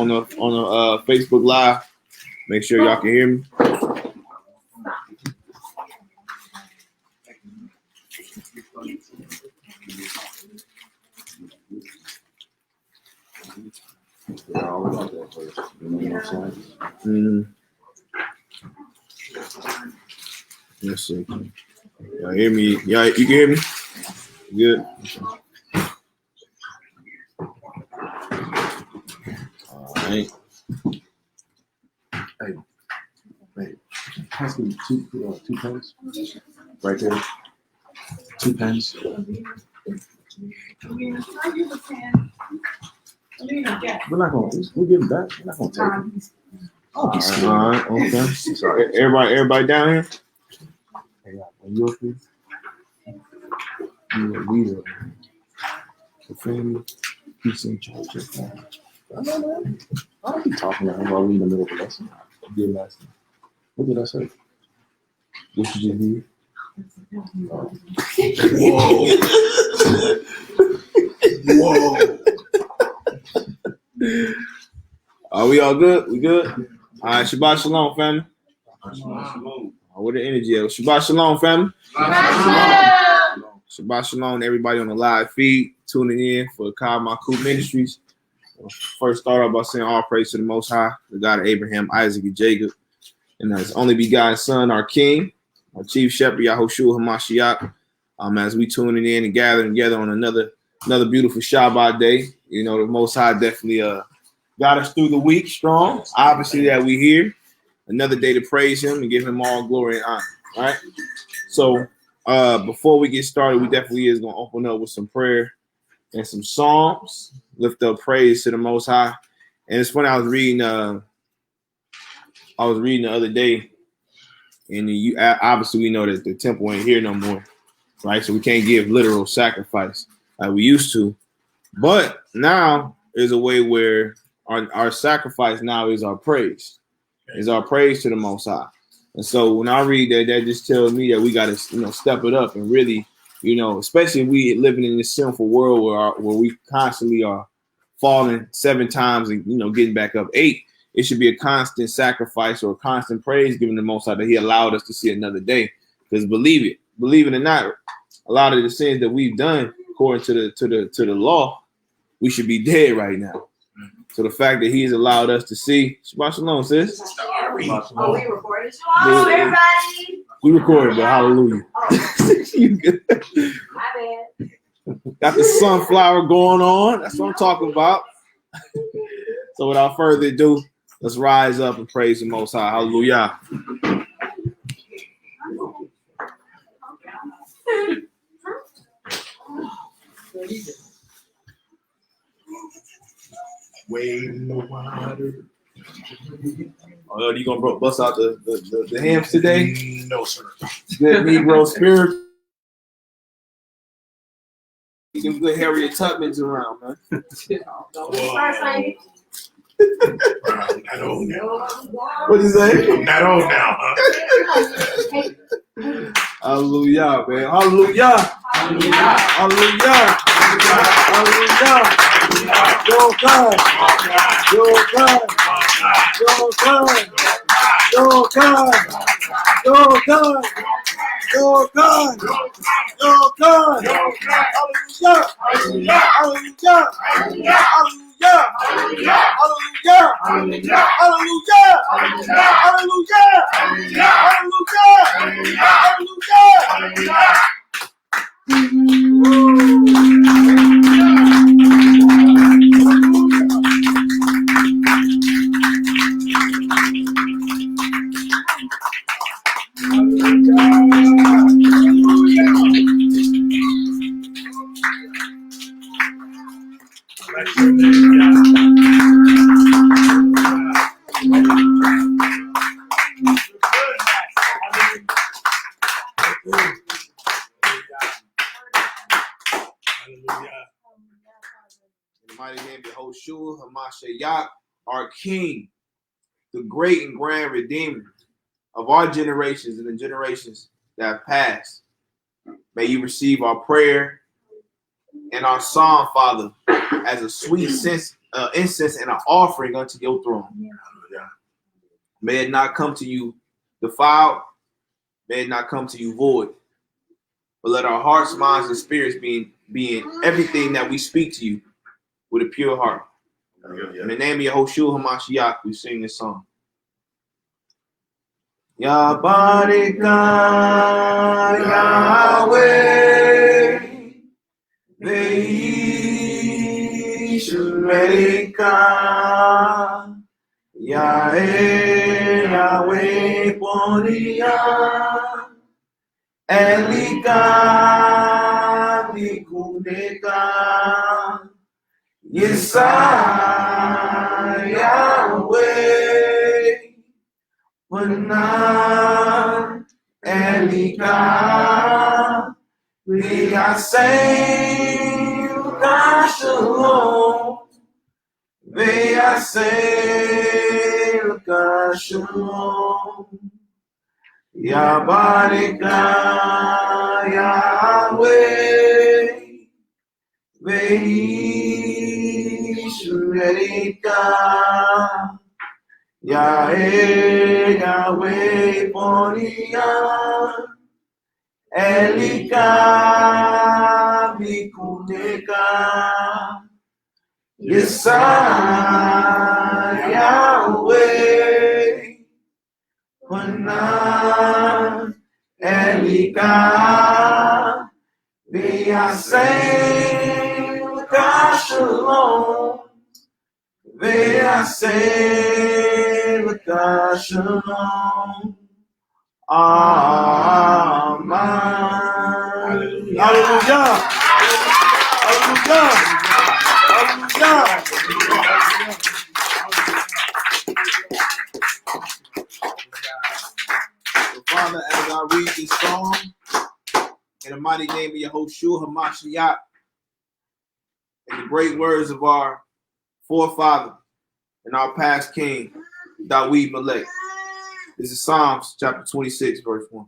the Facebook Live. Make sure y'all can hear me. Let's see. Y'all hear me? Y'all, you can hear me? Good. All right. Hey, pass me two pens right there. 2 pens. We're not gonna. We'll give them back. We're not gonna take it. All right. Okay. Sorry. Everybody down here. Hey, when you're free, you're a leader. The family, peace and charge of family. I don't know. I don't be talking about him while we in the middle of the lesson. Good lesson. What did I say? What you just did? Whoa. Are we all good? We good? All right. Shabbat Shalom, family. What the energy is. Shabbat Shalom, family. Shabbat Shalom to everybody on the live feed tuning in for Ecclesiasticus. First start off by saying all praise to the Most High, the God of Abraham, Isaac, and Jacob, and his only begotten Son, our King, our Chief Shepherd, Yahushua Hamashiach. As we tuning in and gathering together on another beautiful Shabbat day, you know, the Most High definitely got us through the week strong. Obviously that we here, another day to praise Him and give Him all glory and honor. All right. So before we get started, we definitely is gonna open up with some prayer and some psalms, lift up praise to the Most High. And it's funny, I was reading the other day, and obviously we know that the temple ain't here no more, right? So we can't give literal sacrifice like we used to. But now there's a way where our sacrifice now is our praise, to the Most High. And so when I read that just tells me that we got to, step it up and really, especially we living in this sinful world where we constantly are falling 7 times and, getting back up 8. It should be a constant sacrifice or a constant praise given the Most High that He allowed us to see another day. Because believe it or not, a lot of the sins that we've done according to the law, we should be dead right now. So the fact that He's allowed us to see, Shabbat Shalom, sis. We recorded. Shalom, everybody. We recorded, but hallelujah. You good? My bad. Got the sunflower going on. That's what I'm talking about. So without further ado, let's rise up and praise the Most High. Hallelujah. Wade in the water. Oh, you gonna bust out the hymns today? No, sir. Good Negro spirit. You can good Harriet Tubman's around, man. Not old now. What you say? Not old now, huh? Hallelujah, man. Hallelujah. Hallelujah. Hallelujah. Hallelujah. Your God. Your God. Your God. Your God. Your God. Your God. Your God. Hallelujah. Hallelujah. Hallelujah. Hallelujah. Hallelujah. Hallelujah. Hallelujah. Hallelujah. Hallelujah. In the mighty name of Yahushua Hamashiach, our King, the great and grand Redeemer of our generations and the generations that have passed. May you receive our prayer and our psalm, Father, as a sweet incense and an offering unto your throne. May it not come to you defiled. May it not come to you void. But let our hearts, minds, and spirits be in everything that we speak to you with a pure heart. In the name of Yahushua HaMashiach, we sing this song. Yabarika Yahweh Ve'ishmerika Yahweh Ponia Ehkadmalkutministries Yahweh Manan Elikah Shalom Shalom Yabarika Yahweh Ve'ishmerika Yahweh Ponia Ecclesiasticus Yahweh Manan Elikah Ve'aseh Shalom Ve'aseh Shalom. Amen. Hallelujah. Hallelujah. Hallelujah. So, Father, as I read this song, in the mighty name of Yahushua HaMashiach, in the great words of our forefather and our past king, Dawid Melech. This is Psalms chapter 26, verse 1.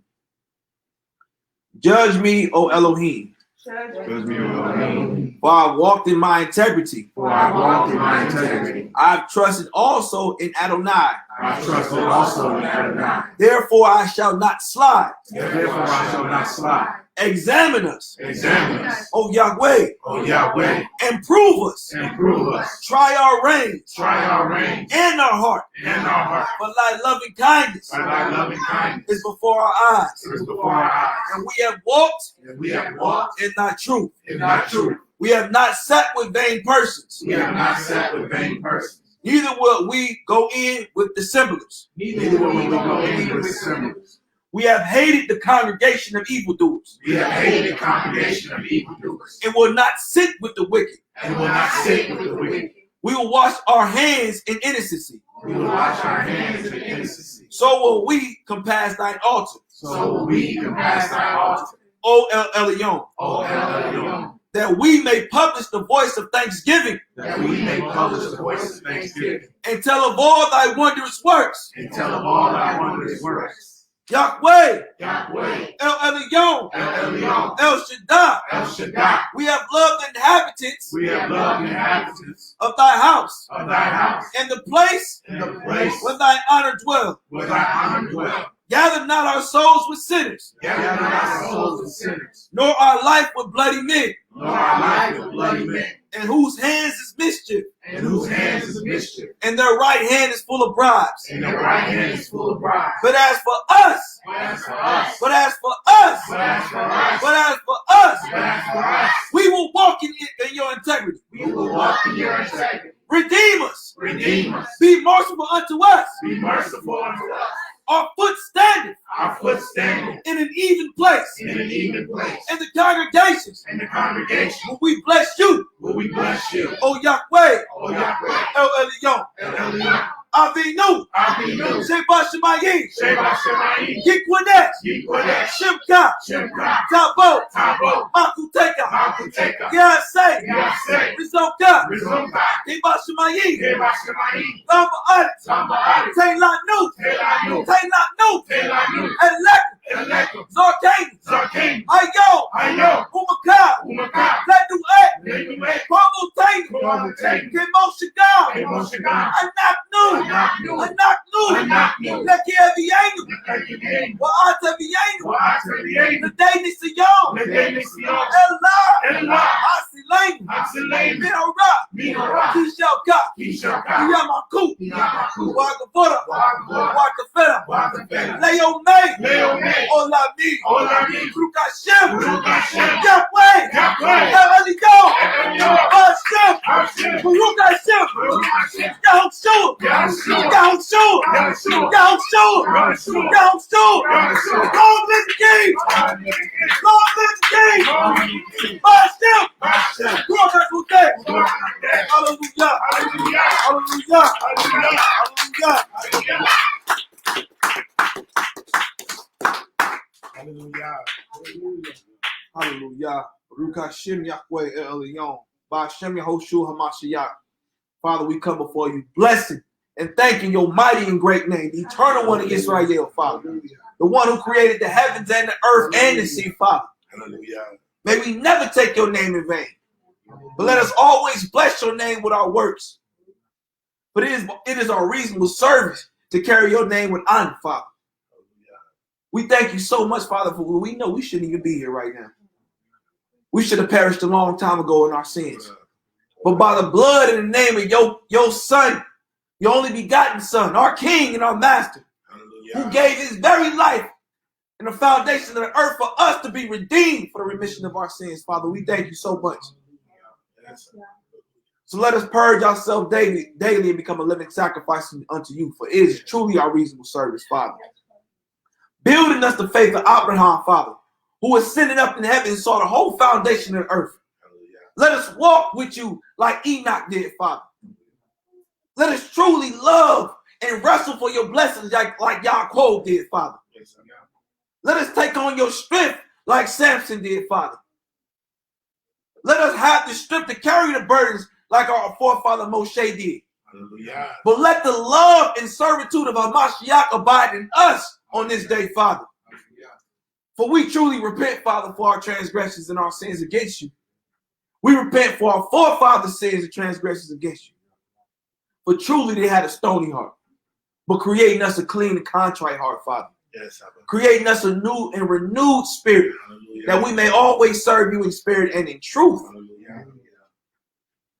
Judge me, O Elohim. Judge me, O Elohim. For I walked in my integrity. For I walked in my integrity. I've trusted also in Adonai. I trusted also in Adonai. Therefore I shall not slide. Therefore I shall not slide. Examine us. Examine us. O Yahweh. O Yahweh. And prove us. And prove us. Try our reins. Try our reins. And our heart. And our heart. For thy loving kindness. For thy loving kindness. Is before our eyes. Is before our eyes. And we have walked. And we have walked. In thy truth. In thy truth. We have not sat with vain persons. We have not sat with vain persons. Neither will we go in with dissemblers. Neither will we go in with dissemblers. We have hated the congregation of evildoers. We have hated the congregation of evildoers. And will not sit with the wicked. And will not sit with the wicked. We will wash our hands in innocency. We will wash our hands in innocency. So will we compass thine altar. So will we compass thine altar. O El Elyon. O El Elyon. That we may publish the voice of thanksgiving. That we may publish the voice of thanksgiving. And tell of all thy wondrous works. And tell of all thy wondrous works. Yahweh. Yahweh. El Elyon. El Elyon. El Shaddai. El Shaddai. We have loved the inhabitants. We have loved the inhabitants of thy house. Of thy house. And the place. In the place. Where thy honor dwell. Where thy honor dwell. Gather not our souls with sinners. Gather not our souls with sinners. Nor our life with bloody men. Nor our life with bloody men. And whose hands is mischief. And whose hands is mischief. And their right hand is full of bribes. And their right hand is full of bribes. But as for us. But as for us. But as for us. But as for us. But as for us. But as for us. We will walk in your integrity. We will walk in your integrity. Redeem us. Redeem us. Be merciful unto us. Be merciful unto us. Our foot standeth. Our foot standeth. In an even place. In an even place. And the congregations. And the congregation. Will we bless you. Will we bless you. O Yahweh. O Yahweh. El Elyon. El Elyon. Avinu. Avinu. Sheba Shemayim. Sheba Shemayim. Yikwadesh. Yikwadesh. Shemka. Shemka. Tabo. Tabo. Makuteka. Makuteka. Yaseh. Yaseh. Rizonka. Rizonka. Sheba Shemayim. Sheba Shemayim. Lamba Adi. Lamba Adi. Taylanu. Taylanu. Taylanu. Taylanu. Elek. Zarkane, Ayo, Umaka, Ledu Promotain, Kemoshagal, Anaknu, Leki Evienu, Wa'ata Vienu, the day Nisiyon, Ella, Asilain, Mihora, Kishalka, Yamakut, Wakafeta, Leomay, Olami, Krukashem, Yahweh, Eliyo, Hashem, Krukashem, Yahushua, Long live the King, Hashem, Krukashem, Hallelujah, Hallelujah. Baruch Hashem Yahweh El Elyon. Ba'ashem Yahoshua HaMashiach. Father, we come before you, blessing and thanking your mighty and great name, the eternal one of Israel, Father. The one who created the heavens and the earth and the sea, Father. Hallelujah. May we never take your name in vain. But let us always bless your name with our works. But it is our reasonable service to carry your name with honor, Father. We thank you so much, Father, for we know we shouldn't even be here right now. We should have perished a long time ago in our sins. But by the blood and the name of your Son, your only begotten Son, our King and our Master, who gave his very life and the foundation of the earth for us to be redeemed for the remission of our sins, Father, we thank you so much. So let us purge ourselves daily and become a living sacrifice unto you, for it is truly our reasonable service, Father. Building us the faith of Abraham, Father, who ascended up in heaven and saw the whole foundation of the earth. Let us walk with you like Enoch did, Father. Let us truly love and wrestle for your blessings like Yaakov did, Father. Let us take on your strength like Samson did, Father. Let us have the strength to carry the burdens like our forefather Moshe did. Hallelujah. But let the love and servitude of our Mashiach abide in us on this day, Father. For we truly repent, Father, for our transgressions and our sins against you. We repent for our forefathers' sins and transgressions against you. For truly they had a stony heart, but creating us a clean and contrite heart, Father. Yes, creating us a new and renewed spirit, that we may always serve you in spirit and in truth.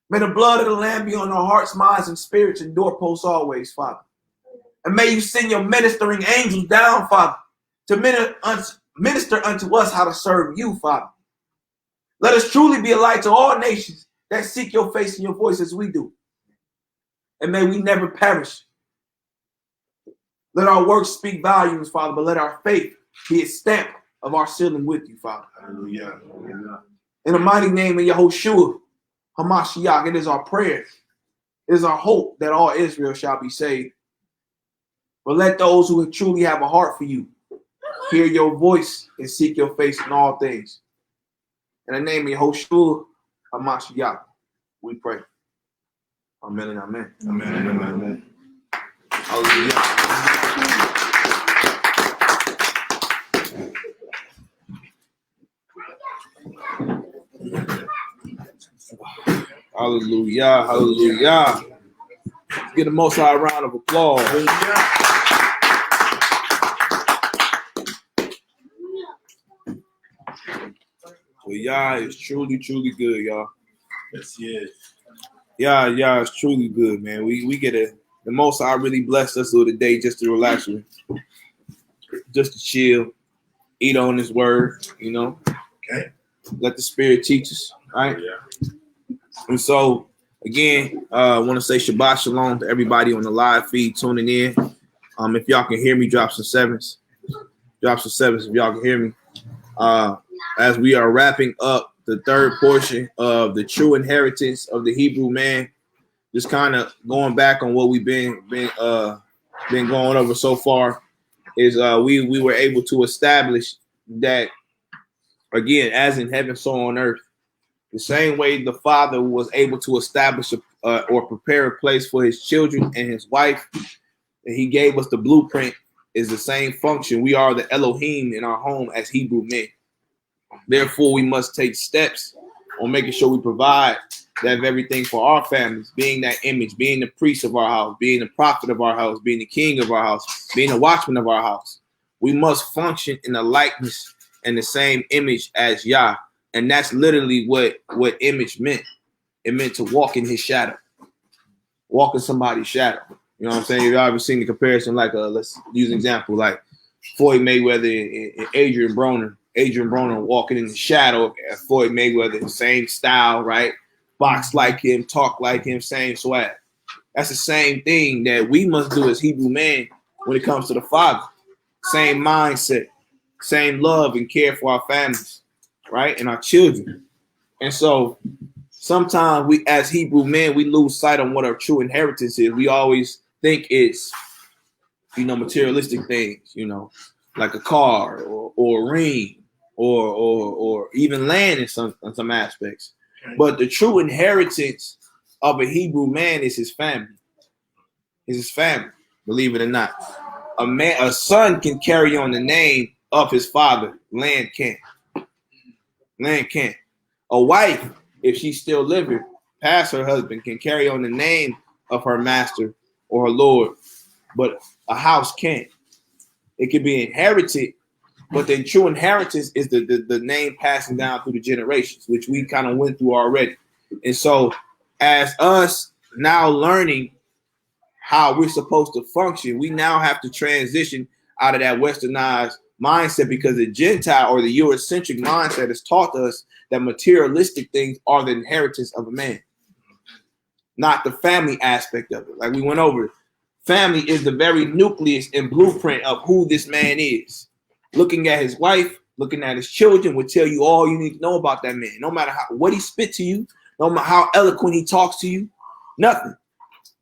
May the blood of the Lamb be on our hearts, minds, and spirits and doorposts always, Father. And may you send your ministering angels down, Father, to minister unto us how to serve you, Father. Let us truly be a light to all nations that seek your face and your voice as we do. And may we never perish. Let our works speak volumes, Father, but let our faith be a stamp of our sealing with you, Father. Hallelujah. In the mighty name of Yahushua HaMashiach, it is our prayer. It is our hope that all Israel shall be saved. But let those who truly have a heart for you hear your voice and seek your face in all things. In the name of Yahushua HaMashiach, we pray. Amen and amen. Amen and amen. Hallelujah. Hallelujah. Hallelujah. Let's get the most high round of applause. So Yah is truly, truly good, y'all. Yes, yes. Yah is truly good, man. We get the most high really blessed us with a day just to relax with, just to chill, eat on his word, you know. Okay. Let the spirit teach us, right? Yeah. And so, again, I want to say Shabbat Shalom to everybody on the live feed tuning in. If y'all can hear me, drop some sevens. Drop some sevens if y'all can hear me. As we are wrapping up the third portion of the true inheritance of the Hebrew man, just kind of going back on what we've been going over so far, is we were able to establish that, again, as in heaven, so on earth. The same way the Father was able to establish or prepare a place for his children and his wife, and he gave us the blueprint is the same function. We are the Elohim in our home as Hebrew men. Therefore, we must take steps on making sure we provide that everything for our families, being that image, being the priest of our house, being the prophet of our house, being the king of our house, being the watchman of our house. We must function in the likeness and the same image as Yah. And that's literally what image meant. It meant to walk in his shadow, walk in somebody's shadow. You know what I'm saying? You've ever seen the comparison, like let's use an example, like Floyd Mayweather and Adrian Broner. Adrian Broner walking in the shadow of Floyd Mayweather, same style, right? Box like him, talk like him, same swag. That's the same thing that we must do as Hebrew men when it comes to the Father. Same mindset, same love and care for our families, right? And our children. And so sometimes we, as Hebrew men, we lose sight on what our true inheritance is. We always think it's, materialistic things, like a car or a ring or even land in some aspects. But the true inheritance of a Hebrew man is his family. Is his family, believe it or not. A son can carry on the name of his father. Land can't. Land can't. A wife, if she's still living, past her husband, can carry on the name of her master or her lord. But a house can't. It can be inherited, but the true inheritance is the name passing down through the generations, which we kind of went through already. And so as us now learning how we're supposed to function, we now have to transition out of that westernized mindset, because the Gentile or the Eurocentric mindset has taught us that materialistic things are the inheritance of a man, not the family aspect of it. Like we went over, family is the very nucleus and blueprint of who this man is. Looking at his wife, looking at his children will tell you all you need to know about that man. No matter what he spit to you, no matter how eloquent he talks to you, nothing.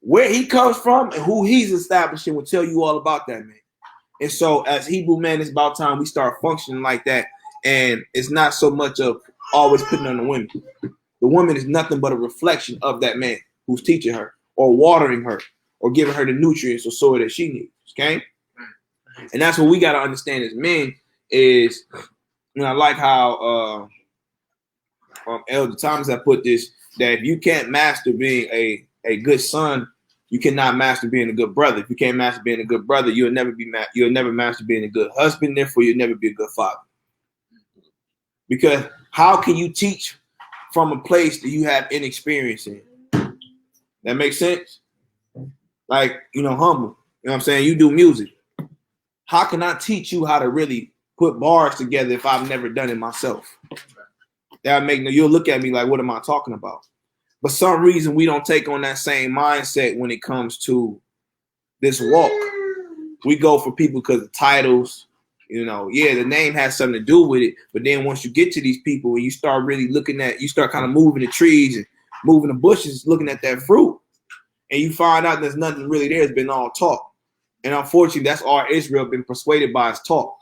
Where he comes from and who he's establishing will tell you all about that man. And so as Hebrew men, it's about time we start functioning like that. And it's not so much of always putting on the women. The woman is nothing but a reflection of that man who's teaching her or watering her or giving her the nutrients or soil that she needs. Okay? And that's what we got to understand as men is, I like how Elder Thomas had put this, that if you can't master being a good son, you cannot master being a good brother. If you can't master being a good brother, you'll never master being a good husband. Therefore, you'll never be a good father. Because how can you teach from a place that you have inexperience in? That makes sense? Like, humble. You know what I'm saying? You do music. How can I teach you how to really put bars together if I've never done it myself? You'll look at me like, what am I talking about? But some reason we don't take on that same mindset when it comes to this walk. We go for people because of titles. The name has something to do with it. But then once you get to these people and you start really you start kind of moving the trees and moving the bushes, looking at that fruit, and you find out there's nothing really there. It's been all talk. And unfortunately, that's all Israel been persuaded by is talk.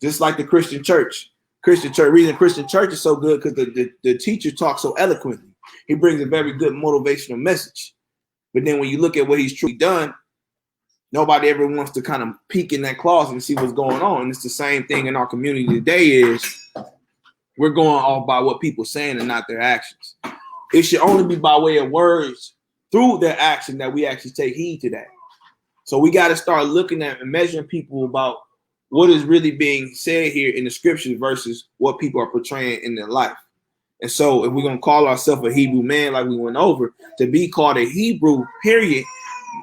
Just like the Christian church. Reason Christian church is so good because the teacher talks so eloquently. He brings a very good motivational message. But then when you look at what he's truly done, nobody ever wants to kind of peek in that closet and see what's going on. And it's the same thing in our community today is we're going off by what people are saying and not their actions. It should only be by way of words through their action that we actually take heed to that. So we got to start looking at and measuring people about what is really being said here in the scriptures versus what people are portraying in their life. And so if we're going to call ourselves a Hebrew man like we went over, to be called a Hebrew, period,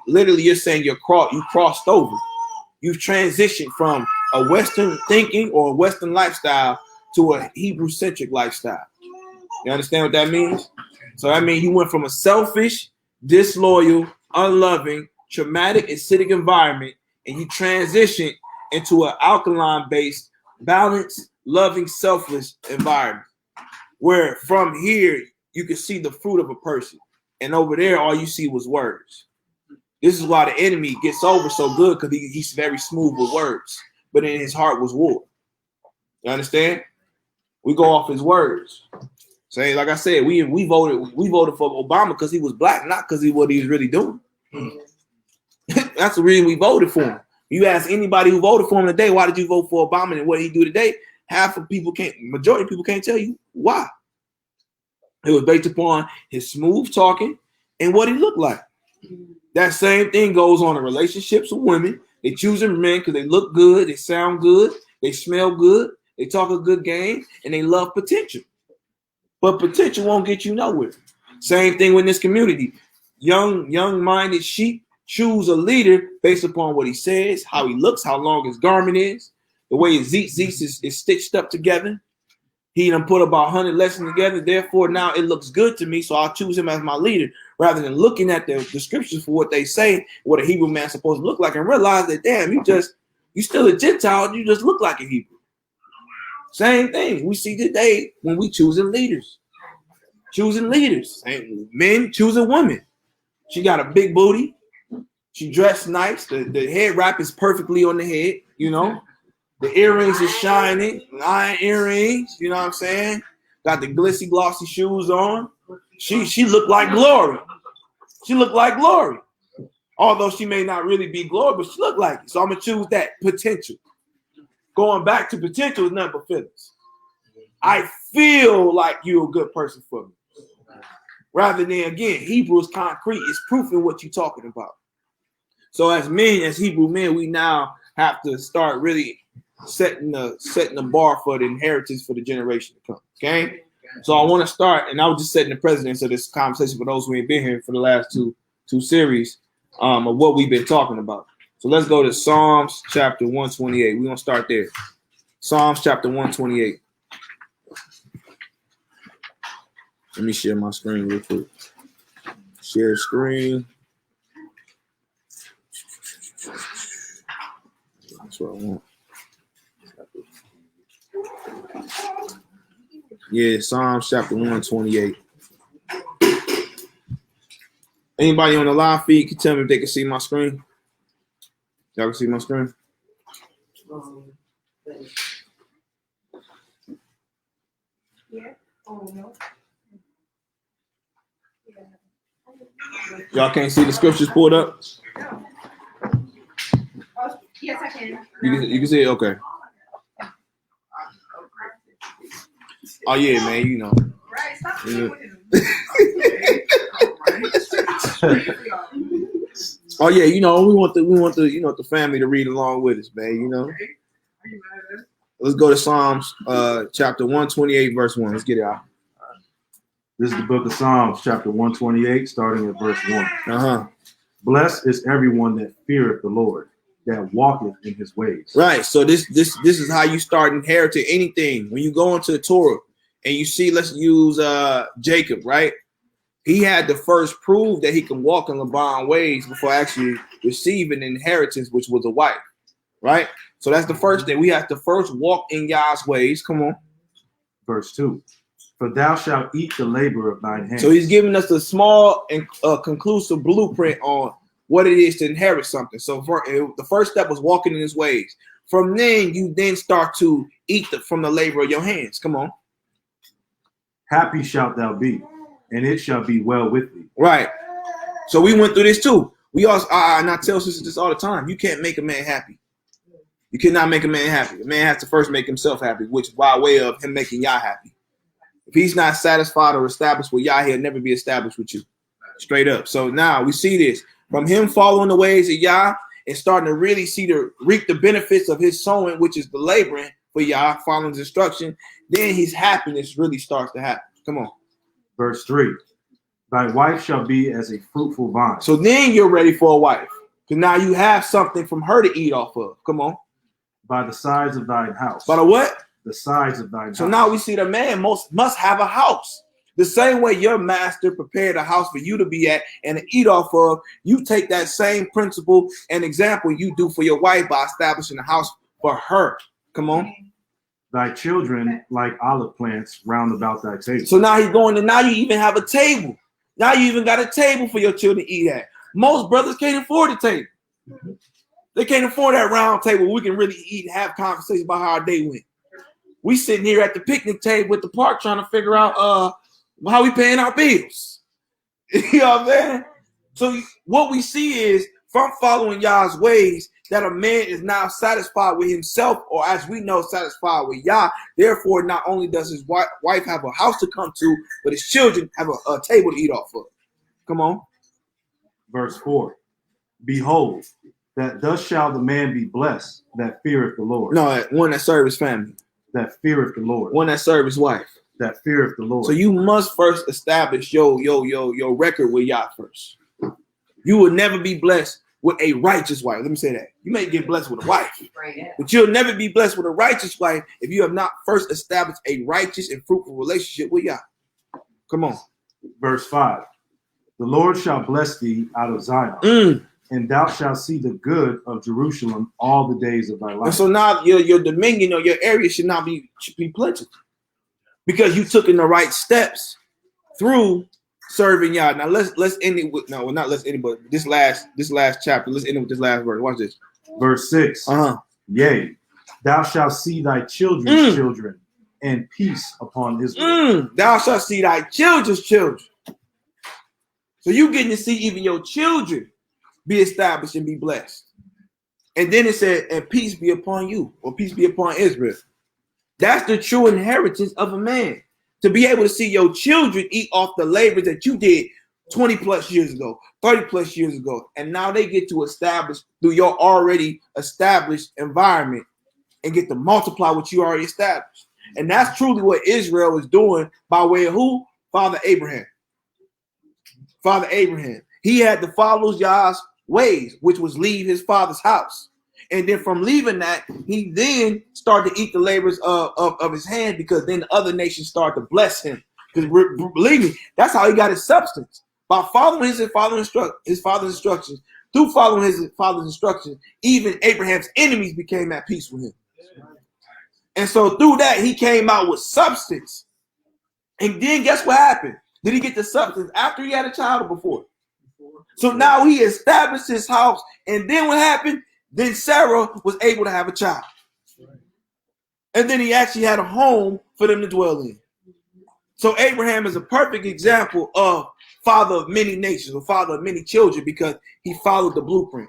literally you're saying you crossed over. You've transitioned from a Western thinking or a Western lifestyle to a Hebrew-centric lifestyle. You understand what that means? So that means you went from a selfish, disloyal, unloving, traumatic, acidic environment, and you transitioned into an alkaline-based, balanced, loving, selfless environment. Where from here, you can see the fruit of a person. And over there, all you see was words. This is why the enemy gets over so good, because he's very smooth with words. But in his heart was war. You understand? We go off his words. Say, like I said, we voted for Obama because he was black, not because what he was really doing. That's the reason we voted for him. You ask anybody who voted for him today, why did you vote for Obama and what did he do today? Majority of people can't tell you why. It was based upon his smooth talking and what he looked like. That same thing goes on in relationships with women. They choosing men because they look good, they sound good, they smell good, they talk a good game, and they love potential. But potential won't get you nowhere. Same thing with this community. Young-minded sheep choose a leader based upon what he says, how he looks, how long his garment is, the way his zeets is stitched up together. He done put about 100 lessons together. Therefore, now it looks good to me, so I'll choose him as my leader rather than looking at the scriptures for what they say, what a Hebrew man's supposed to look like, and realize that, damn, you still a Gentile, you just look like a Hebrew. Same thing we see today when we choosing leaders. Men choosing women. She got a big booty. She dressed nice. The head wrap is perfectly on the head, you know. The earrings is shining, iron earrings, you know what I'm saying? Got the glitzy, glossy shoes on. She looked like glory. She looked like glory. Although she may not really be glory, but she looked like it. So I'm going to choose that potential. Going back to potential is nothing but feelings. I feel like you're a good person for me. Rather than, again, Hebrew is concrete. It's proof in what you're talking about. So as men, as Hebrew men, we now have to start really setting the bar for the inheritance for the generation to come. Okay, so I want to start, and I was just setting the precedence of this conversation for those who ain't been here for the last two series of what we've been talking about. So let's go to Psalms chapter 128. We're gonna start there. Psalms chapter 128. Let me share my screen real quick. Share screen. That's what I want. Yeah, Psalms chapter 128. Anybody on the live feed can tell me if they can see my screen. Y'all can see my screen? Yeah. Oh, no. Y'all can't see the scriptures pulled up? Oh, yes, I can. You can see it? Okay. Oh, yeah, man, you know. Right, stop Yeah. it. Oh, yeah, you know, we want the family to read along with us, man, you know. Let's go to Psalms chapter 128, verse 1. Let's get it out. This is the book of Psalms, chapter 128, starting at verse 1. Uh-huh. Blessed is everyone that feareth the Lord, that walketh in his ways. Right. So this is how you start inheriting anything. When you go into the Torah and you see, let's use Jacob, right? He had to first prove that he can walk in Laban's ways before actually receiving an inheritance, which was a wife, right? So that's the first thing. We have to first walk in Yah's ways. Come on. Verse 2. For thou shalt eat the labor of thine hands. So he's giving us a small and conclusive blueprint on what it is to inherit something. So the first step was walking in his ways. From then, you then start to eat from the labor of your hands. Come on. Happy shalt thou be, and it shall be well with thee. Right. So we went through this too. We also, and I tell sisters this all the time. You can't make a man happy. You cannot make a man happy. A man has to first make himself happy, which by way of him making Yah happy. If he's not satisfied or established with Yah, he'll never be established with you. Straight up. So now we see this. From him following the ways of Yah and starting to really reap the benefits of his sowing, which is the laboring for Yah, following his instruction, then his happiness really starts to happen. Come on. Verse 3. Thy wife shall be as a fruitful vine. So then you're ready for a wife. Because now you have something from her to eat off of. Come on. By the sides of thine house. By the what? The sides of thine house. So now we see the man must have a house. The same way your master prepared a house for you to be at and to eat off of, you take that same principle and example you do for your wife by establishing a house for her. Come on. Thy children like olive plants round about thy table. So now he's going to, now you even have a table. Now you even got a table for your children to eat at. Most brothers can't afford a table. They can't afford that round table where we can really eat and have conversations about how our day went. We sitting here at the picnic table at the park trying to figure out how we paying our bills. You know what I'm saying? So what we see is from following Yah's ways, that a man is now satisfied with himself, or as we know, satisfied with Yah. Therefore, not only does his wife have a house to come to, but his children have a table to eat off of. Come on. Verse 4. Behold, that thus shall the man be blessed that feareth the Lord. No, one that serves his family. That feareth the Lord. One that serves his wife. That feareth the Lord. So you must first establish your record with Yah first. You will never be blessed with a righteous wife. Let me say that. You may get blessed with a wife, but you'll never be blessed with a righteous wife if you have not first established a righteous and fruitful relationship with Yah. Come on. Verse 5. The Lord shall bless thee out of Zion, and thou shalt see the good of Jerusalem all the days of thy life. And so now your dominion or your area should be plentiful, because you took in the right steps through serving Yah. Now let's end it with not let's end it, but this last chapter. Let's end it with this last verse. Watch this. Verse 6. Yea, thou shalt see thy children's children, and peace upon Israel. Thou shalt see thy children's children. So you getting to see even your children be established and be blessed. And then it said, and peace be upon you, or peace be upon Israel. That's the true inheritance of a man. To be able to see your children eat off the labor that you did 20 plus years ago, 30 plus years ago. And now they get to establish through your already established environment and get to multiply what you already established. And that's truly what Israel is doing by way of who? Father Abraham. Father Abraham. He had to follow Yah's ways, which was leave his father's house. And then from leaving that, he then started to eat the labors of his hand, because then the other nations started to bless him. Because believe me, that's how he got his substance. By following his father's instructions, through following his father's instructions, even Abraham's enemies became at peace with him. And so through that, he came out with substance. And then guess what happened? Did he get the substance after he had a child or before? So now he established his house. And then what happened? Then Sarah was able to have a child. And then he actually had a home for them to dwell in. So Abraham is a perfect example of father of many nations, or father of many children, because he followed the blueprint.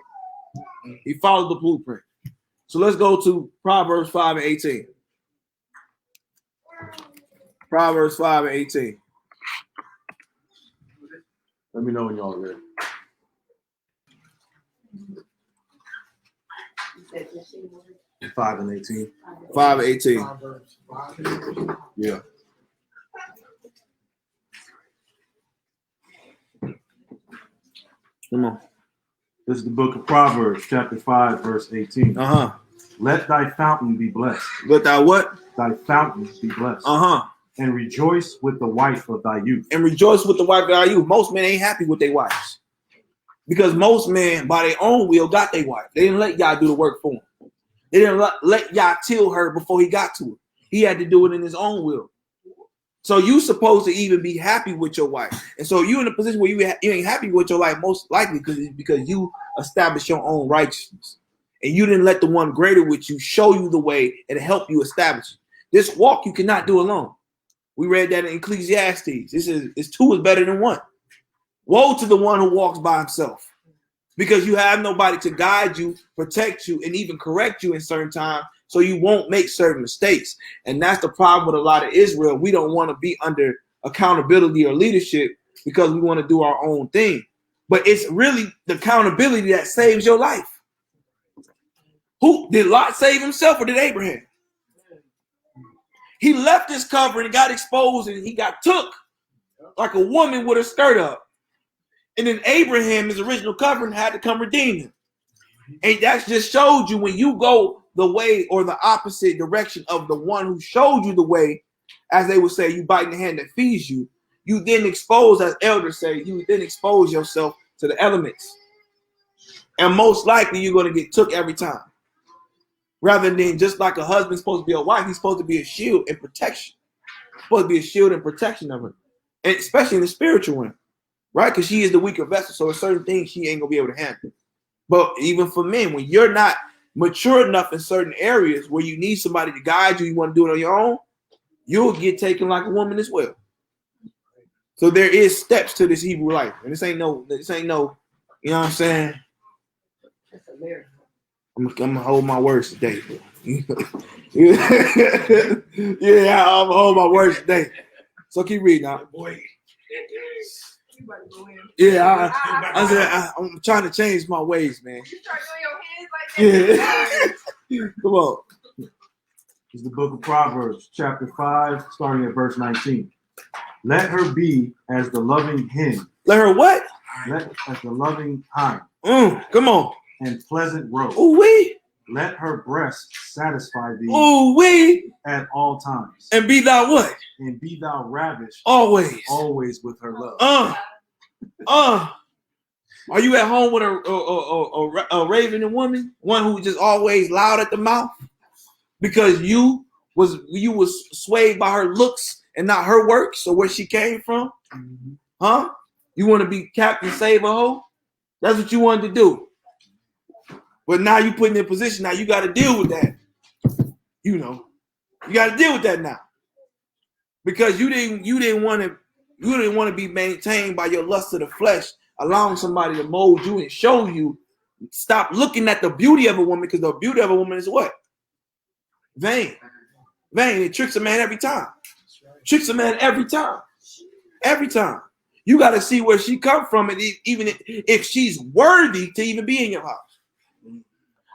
He followed the blueprint. So let's go to Proverbs 5 and 18. Proverbs 5 and 18. Let me know when y'all are ready. Said 5 and 18. 5 and 18. Yeah. Come on. This is the book of Proverbs, chapter 5, verse 18. Let thy fountain be blessed. Let thy what? Thy fountain be blessed. And rejoice with the wife of thy youth. And rejoice with the wife of thy youth. Most men ain't happy with their wives, because most men, by their own will, got their wife. They didn't let Yah do the work for them. They didn't let Yah till her before he got to her. He had to do it in his own will. So you supposed to even be happy with your wife. And so you in a position where you ain't happy with your life, most likely because you established your own righteousness. And you didn't let the one greater with you show you the way and help you establish it. This walk you cannot do alone. We read that in Ecclesiasticus. It's two is better than one. Woe to the one who walks by himself, because you have nobody to guide you, protect you, and even correct you in certain times, so you won't make certain mistakes. And that's the problem with a lot of Israel. We don't want to be under accountability or leadership because we want to do our own thing. But it's really the accountability that saves your life. Who did Lot save himself, or did Abraham? He left his covering and got exposed, and he got took like a woman with her skirt up. And then Abraham, his original covering, had to come redeem him. And that just showed you, when you go the way or the opposite direction of the one who showed you the way, as they would say, you bite in the hand that feeds you, you then expose, as elders say, you then expose yourself to the elements. And most likely you're going to get took every time. Rather than just like a husband's supposed to be a wife, he's supposed to be a shield and protection. Supposed to be a shield and protection of her. And especially in the spiritual realm. Right? Because she is the weaker vessel. So certain things she ain't going to be able to handle. But even for men, when you're not mature enough in certain areas where you need somebody to guide you, you want to do it on your own, you'll get taken like a woman as well. So there is steps to this Hebrew life. And this ain't no, you know what I'm saying? That's a miracle. I'm gonna hold my words today. Yeah, I'm gonna hold my words today. So keep reading now. Yeah, I said I'm trying to change my ways, man. You start doing your hands like that. Yeah. Come on. It's the book of Proverbs, chapter 5, starting at verse 19. Let her be as the loving hen. Let her what? As the loving hind. Come on. And pleasant roe. Ooh wee. Let her breast satisfy thee. Ooh wee. At all times. And be thou what? And be thou ravished. Always with her love. Are you at home with a raven woman? One who just always loud at the mouth? Because you was swayed by her looks and not her works or where she came from? Huh? You want to be Captain Save a Hoe? That's what you wanted to do. But now you put in a position, now you got to deal with that. You know. You got to deal with that now. Because you didn't want to be maintained by your lust of the flesh, allowing somebody to mold you and show you. Stop looking at the beauty of a woman, because the beauty of a woman is what? Vain. It tricks a man every time. Tricks a man every time. Every time. You got to see where she come from, and even if she's worthy to even be in your house.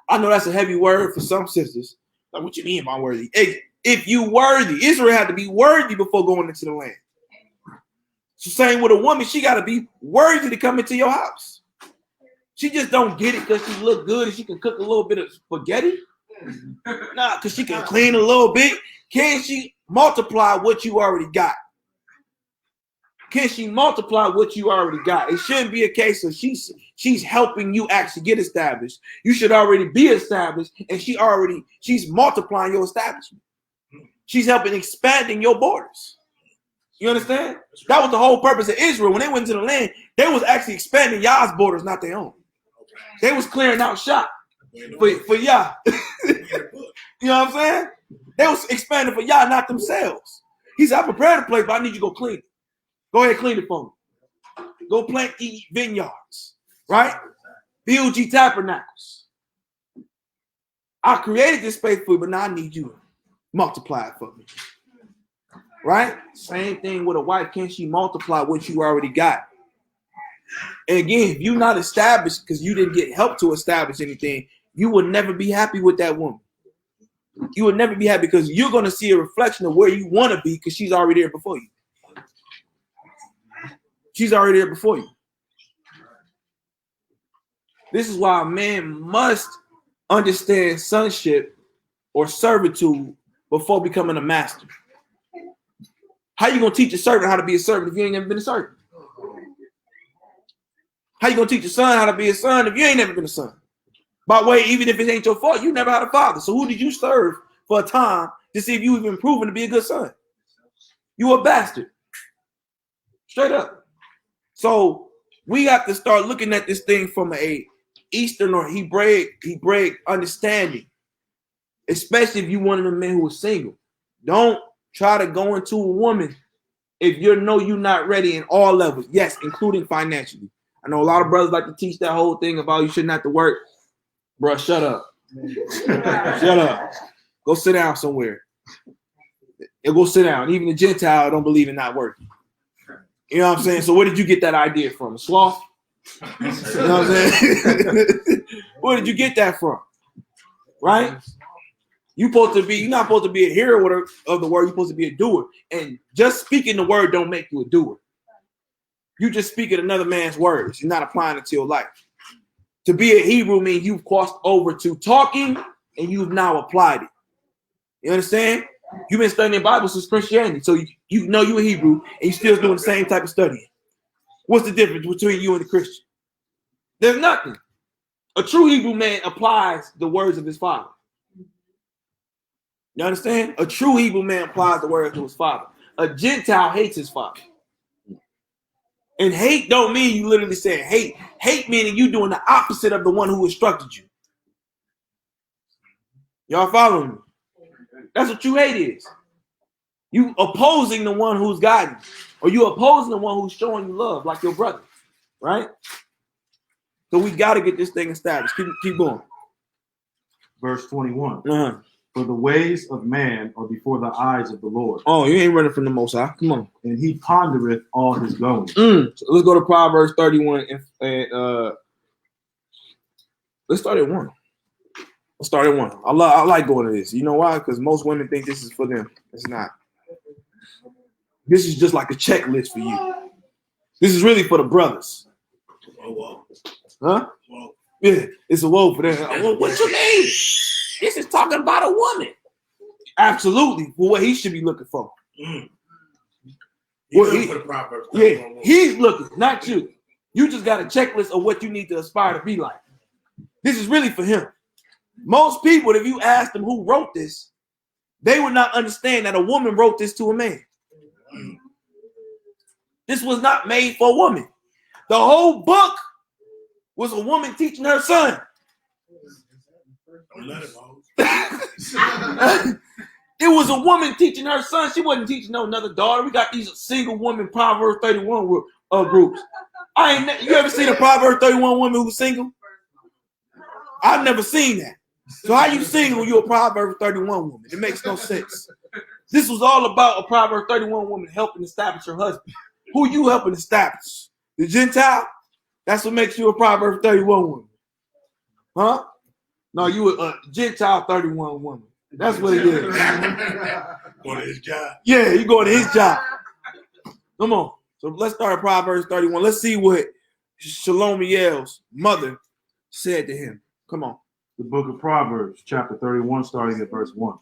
I know that's a heavy word for some sisters. Like, what you mean by worthy? If you worthy, Israel had to be worthy before going into the land. So same with a woman, she got to be worthy to come into your house. She just don't get it because she look good and she can cook a little bit of spaghetti. Nah, because she can clean a little bit. Can she multiply what you already got? Can she multiply what you already got? It shouldn't be a case of she's helping you actually get established. You should already be established, and she's multiplying your establishment. She's helping expanding your borders. You understand? That was the whole purpose of Israel. When they went to the land, they was actually expanding Yah's borders, not their own. They was clearing out shop for Yah. You know what I'm saying? They was expanding for Yah, not themselves. He said, I prepared a place, but I need you to go clean it. Go ahead, clean it for me. Go plant vineyards, right? Build ye tabernacles. I created this space for you, but now I need you to multiply it for me. Right? Same thing with a wife. Can she multiply what you already got? And again, if you're not established because you didn't get help to establish anything, you will never be happy with that woman. You will never be happy because you're going to see a reflection of where you want to be because she's already there before you. She's already there before you. This is why a man must understand sonship or servitude before becoming a master. How you going to teach a servant how to be a servant if you ain't never been a servant? How you going to teach a son how to be a son if you ain't never been a son? By the way, even if it ain't your fault, you never had a father. So who did you serve for a time to see if you even proven to be a good son? You a bastard. Straight up. So we got to start looking at this thing from a Eastern or Hebraic understanding, especially if you one of the men who is single. Don't try to go into a woman if you know you're not ready in all levels. Yes, including financially. I know a lot of brothers like to teach that whole thing about you shouldn't have to work. Bro, shut up. Shut up. Go sit down somewhere. Go sit down. Even the Gentile don't believe in not working. You know what I'm saying? So where did you get that idea from? A sloth? You know what I'm saying? Where did you get that from? Right? You're not supposed to be a hearer of the word. You're supposed to be a doer. And just speaking the word don't make you a doer. You just speaking another man's words. You're not applying it to your life. To be a Hebrew means you've crossed over to talking and you've now applied it. You understand? You've been studying the Bible since Christianity. So you know you're a Hebrew and you're still doing the same type of studying. What's the difference between you and the Christian? There's nothing. A true Hebrew man applies the words of his father. You understand? A true Hebrew man applies the words of his father. A Gentile hates his father. And hate don't mean you literally saying hate. Hate meaning you doing the opposite of the one who instructed you. Y'all following me? That's what you hate is. You opposing the one who's guiding. Or you opposing the one who's showing you love, like your brother. Right? So we got to get this thing established. Keep going. Verse 21. Uh-huh. For the ways of man are before the eyes of the Lord, Oh, you ain't running from the Most High. Come on. and he pondereth all his goings. So let's go to Proverbs 31 and let's start at 1. Let's start at 1. I like going to this. You know why? Because most women think this is for them. It's not. This is just like a checklist for you. This is really for the brothers. Huh? Yeah, it's a woe for them. Well, what's your name? This is talking about a woman. Absolutely. For what he should be looking for. Well, he's looking, not you. You just got a checklist of what you need to aspire to be like. This is really for him. Most people, if you ask them who wrote this, they would not understand that a woman wrote this to a man. This was not made for a woman. The whole book was a woman teaching her son. It was a woman teaching her son. She wasn't teaching no another daughter. We got these single woman Proverbs 31 groups. You ever seen a Proverbs 31 woman who's single? I've never seen that. So how you single when you're a Proverbs 31 woman? It makes no sense. This was all about a Proverbs 31 woman helping establish her husband. Who you helping establish? The Gentile? That's what makes you a Proverbs 31 woman. Huh? No, you a Gentile 31 woman. That's what it is. Going to his job. Yeah, you going to his job. Come on. So let's start at Proverbs 31. Let's see what Shalomiel's mother said to him. Come on. The book of Proverbs, chapter 31, starting at verse 1.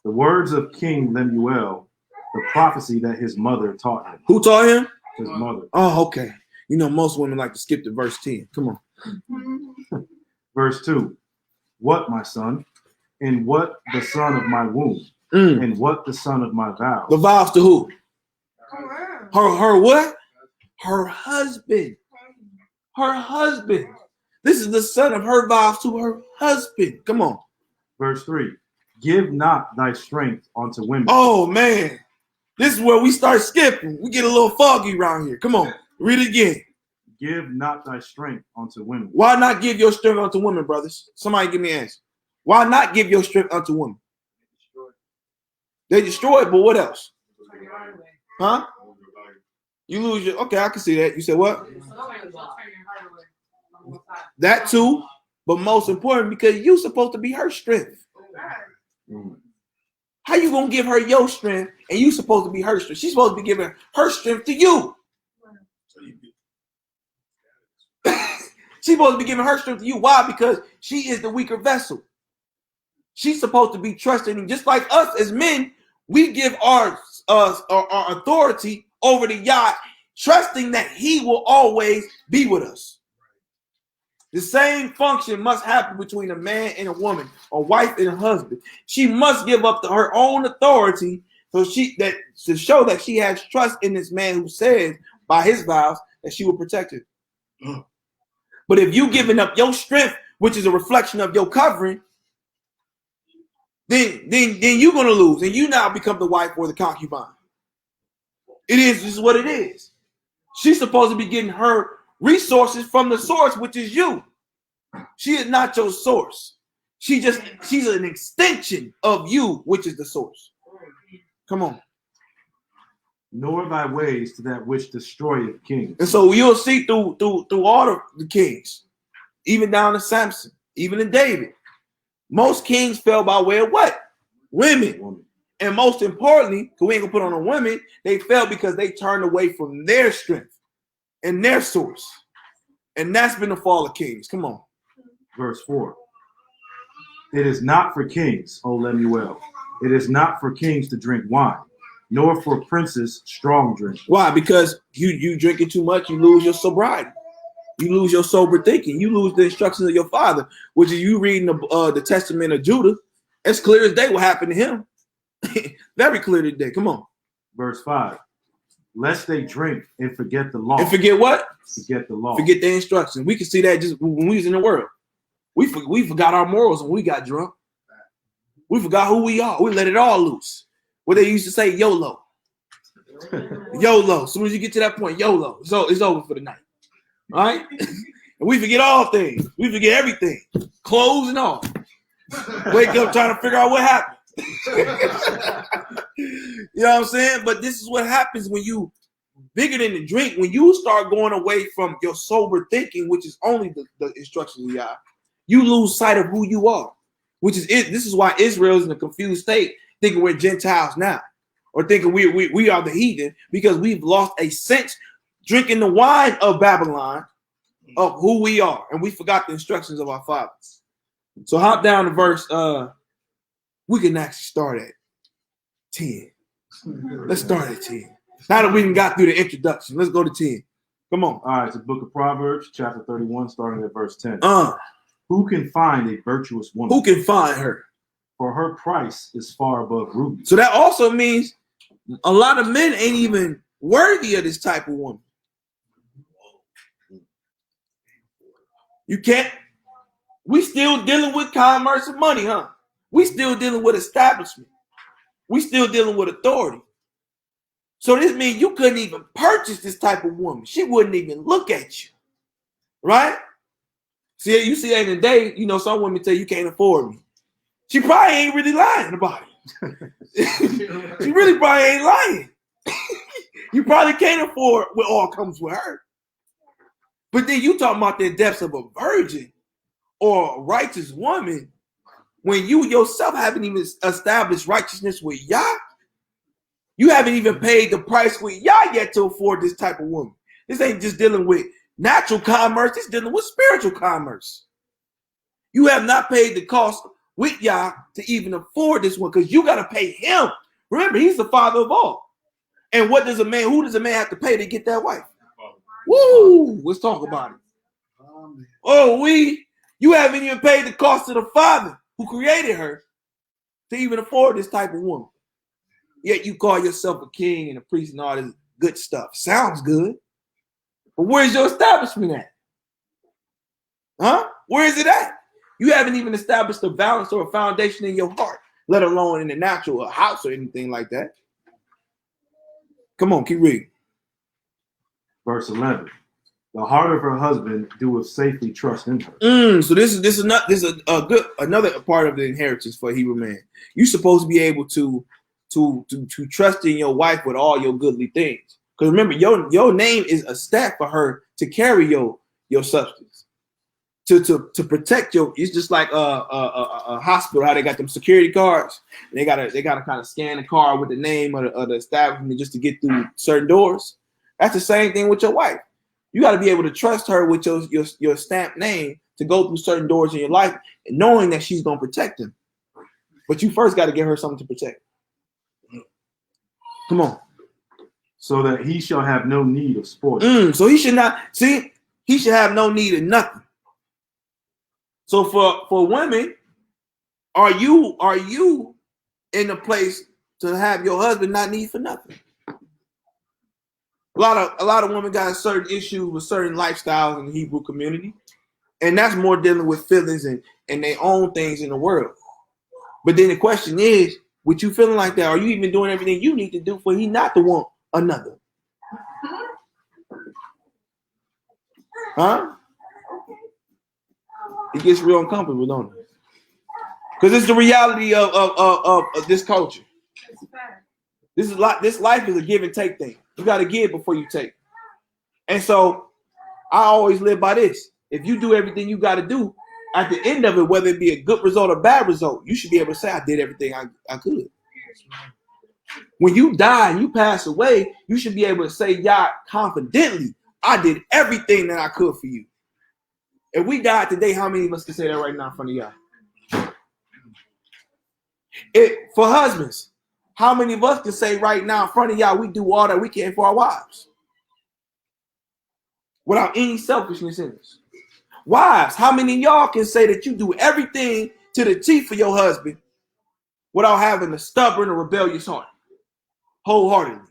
The words of King Lemuel, the prophecy that his mother taught him. Who taught him? His mother. Oh, okay. You know, most women like to skip to verse 10. Come on. Verse 2. What, my son? And what the son of my womb? And what the son of my vows? The vows to who? Her what? Her husband. Her husband. This is the son of her vows to her husband. Come on. Verse 3. Give not thy strength unto women. Oh, man. This is where we start skipping. We get a little foggy around here. Come on. Read it again. Give not thy strength unto women. Why not give your strength unto women, brothers? Somebody give me an answer. Why not give your strength unto women? They destroy it, but what else? Huh? You lose your... Okay, I can see that. You said what? That too, but most important, because you're supposed to be her strength. How you going to give her your strength and you supposed to be her strength? She's supposed to be giving her strength to you. She's supposed to be giving her strength to you. Why? Because she is the weaker vessel. She's supposed to be trusting him. Just like us as men, we give our authority over to Yah, trusting that he will always be with us. The same function must happen between a man and a woman, a wife and a husband. She must give up her own authority to show that she has trust in this man who says by his vows that she will protect her. But if you giving up your strength, which is a reflection of your covering, then you're gonna lose, and you now become the wife or the concubine. It is just what it is. She's supposed to be getting her resources from the source, which is you. She is not your source. She's an extension of you, which is the source. Come on. Nor thy ways to that which destroyeth kings. And so you'll see through all the kings, even down to Samson, even in David. Most kings fell by way of what? Women. And most importantly, because we ain't gonna put on the women, they fell because they turned away from their strength and their source. And that's been the fall of kings. Come on. Verse 4. It is not for kings, O Lemuel. It is not for kings to drink wine, nor for princes strong drink. Why? Because you drinking too much, you lose your sobriety. You lose your sober thinking. You lose the instructions of your father, which is you reading the testament of Judah. It's clear as day what happened to him. Very clear today. Come on. Verse 5. Lest they drink and forget the law. And forget what? Forget the law. Forget the instructions. We can see that just when we was in the world. We forgot our morals when we got drunk. We forgot who we are. We let it all loose. What they used to say, YOLO. YOLO. As soon as you get to that point, YOLO. So it's over for the night. All right? And we forget all things. We forget everything. Clothes and all. Wake up trying to figure out what happened. You know what I'm saying? But this is what happens when you bigger than the drink. When you start going away from your sober thinking, which is only the instructions of Yah, you lose sight of who you are, which is it. This is why Israel is in a confused state, thinking we're Gentiles now, or thinking we are the heathen, because we've lost a sense drinking the wine of Babylon of who we are, and we forgot the instructions of our fathers. So hop down to verse. We can actually start at 10. Let's start at 10. Now that we got through the introduction, let's go to 10. Come on. All right, it's the book of Proverbs, chapter 31, starting at verse 10. Who can find a virtuous woman? Who can find her? For her price is far above rubies. So that also means a lot of men ain't even worthy of this type of woman. You can't. We still dealing with commerce and money, huh? We still dealing with establishment. We still dealing with authority. So this means you couldn't even purchase this type of woman. She wouldn't even look at you, right? See, you see, in the day, you know, some women tell you can't afford me. She probably ain't really lying about it. She really probably ain't lying. You probably can't afford what all comes with her. But then you talking about the depths of a virgin or a righteous woman when you yourself haven't even established righteousness with Yah. You haven't even paid the price with Yah yet to afford this type of woman. This ain't just dealing with natural commerce. It's dealing with spiritual commerce. You have not paid the cost with Yah to even afford this one, because you got to pay him. Remember, he's the father of all. And who does a man have to pay to get that wife? Woo! Let's talk about it. You haven't even paid the cost of the father who created her to even afford this type of woman. Yet you call yourself a king and a priest and all this good stuff. Sounds good. But where's your establishment at? Huh? Where is it at? You haven't even established a balance or a foundation in your heart, let alone in the natural, a house or anything like that. Come on, keep reading. Verse 11. The heart of her husband doeth safely trust in her. So this is another part of the inheritance for a Hebrew man. You're supposed to be able to trust in your wife with all your goodly things. Because remember, your name is a staff for her to carry your substance, to protect your. It's just like a hospital, how they got them security cards. They gotta kind of scan the card with the name of the establishment just to get through certain doors. That's the same thing with your wife. You got to be able to trust her with your stamped name to go through certain doors in your life, and knowing that she's gonna protect them. But you first got to give her something to protect. Come on. So that he shall have no need of sport. So he should not see. He should have no need of nothing. So for women, are you in a place to have your husband not need for nothing? A lot of women got certain issues with certain lifestyles in the Hebrew community, and that's more dealing with feelings and their own things in the world. But then the question is, with you feeling like that, are you even doing everything you need to do for he not to want another? Huh? It gets real uncomfortable, don't it? Because it's the reality of this culture. This life is a give and take thing. You got to give before you take. And so I always live by this. If you do everything you got to do, at the end of it, whether it be a good result or bad result, you should be able to say, I did everything I could. When you die and you pass away, you should be able to say, Yah, confidently, I did everything that I could for you. If we died today, how many of us can say that right now in front of Yah? For husbands, how many of us can say right now in front of Yah, we do all that we can for our wives? Without any selfishness in us. Wives, how many of y'all can say that you do everything to the T for your husband without having a stubborn or rebellious heart? Wholeheartedly.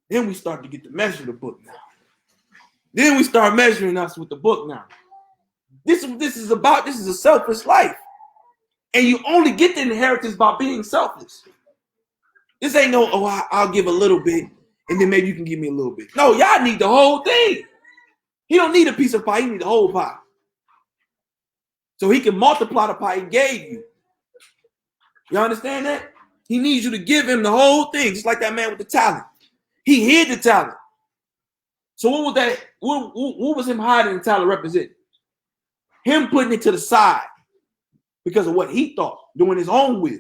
Then we start to get to measure the book now. Then we start measuring us with the book now. This is a selfless life. And you only get the inheritance by being selfless. This ain't no, I'll give a little bit and then maybe you can give me a little bit. No, y'all need the whole thing. He don't need a piece of pie. He need the whole pie. So he can multiply the pie he gave you. You understand that? He needs you to give him the whole thing, just like that man with the talent. He hid the talent. So what was that? What was him hiding the talent represent? Him putting it to the side because of what he thought, doing his own will.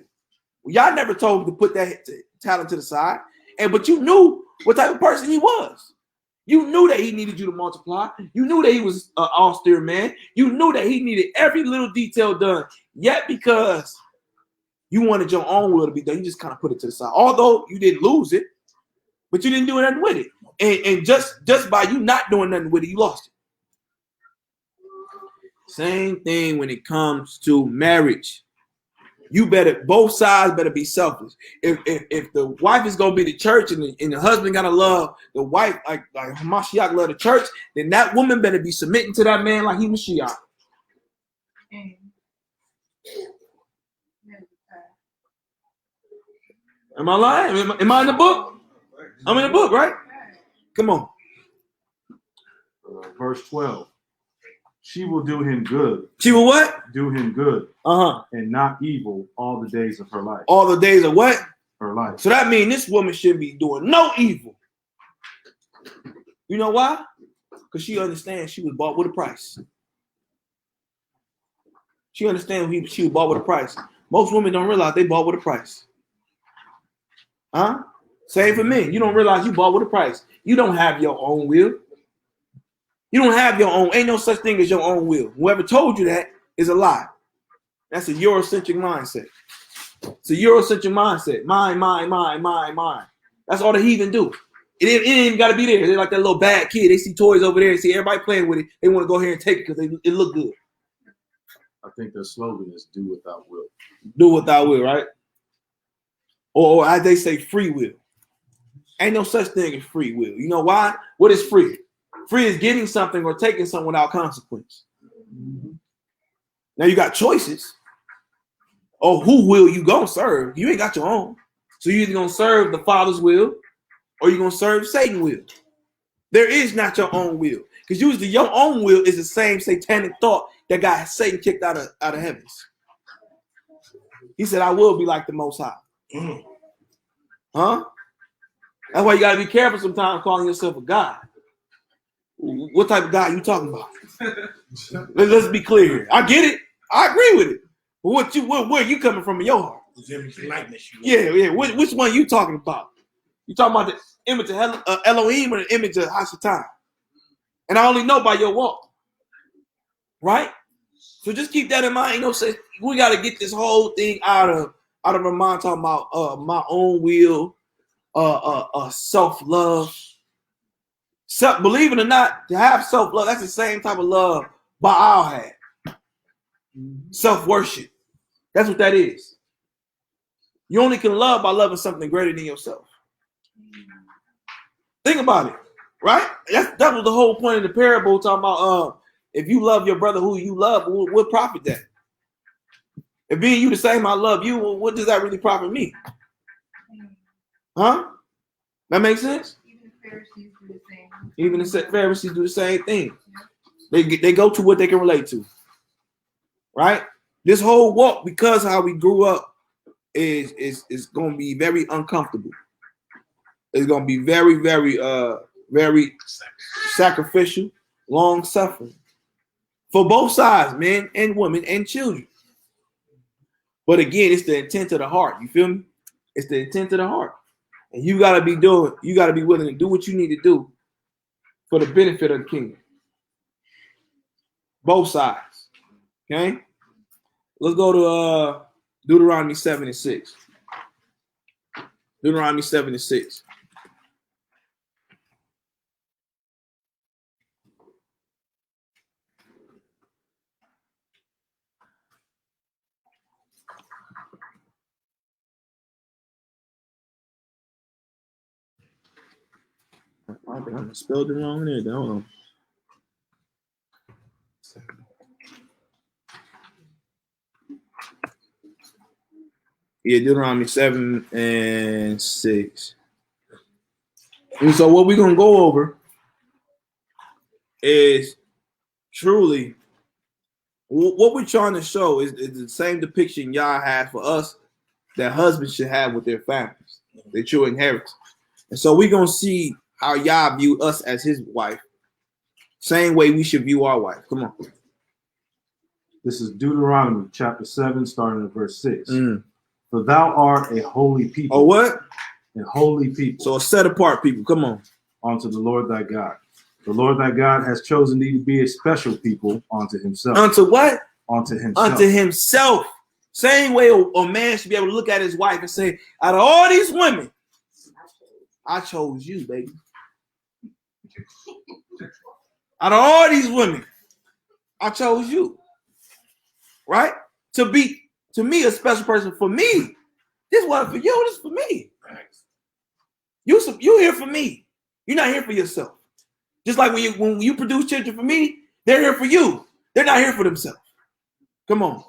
Well, y'all never told him to put that talent to the side, but you knew what type of person he was. You knew that he needed you to multiply. You knew that he was an austere man. You knew that he needed every little detail done. Yet because you wanted your own will to be done, you just kind of put it to the side. Although you didn't lose it, but you didn't do nothing with it. And just by you not doing nothing with it, you lost it. Same thing when it comes to marriage. Both sides better be selfless. If the wife is gonna be the church and the husband gotta love the wife like Mashiach love the church, then that woman better be submitting to that man like he Mashiach. Am I lying? Am I in the book? I'm in the book, right? Come on. Verse 12. She will do him good. She will what? Do him good. And not evil all the days of her life. All the days of what? Her life. So that means this woman should be doing no evil. You know why? Because she understands she was bought with a price. She understands she was bought with a price. Most women don't realize they bought with a price. Huh? Same for men. You don't realize you bought with a price. You don't have your own will. You don't have your own. Ain't no such thing as your own will. Whoever told you that is a lie. That's a Eurocentric mindset. It's a Eurocentric mindset. Mine, mine, mine, mine, mine. That's all the heathen do. It ain't even got to be there. They're like that little bad kid. They see toys over there and see everybody playing with it. They want to go here and take it because it look good. I think their slogan is do without will. Do without will, right? Or as they say, free will. Ain't no such thing as free will. You know why? What is free? Free is getting something or taking something without consequence. Now you got choices. Oh, who will you gonna serve? You ain't got your own. So you're either gonna serve the Father's will or you're gonna serve Satan's will. There is not your own will. Because usually your own will is the same satanic thought that got Satan kicked out of heavens. He said, I will be like the Most High. Huh? That's why you got to be careful sometimes calling yourself a God. What type of God you talking about? Let's be clear here. I get it. I agree with it. But where you coming from in your heart? Yeah. Which one you talking about? You talking about the image of Elohim or the image of Hashatan? And I only know by your walk. Right? So just keep that in mind. You know, we got to get this whole thing out of our mind talking about my own will, self-love. Believe it or not, to have self-love, that's the same type of love Baal had. Self-worship. That's what that is. You only can love by loving something greater than yourself. Think about it, right? That was the whole point of the parable, talking about if you love your brother who you love, what profit that? If being you the same, I love you, well, what does that really profit me? Huh? That makes sense? Even the Pharisees do the same thing. They go to what they can relate to. Right? This whole walk, because how we grew up, is going to be very uncomfortable. It's going to be very, very, very sacrificial, long suffering for both sides, men and women and children. But again, it's the intent of the heart. You feel me? It's the intent of the heart. And you got to be willing to do what you need to do for the benefit of the kingdom. Both sides. Okay? Let's go to Deuteronomy 7:6. Deuteronomy 7:6. I think I spelled it wrong there. Hold on. Yeah, Deuteronomy 7:6. And so what we're going to go over is truly What we're trying to show is the same depiction Yah has for us that husbands should have with their families, their true inheritance. And so we're going to see how Yah view us as his wife, same way we should view our wife. Come on. This is Deuteronomy chapter 7, starting at verse 6. For thou art a holy people. Oh, what? A holy people. So a set apart people. Come on. Unto the Lord thy God. The Lord thy God has chosen thee to be a special people unto himself. Unto what? Unto himself. Unto himself. Same way a man should be able to look at his wife and say, out of all these women, I chose you, baby. Out of all these women, I chose you. Right? To be, to me, a special person. For me, this wasn't for you, this is for me. You here for me. You're not here for yourself. Just like when you produce children for me, they're here for you. They're not here for themselves. Come on.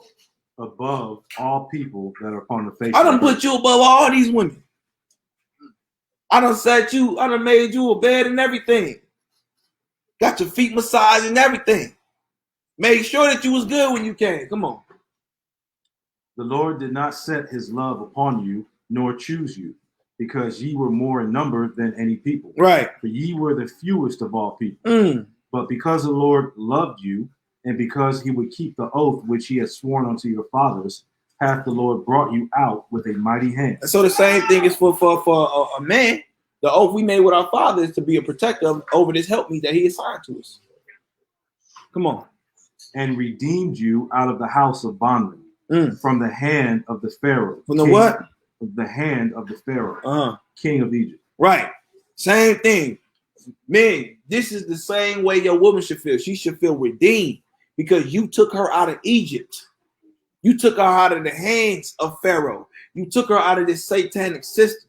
Above all people that are upon the face. I done put you above all these women. I done set you, I done made you a bed and everything. Got your feet massaged and everything. Made sure that you was good when you came. Come on. The Lord did not set his love upon you, nor choose you, because ye were more in number than any people. Right. For ye were the fewest of all people. But because the Lord loved you, and because he would keep the oath which he had sworn unto your fathers, hath the Lord brought you out with a mighty hand. So the same thing is for a man. The oath we made with our father is to be a protector over this helpmeet that he assigned to us. Come on. And redeemed you out of the house of bondmen, from the hand of the Pharaoh. From the what? The hand of the Pharaoh, king of Egypt. Right. Same thing. Men, this is the same way your woman should feel. She should feel redeemed because you took her out of Egypt. You took her out of the hands of Pharaoh. You took her out of this satanic system.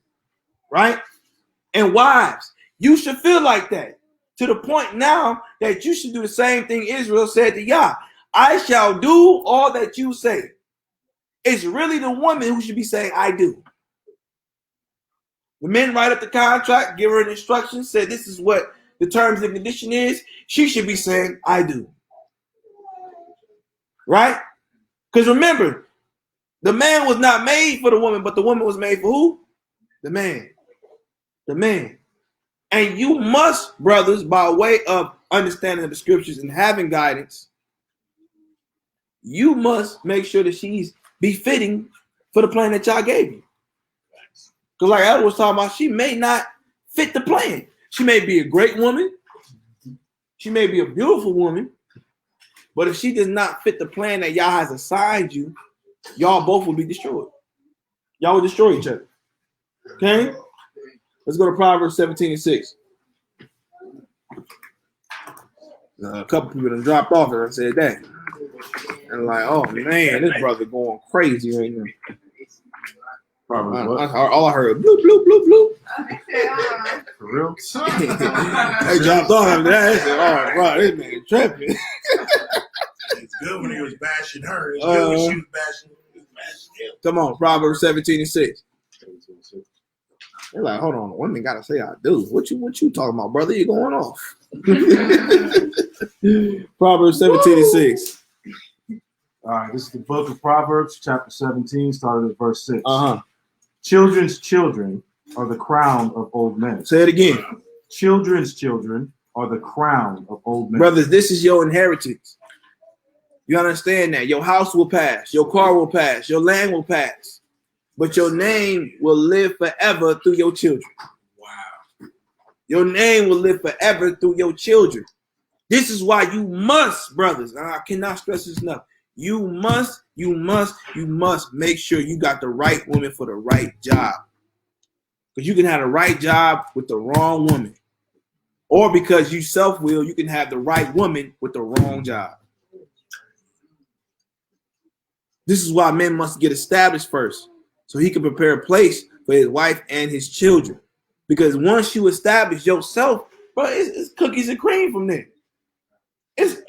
Right? And wives, you should feel like that. To the point now that you should do the same thing Israel said to Yah. I shall do all that you say. It's really the woman who should be saying, I do. The men write up the contract, give her an instruction, say this is what the terms and condition is. She should be saying, I do. Right? Because remember, the man was not made for the woman, but the woman was made for who? The man. The man. And you must, brothers, by way of understanding the scriptures and having guidance, you must make sure that she's befitting for the plan that y'all gave you. Because like Elder was talking about, she may not fit the plan. She may be a great woman. She may be a beautiful woman. But if she does not fit the plan that y'all has assigned you, y'all both will be destroyed. Y'all will destroy each other. Okay? Let's go to Proverbs 17:6. A couple people done dropped off there and said that. And like, oh man, this brother going crazy right now. All I heard, bloop, bloop, bloop, bloop. For real? They dropped off after that. They said, oh, bro, this man tripping. It's good when he was bashing her. It's good when she was bashing him. Come on, Proverbs 17:6. They're like, hold on, women gotta say I do. What you talking about, brother? You going off. Proverbs 17:6. All right, this is the book of Proverbs, chapter 17, started at verse 6. Children's children are the crown of old men. Say it again. Children's children are the crown of old men. Brothers, this is your inheritance. You understand that? Your house will pass, your car will pass, your land will pass, but your name will live forever through your children. Wow. Your name will live forever through your children. This is why you must, brothers, and I cannot stress this enough, you must make sure you got the right woman for the right job. Because you can have the right job with the wrong woman. Or because you self-will, you can have the right woman with the wrong job. This is why men must get established first, so he can prepare a place for his wife and his children. Because once you establish yourself, bro, it's cookies and cream from there. It's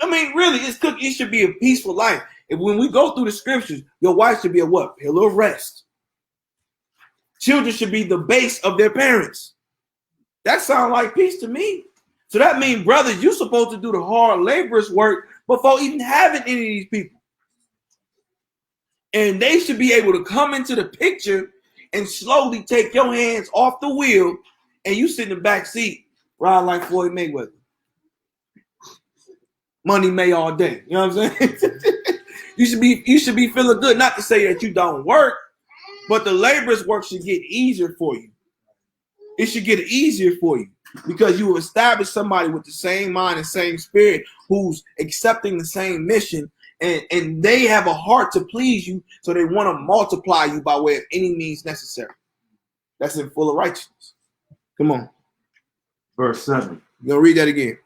cookies. It should be a peaceful life. And when we go through the scriptures, your wife should be a what? Pillar of rest. Children should be the base of their parents. That sounds like peace to me. So that means, brothers, you're supposed to do the hard, laborious work before even having any of these people. And they should be able to come into the picture and slowly take your hands off the wheel and you sit in the back seat, ride like Floyd Mayweather. Money May all day. You know what I'm saying? you should be feeling good. Not to say that you don't work, but the laborer's work should get easier for you. It should get easier for you because you have established somebody with the same mind and same spirit who's accepting the same mission, and they have a heart to please you, so they want to multiply you by way of any means necessary. That's in full of righteousness. Come on. Verse 7. You're going to read that again.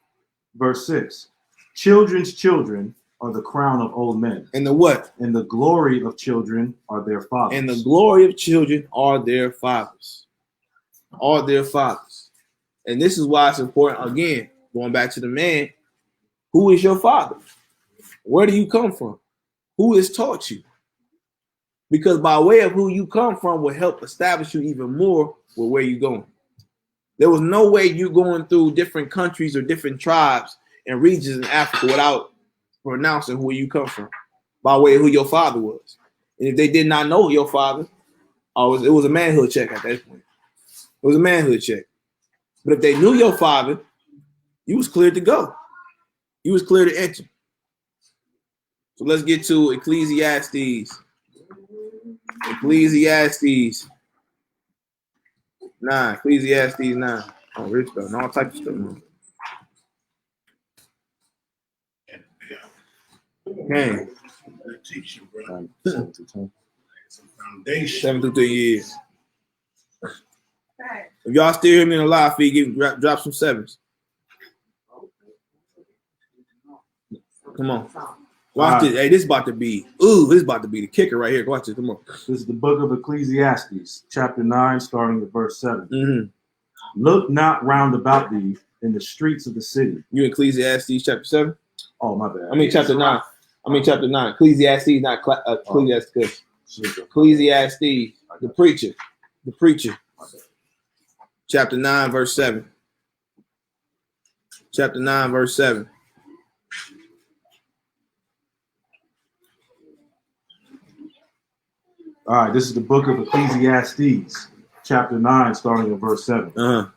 Verse 6. Children's children are the crown of old men. And the what? And the glory of children are their fathers. And the glory of children are their fathers. Are their fathers. And this is why it's important, again, going back to the man, who is your father? Where do you come from? Who has taught you? Because by way of who you come from will help establish you even more with where you're going. There was no way you going through different countries or different tribes and regions in Africa without pronouncing where you come from, by way of who your father was. And if they did not know your father, it was a manhood check at that point. It was a manhood check. But if they knew your father, you was cleared to go. You was clear to enter. So let's get to Ecclesiastes. Ecclesiastes 9. Ecclesiastes 9. Oh, rich stuff and all types of stuff. Okay. That teach you, bro. 7 to 10. Some foundation. 7 through 3 years. If y'all still hear me in a live feed, drop some sevens. Come on. Watch this. Hey, this is about to be, this is about to be the kicker right here. Watch this. Come on. This is the book of Ecclesiastes, chapter 9, starting at verse 7. Mm-hmm. Look not round about thee in the streets of the city. You Ecclesiastes chapter 7? Oh, my bad. I mean chapter 9. Chapter 9. Ecclesiastes, not Ecclesiasticus. Ecclesiastes, the preacher. The preacher. Chapter 9, verse 7. Chapter 9, verse 7. All right, this is the book of Ecclesiastes, chapter 9, starting at verse 7.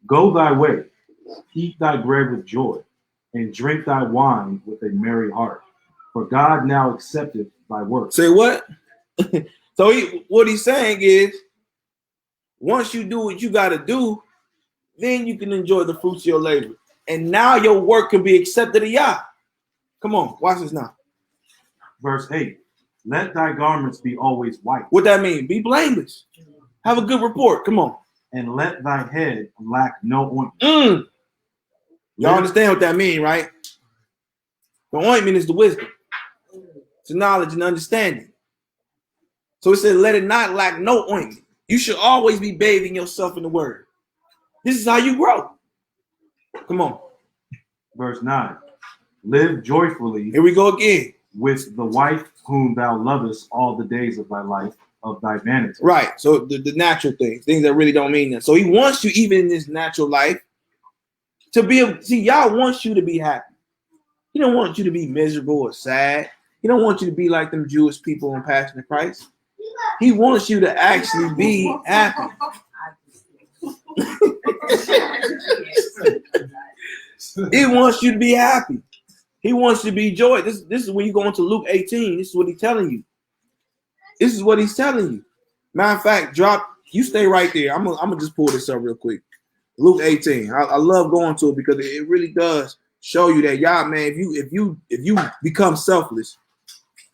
Go thy way, eat thy bread with joy, and drink thy wine with a merry heart, for God now accepteth thy work. Say what? So what he's saying is, once you do what you got to do, then you can enjoy the fruits of your labor. And now your work can be accepted of Yah. Come on, watch this now. Verse 8. Let thy garments be always white. What that mean? Be blameless. Have a good report. Come on. And let thy head lack no ointment. Y'all understand what that mean, right? The ointment is the wisdom. It's the knowledge and understanding. So it said, let it not lack no ointment. You should always be bathing yourself in the word. This is how you grow. Come on. Verse 9. Live joyfully. Here we go again. With the wife whom thou lovest all the days of thy life, of thy vanity. Right. So the natural things that really don't mean that. So he wants you, even in this natural life, to be able, see, Yah wants you to be happy. He don't want you to be miserable or sad. He don't want you to be like them Jewish people in Passion of Christ. He wants you to actually be happy. He wants you to be happy. He wants you to be joy. This is when you go into Luke 18. This is what he's telling you. This is what he's telling you. Matter of fact, you stay right there. I'm gonna just pull this up real quick. Luke 18. I love going to it because it really does show you that Yah, man, if you become selfless,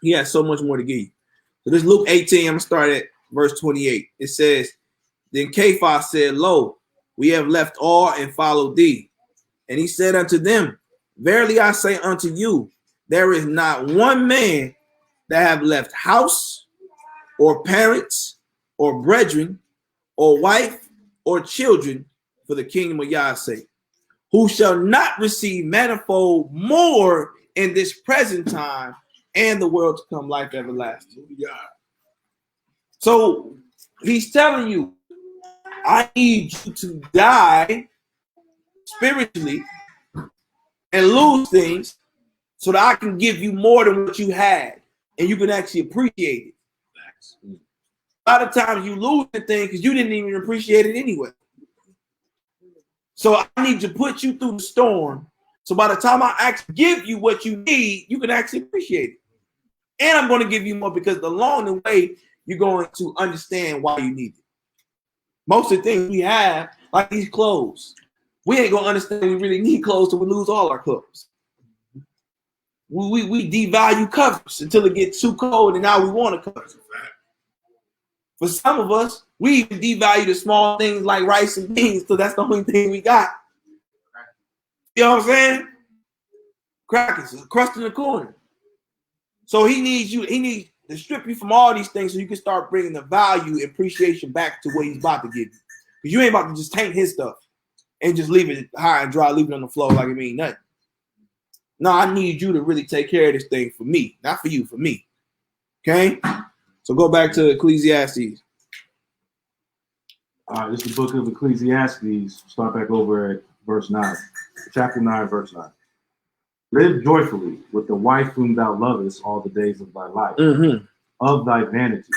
he has so much more to give you. So this Luke 18, I'm gonna start at verse 28. It says, then Cephas said, lo, we have left all and followed thee. And he said unto them, verily I say unto you, there is not one man that have left house or parents or brethren or wife or children for the kingdom of Yah's sake, who shall not receive manifold more in this present time and the world to come life everlasting. So he's telling you, I need you to die spiritually and lose things so that I can give you more than what you had, and you can actually appreciate it. A lot of times you lose the thing because you didn't even appreciate it anyway. So I need to put you through the storm. So by the time I actually give you what you need, you can actually appreciate it. And I'm going to give you more because along the way, you're going to understand why you need it. Most of the things we have, like these clothes, we ain't going to understand we really need clothes till we lose all our clothes. We devalue covers until it gets too cold and now we want a cover. For some of us, we even devalue the small things like rice and beans, so that's the only thing we got. You know what I'm saying? Crackers, a crust in the corner. So he needs to strip you from all these things so you can start bringing the value and appreciation back to what he's about to give you. Because you ain't about to just taint his stuff and just leave it high and dry, leave it on the floor like it mean nothing. No, I need you to really take care of this thing for me, not for you, for me. Okay? So go back to Ecclesiastes. All right, this is the book of Ecclesiastes. Start back over at verse 9. Chapter 9, verse 9. Live joyfully with the wife whom thou lovest all the days of thy life, of thy vanity,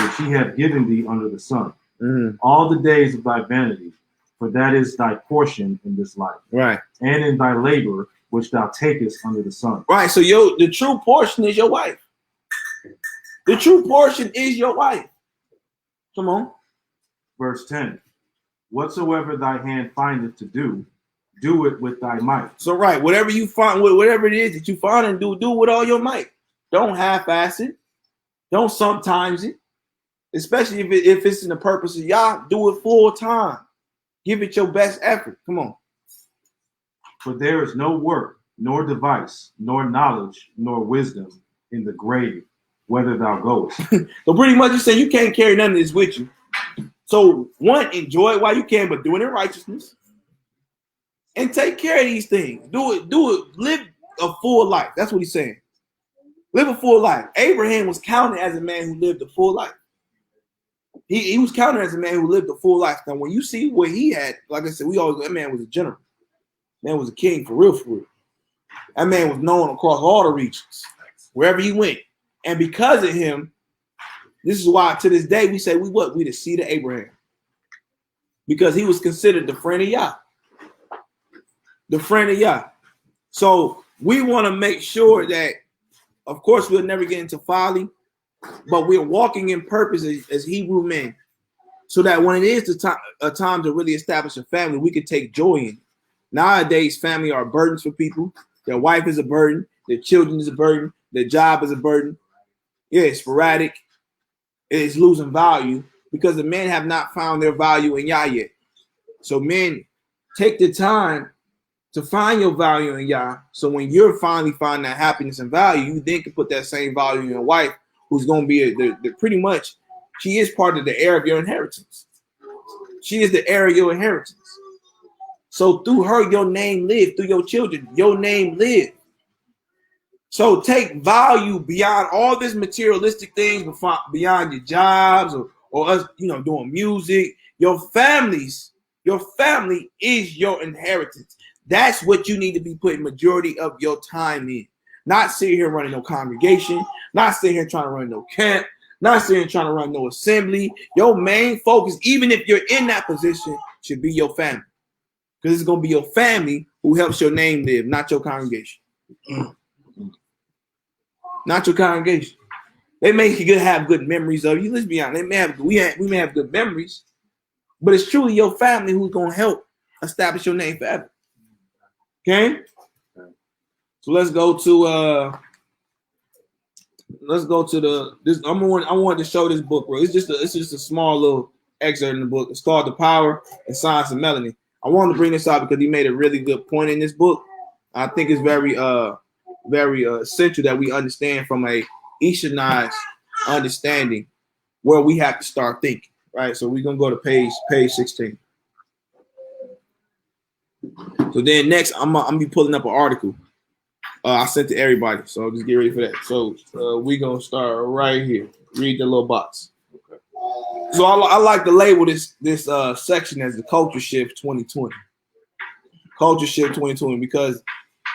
which he hath given thee under the sun, all the days of thy vanity, for that is thy portion in this life, Right. and in thy labor which thou takest under the sun. Right, so the true portion is your wife. The true portion is your wife. Come on. Verse 10. Whatsoever thy hand findeth to do, do it with thy might. So right, whatever you find, whatever it is that you find and do with all your might. Don't half-ass it. Don't sometimes it. Especially if it's in the purpose of Yah, do it full time. Give it your best effort. Come on. For there is no work, nor device, nor knowledge, nor wisdom in the grave, whether thou goest. So pretty much you say you can't carry none of this with you. So one, enjoy it while you can, but do it in righteousness. And take care of these things. Do it. Live a full life. That's what he's saying. Live a full life. Abraham was counted as a man who lived a full life. He was counted as a man who lived a full life. Now, when you see what he had, like I said, that man was a general. Man was a king for real, for real. That man was known across all the regions, wherever he went. And because of him, this is why to this day we say we the seed of Abraham. Because he was considered the friend of Yah. The friend of Yah. So we want to make sure that, of course, we'll never get into folly, but we're walking in purpose as Hebrew men, so that when it is a time to really establish a family, we can take joy in it. Nowadays, family are burdens for people. Their wife is a burden. Their children is a burden. Their job is a burden. Yeah, it's sporadic. It's losing value because the men have not found their value in Yah yet. So men, take the time to find your value in Yah. So when you're finally finding that happiness and value, you then can put that same value in your wife, who's going to be pretty much, she is part of the heir of your inheritance. She is the heir of your inheritance. So through her, your name live. Through your children, your name live. So take value beyond all this materialistic things, beyond your jobs or us, doing music. Your family is your inheritance. That's what you need to be putting majority of your time in. Not sitting here running no congregation, not sitting here trying to run no camp, not sitting here trying to run no assembly. Your main focus, even if you're in that position, should be your family. Because it's going to be your family who helps your name live, not your congregation. Not your congregation. They make you have good memories of you. Let's be honest. We may have good memories, but it's truly your family who's going to help establish your name forever. Okay? So let's go to this. I wanted to show this book, bro. It's just a small little excerpt in the book. It's called The Power and Science of Melanin. I wanted to bring this out because he made a really good point in this book. I think it's very essential that we understand from a Echad's understanding where we have to start thinking. Right. So we're gonna go to page 16. So then next, I'm gonna be pulling up an article I sent to everybody. So just get ready for that. So we're gonna start right here. Read the little box. Okay. So I like to label this section as the Culture Shift 2020. Culture Shift 2020 because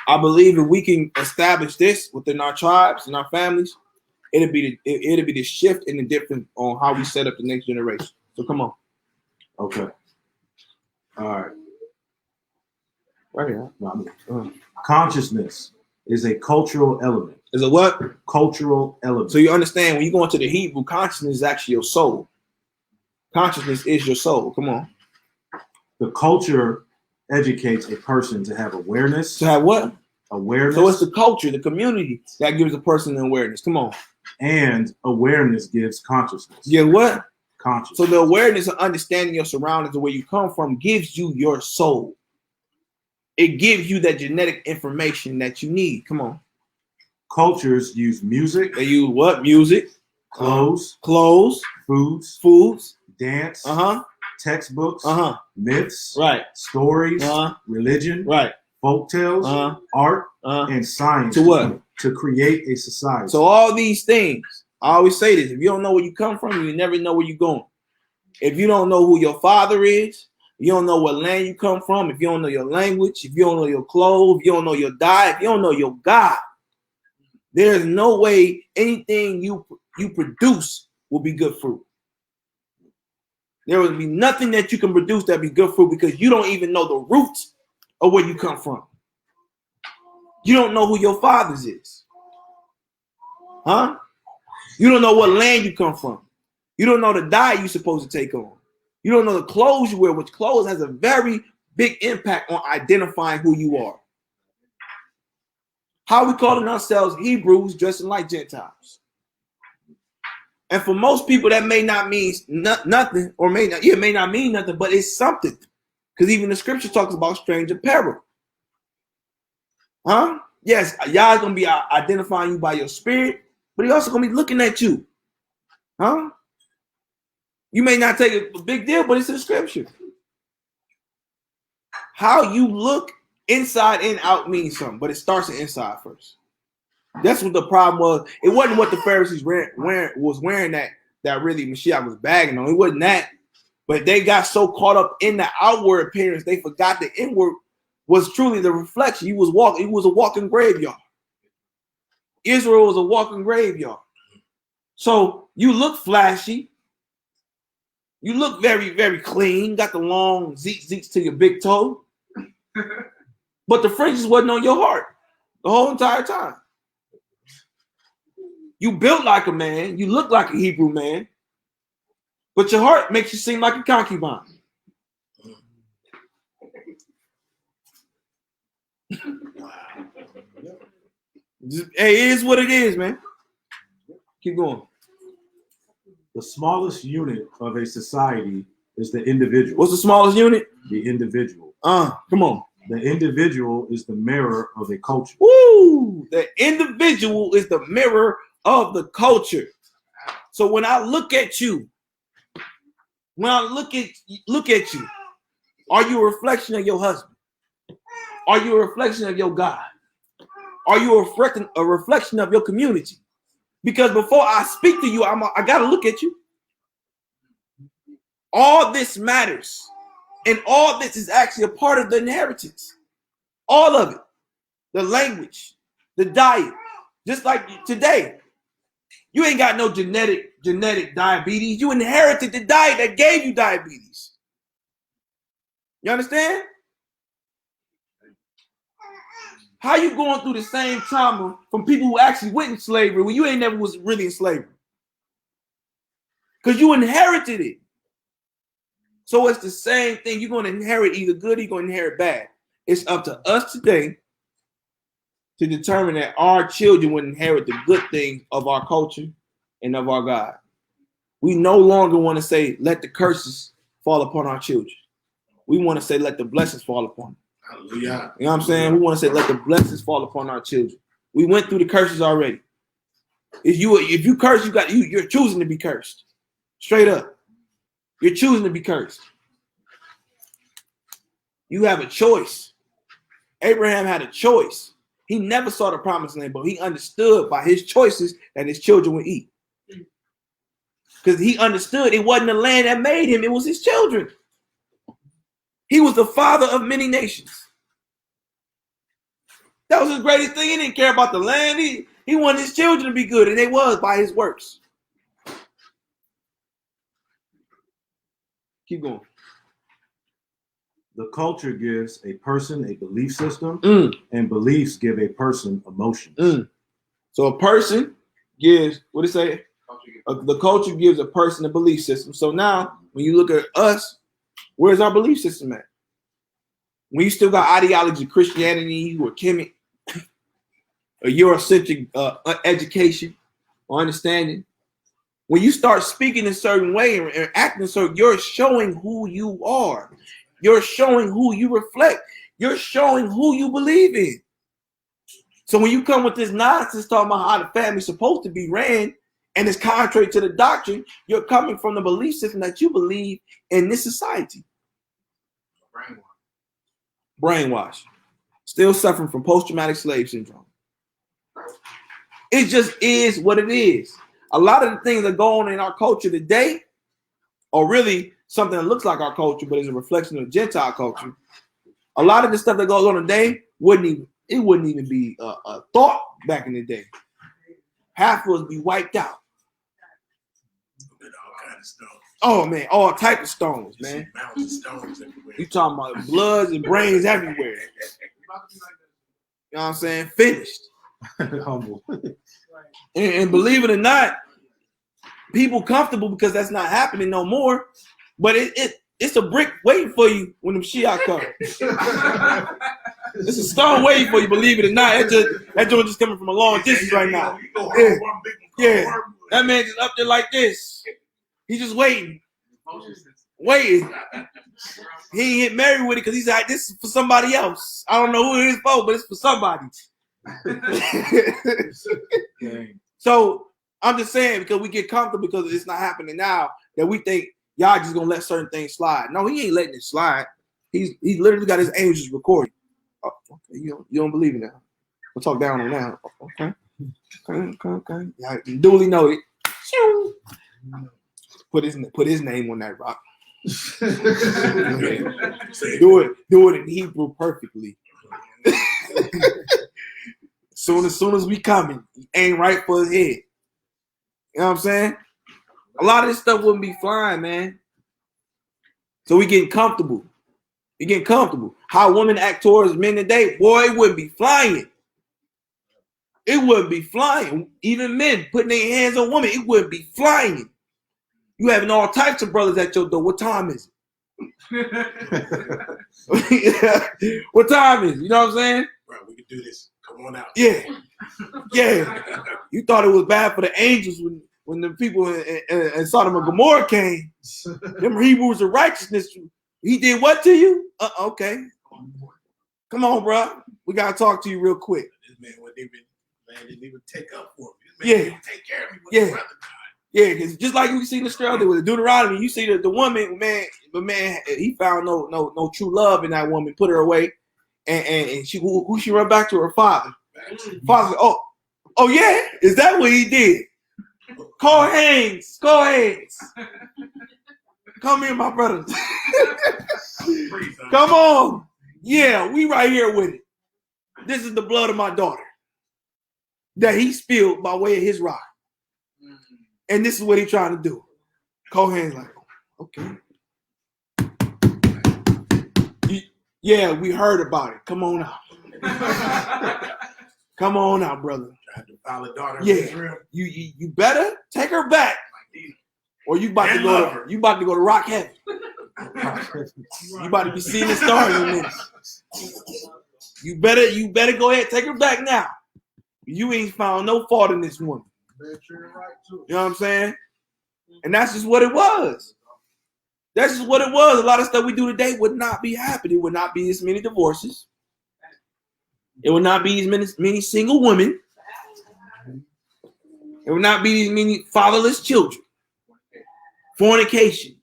I believe if we can establish this within our tribes and our families, it'll be the shift and the difference on how we set up the next generation. So come on. Okay. All right. Right here. Consciousness is a cultural element. Is a what? Cultural element. So you understand when you go into the Hebrew, consciousness is actually your soul. Consciousness is your soul. Come on. The culture educates a person to have awareness. To have what? Awareness. So it's the culture, the community that gives a person an awareness. Come on. And awareness gives consciousness. Yeah, what? Consciousness. So the awareness of understanding your surroundings and where you come from gives you your soul. It gives you that genetic information that you need. Come on. Cultures use music. They use what? Music. Clothes. Clothes. Foods. Dance. Textbooks. Myths. Right. Stories. Religion. Right. Folktales. Art. And science. To what? To create a society. So all these things, I always say this, if you don't know where you come from, you never know where you're going. If you don't know who your father is, you don't know what land you come from, if you don't know your language, if you don't know your clothes, if you don't know your diet, if you don't know your God, there's no way anything you produce will be good fruit. There will be nothing that you can produce that be good fruit because you don't even know the roots of where you come from. You don't know who your fathers is. Huh? You don't know what land you come from. You don't know the diet you're supposed to take on. You don't know the clothes you wear, which clothes has a very big impact on identifying who you are. How we calling ourselves Hebrews dressing like Gentiles? And for most people, that may not mean nothing, or may not mean nothing, but it's something. Because even the scripture talks about strange apparel. Huh? Yes, Yah's going to be identifying you by your spirit, but He's also going to be looking at you. Huh? You may not take it a big deal, but it's in scripture. How you look inside and out means something, but it starts inside first. That's what the problem was. It wasn't what the Pharisees was wearing that really Mashiach was bagging on. It wasn't that. But they got so caught up in the outward appearance, they forgot the inward was truly the reflection. He was a walking graveyard. Israel was a walking graveyard. So you look flashy. You look very, very clean. Got the long zeets to your big toe. But the fringes wasn't on your heart the whole entire time. You built like a man. You look like a Hebrew man. But your heart makes you seem like a concubine. Hey, it is what it is, man. Keep going. The smallest unit of a society is the individual. What's the smallest unit? The individual. Come on. The individual is the mirror of a culture. Woo! The individual is the mirror of the culture. So when I look at you, look at you, are you a reflection of your husband? Are you a reflection of your God? Are you a reflection of your community? Because before I speak to you, I got to look at you. All this matters. And all this is actually a part of the inheritance. All of it. The language, the diet. Just like today, you ain't got no genetic diabetes. You inherited the diet that gave you diabetes. You understand? How you going through the same trauma from people who actually went in slavery when you ain't never was really in slavery? Because you inherited it. So it's the same thing. You're going to inherit either good or you're going to inherit bad. It's up to us today to determine that our children would inherit the good things of our culture and of our God. We no longer want to say, let the curses fall upon our children. We want to say, let the blessings fall upon them. Hallelujah. You know what I'm saying? We want to say, let the blessings fall upon our children. We went through the curses already. If you curse, you're choosing to be cursed. Straight up. You're choosing to be cursed. You have a choice. Abraham had a choice. He never saw the promised land, but he understood by his choices that his children would eat. Because he understood it wasn't the land that made him, it was his children. He was the father of many nations. That was his greatest thing. He didn't care about the land. He wanted his children to be good, and they was by his works. Keep going. The culture gives a person a belief system, and beliefs give a person emotions. So a person gives, what did it say? The culture gives a person a belief system. So now, when you look at us, where's our belief system at? When you still got ideology of Christianity or Kemet, or Eurocentric education or understanding, when you start speaking a certain way and acting so, you're showing who you are. You're showing who you reflect. You're showing who you believe in. So when you come with this nonsense talking about how the family's supposed to be ran and it's contrary to the doctrine, you're coming from the belief system that you believe in this society. Brainwash. Still suffering from post-traumatic slave syndrome. It just is what it is. A lot of the things that go on in our culture today are really something that looks like our culture, but is a reflection of Gentile culture. A lot of the stuff that goes on today wouldn't even be a thought back in the day. Half of us be wiped out. All kind of stones. Oh man, all type of stones, You see man. mountains of stones everywhere. You talking about bloods and brains everywhere. You know what I'm saying? Finished. Humble. And believe it or not, people comfortable because that's not happening no more. But it's a brick waiting for you when the Shiite come. It's a stone waiting for you, believe it or not. That joint just coming from a long distance right now. Yeah. That man just up there like this. He's just waiting. Waiting. He ain't get married with it because he's like, this is for somebody else. I don't know who it is for, but it's for somebody. So I'm just saying, because we get comfortable because it's not happening now, that we think y'all just gonna let certain things slide. No, he ain't letting it slide. He's literally got his angels recording. Oh, okay, you don't believe in that? We'll talk down on that. Okay. Yeah, duly noted. Put his name on that rock. Do it in Hebrew perfectly. Soon as we coming, he ain't right for his head. You know what I'm saying? A lot of this stuff wouldn't be flying, man. So we getting comfortable. We getting comfortable. How women act towards men today, boy, it wouldn't be flying. It wouldn't be flying. Even men putting their hands on women, it wouldn't be flying. You having all types of brothers at your door. What time is it? What time is it? You know what I'm saying? Bro, we can do this. Come on out. Yeah. You thought it was bad for the angels when the people in Sodom and Gomorrah came. Them Hebrews of righteousness. He did what to you? Okay. Come on, bro. We gotta talk to you real quick. This man didn't even take up for me. Yeah. Didn't take care of me. With brother God. Yeah, because just like you see in Australia with the Deuteronomy, you see the woman, man, he found no true love in that woman, put her away, and she who she run back to? Her father. Father, oh yeah, is that what he did? Call Haynes. Come here, my brother. Come on. Yeah, we right here with it. This is the blood of my daughter that he spilled by way of his rock. And this is what he's trying to do. Cohen's like, okay. Yeah, we heard about it. Come on out. Come on out, brother. Trying to file a daughter. Yeah, you better take her back, or you about to go to rock heaven. You about to be seeing the stars in this. You better go ahead, take her back now. You ain't found no fault in this woman. You know what I'm saying? And that's just what it was. That's just what it was. A lot of stuff we do today would not be happening. It would not be as many divorces. It would not be as many single women. It would not be as many fatherless children. Fornication.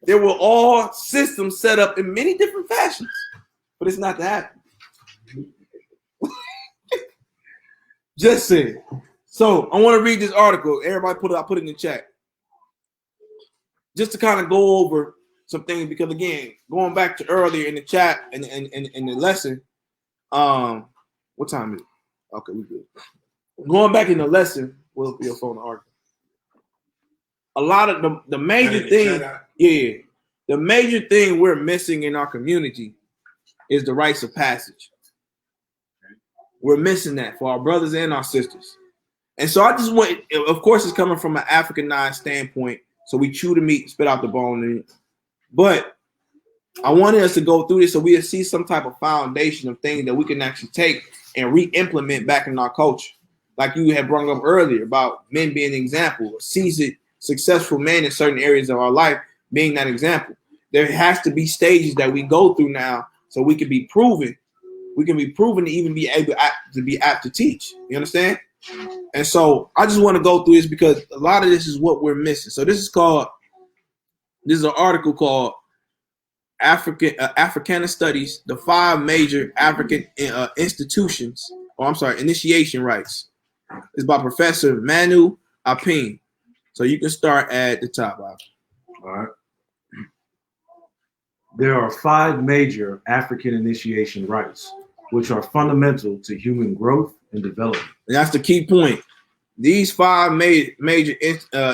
There were all systems set up in many different fashions. But it's not to happen. Just saying. So I want to read this article. Everybody I put it in the chat. Just to kind of go over some things, because again, going back to earlier in the chat and in the lesson, What time is it? Okay, we good. Going back in the lesson, we'll be your phone to argue. A lot of the major thing, the major thing we're missing in our community is the rites of passage. We're missing that for our brothers and our sisters. And so I just want, of course, it's coming from an Africanized standpoint. So we chew the meat, spit out the bone. But I wanted us to go through this so we see some type of foundation of things that we can actually take and re-implement back in our culture. Like you had brought up earlier about men being an example, a seasoned, successful man in certain areas of our life being that example. There has to be stages that we go through now so we can be proven. We can be proven to even be able to be apt to teach. You understand? And so I just want to go through this because a lot of this is what we're missing. So this is an article called Africana Studies, the 5 major African initiation rites. It's by Professor Manu Apin. So you can start at the top. All right. There are 5 major African initiation rites, which are fundamental to human growth and development. And that's the key point. These 5 major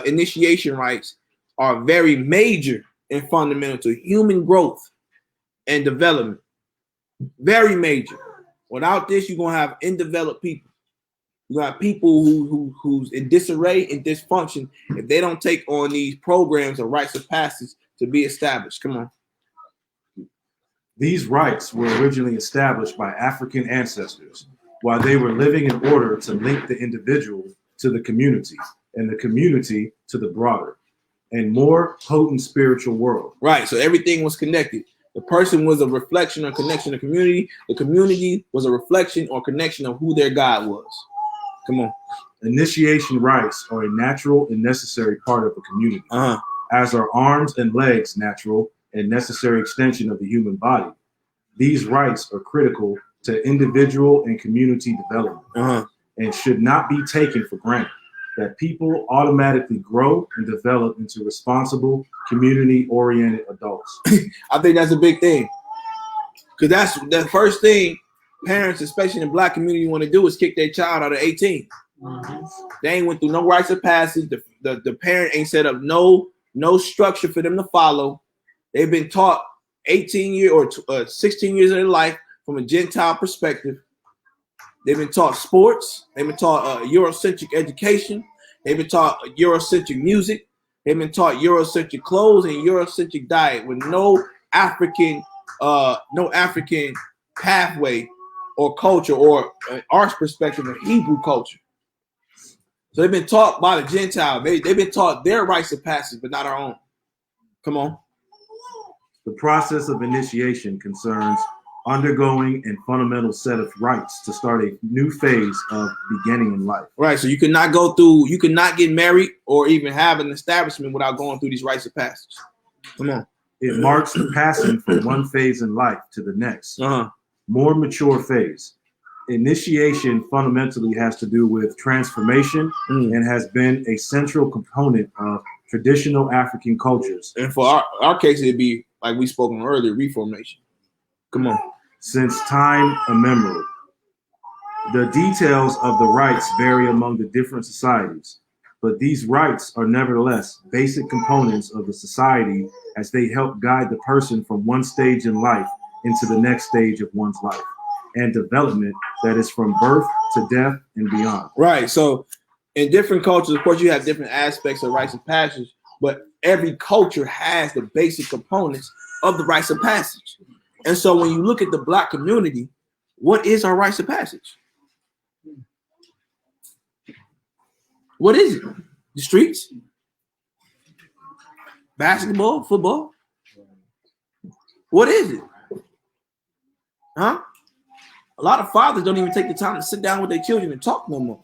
initiation rites are very major and fundamental to human growth and development. Very major. Without this, you're going to have undeveloped people. You got people who's in disarray and dysfunction if they don't take on these programs or rites of passage to be established. Come on. These rites were originally established by African ancestors while they were living in order to link the individual to the community and the community to the broader and more potent spiritual world. Right. So everything was connected. The person was a reflection or connection of community. The community was a reflection or connection of who their God was. Come on. Initiation rites are a natural and necessary part of the community, as are arms and legs natural and necessary extension of the human body. These rites are critical to individual and community development and should not be taken for granted, that people automatically grow and develop into responsible, community-oriented adults. I think that's a big thing. Because that's the first thing parents, especially in the Black community, want to do is kick their child out of 18. They ain't went through no rites of passage. The parent ain't set up no structure for them to follow. They've been taught 18 years or 16 years of their life from a Gentile perspective. They've been taught sports. They've been taught Eurocentric education. They've been taught Eurocentric music. They've been taught Eurocentric clothes and Eurocentric diet with no African pathway or culture or arts perspective of Hebrew culture. So they've been taught by the Gentile. They've been taught their rites of passage, but not our own. Come on. The process of initiation concerns undergoing a fundamental set of rites to start a new phase of beginning in life. Right. So you cannot get married or even have an establishment without going through these rites of passage. Come on. It marks the passing from one phase in life to the next, more mature phase. Initiation fundamentally has to do with transformation and has been a central component of traditional African cultures. And for our case, it'd be, like we spoke on earlier, reformation. Come on. Since time immemorial. The details of the rites vary among the different societies, but these rites are nevertheless basic components of the society as they help guide the person from one stage in life into the next stage of one's life and development, that is from birth to death and beyond. Right. So in different cultures, of course, you have different aspects of rites of passage, but every culture has the basic components of the rites of passage. And so when you look at the Black community, what is our rites of passage? What is it? The streets? Basketball? Football? What is it? Huh? A lot of fathers don't even take the time to sit down with their children and talk no more.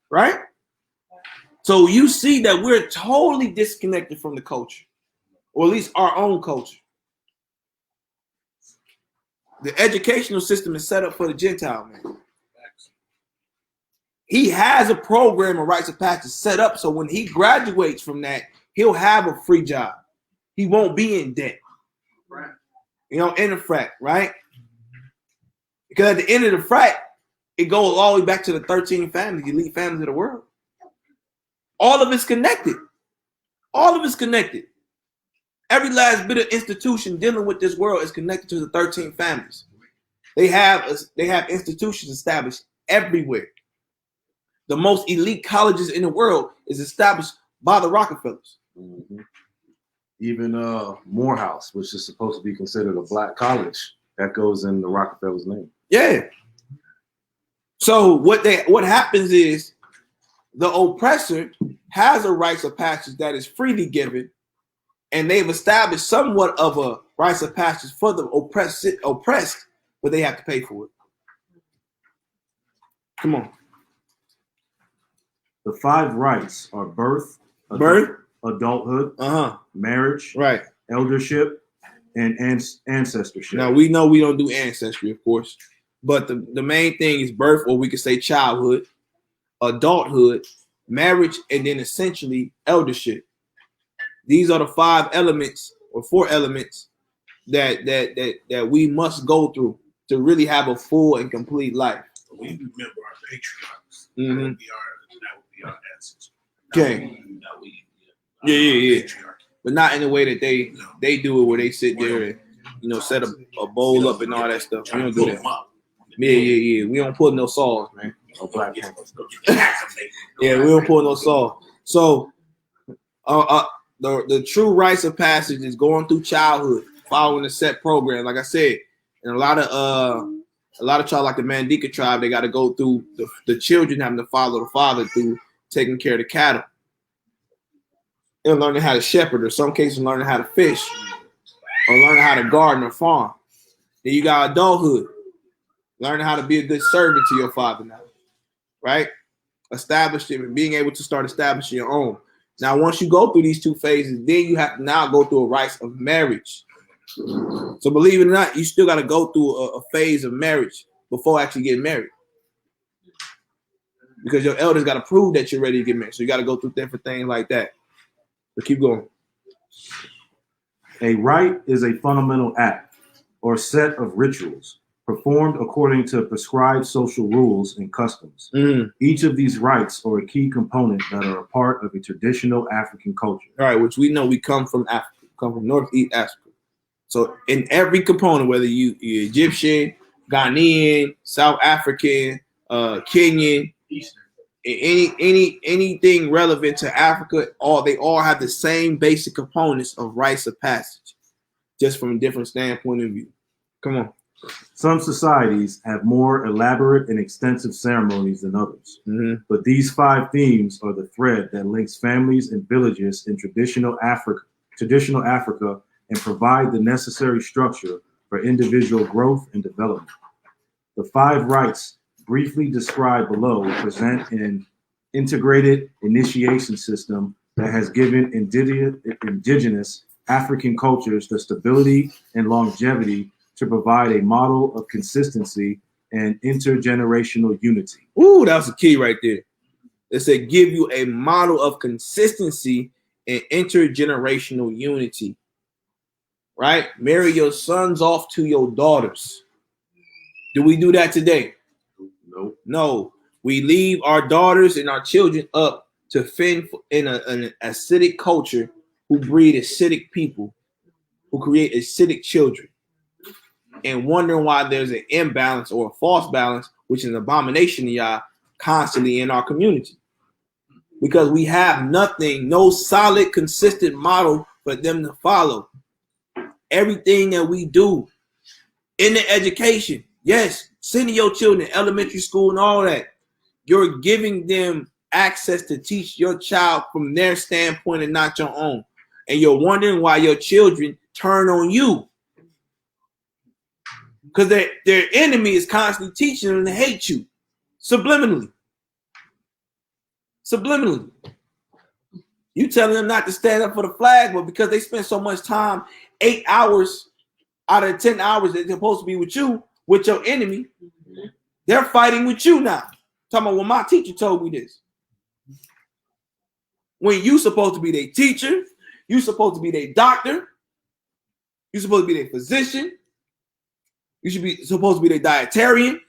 Right? So you see that we're totally disconnected from the culture, or at least our own culture. The educational system is set up for the Gentile man. He has a program of rites of passage set up so when he graduates from that, he'll have a free job. He won't be in debt. Right. You know, in a fact, right? Because at the end of the frat, it goes all the way back to the 13 families, elite families of the world. All of it's connected. All of it's connected. Every last bit of institution dealing with this world is connected to the 13 families. They have institutions established everywhere. The most elite colleges in the world is established by the Rockefellers. Mm-hmm. Even Morehouse, which is supposed to be considered a black college, that goes in the Rockefeller's name. Yeah. So what happens is the oppressor has a rites of passage that is freely given, and they've established somewhat of a rites of passage for the oppressed, but they have to pay for it. Come on. The 5 rights are birth, adulthood, marriage, right, eldership, and ancestorship. Now we know we don't do ancestry, of course, but the main thing is birth, or we could say childhood, adulthood, marriage, and then essentially eldership. These are the 5 elements or 4 elements that we must go through to really have a full and complete life. We remember our patriarchs. Mm-hmm. That would be our ancestors. Okay. Yeah. But not in the way that they do it, where they sit there and set a bowl up and all that stuff. We don't do that. Yeah. We don't pull no saws, man. Yeah, we don't pull no saw. So, the true rites of passage is going through childhood, following a set program. Like I said, and a lot of tribes, like the Mandinka tribe, they got to go through the children having to follow the father through taking care of the cattle and learning how to shepherd, or some cases learning how to fish, or learning how to garden or farm. Then you got adulthood, learning how to be a good servant to your father now, right? Establishing and being able to start establishing your own. Now, once you go through these 2 phases, then you have to now go through a rites of marriage. So believe it or not, you still got to go through a phase of marriage before actually getting married. Because your elders got to prove that you're ready to get married. So you got to go through different things like that. But keep going. A rite is a fundamental act or set of rituals performed according to prescribed social rules and customs. Mm-hmm. Each of these rites are a key component that are a part of a traditional African culture. All right, which we know we come from Africa, come from Northeast Africa. So in every component, whether you're Egyptian, Ghanaian, South African, Kenyan, anything relevant to Africa, they all have the same basic components of rites of passage, just from a different standpoint of view. Come on. Some societies have more elaborate and extensive ceremonies than others, but these 5 themes are the thread that links families and villages in traditional Africa and provide the necessary structure for individual growth and development. The 5 rites briefly described below present an integrated initiation system that has given indigenous African cultures the stability and longevity to provide a model of consistency and intergenerational unity. Ooh, that was the key right there. It said give you a model of consistency and intergenerational unity. Right? Marry your sons off to your daughters. Do we do that today? Nope. No. We leave our daughters and our children up to fend in an acidic culture who breed acidic people, who create acidic children, and wondering why there's an imbalance or a false balance, which is an abomination to y'all, constantly in our community. Because we have no solid, consistent model for them to follow. Everything that we do in the education, yes, sending your children to elementary school and all that, you're giving them access to teach your child from their standpoint and not your own. And you're wondering why your children turn on you. Because their enemy is constantly teaching them to hate you. Subliminally. You telling them not to stand up for the flag, but because they spend so much time, 8 hours out of 10 hours that they're supposed to be with you, with your enemy, they're fighting with you now. Talking about, well, my teacher told me this. When you supposed to be their teacher, you supposed to be their doctor, you supposed to be their physician, You should be supposed to be the dietarian.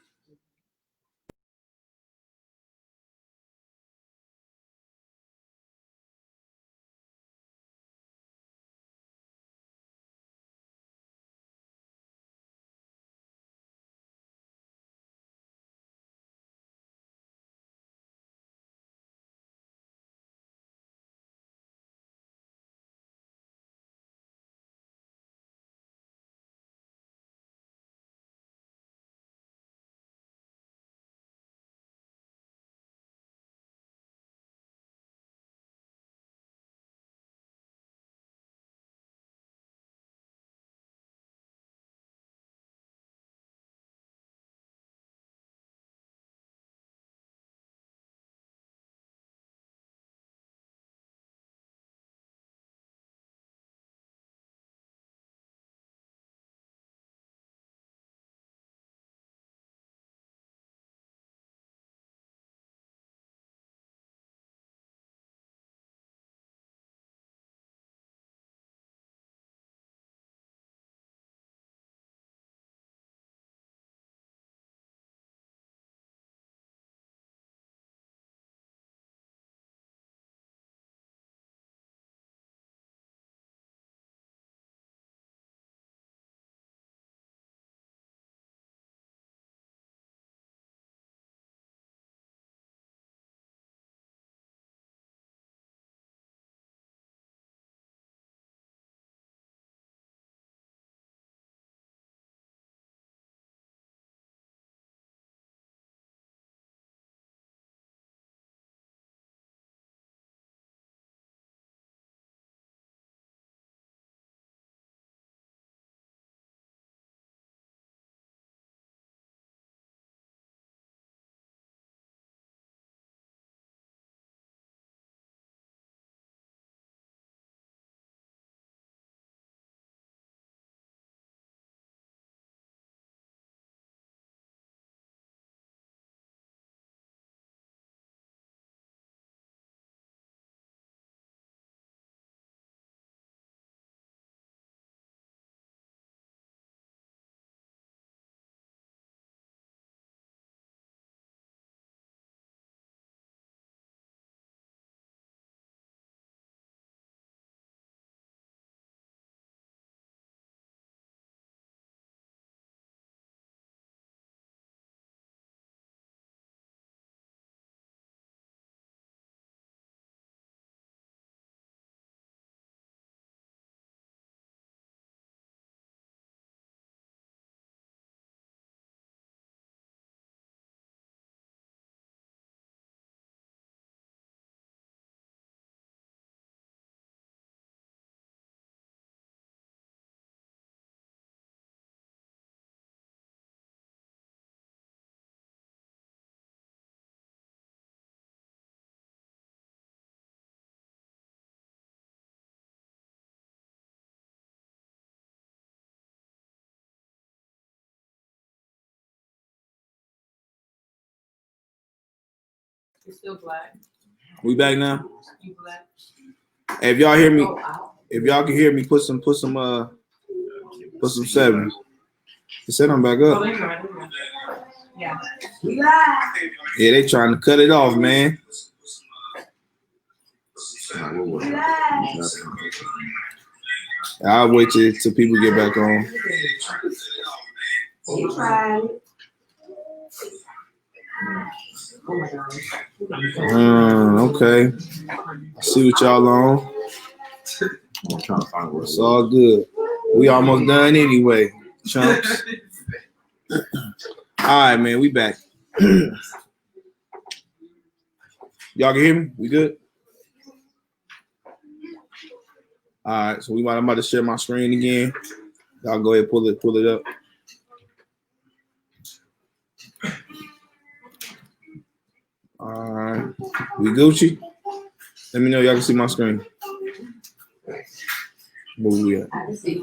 You're still black. We back now. You black. Hey, if y'all hear me, Oh, wow. if y'all can hear me, put some sevens. They said I'm back Oh, up. there you are. There you are. Yeah. We live. Yeah, they trying to cut it off, man. I'll wait till people get back on. You tried it. Oh my God. Okay. See what y'all on. I'm trying to find where It's all good. We almost done anyway, chumps. All right, man. We back. Y'all can hear me? We good? All right. So I'm about to share my screen again. Y'all go ahead, pull it up. All right. We Gucci? Let me know y'all can see my screen. Where we at? I can see.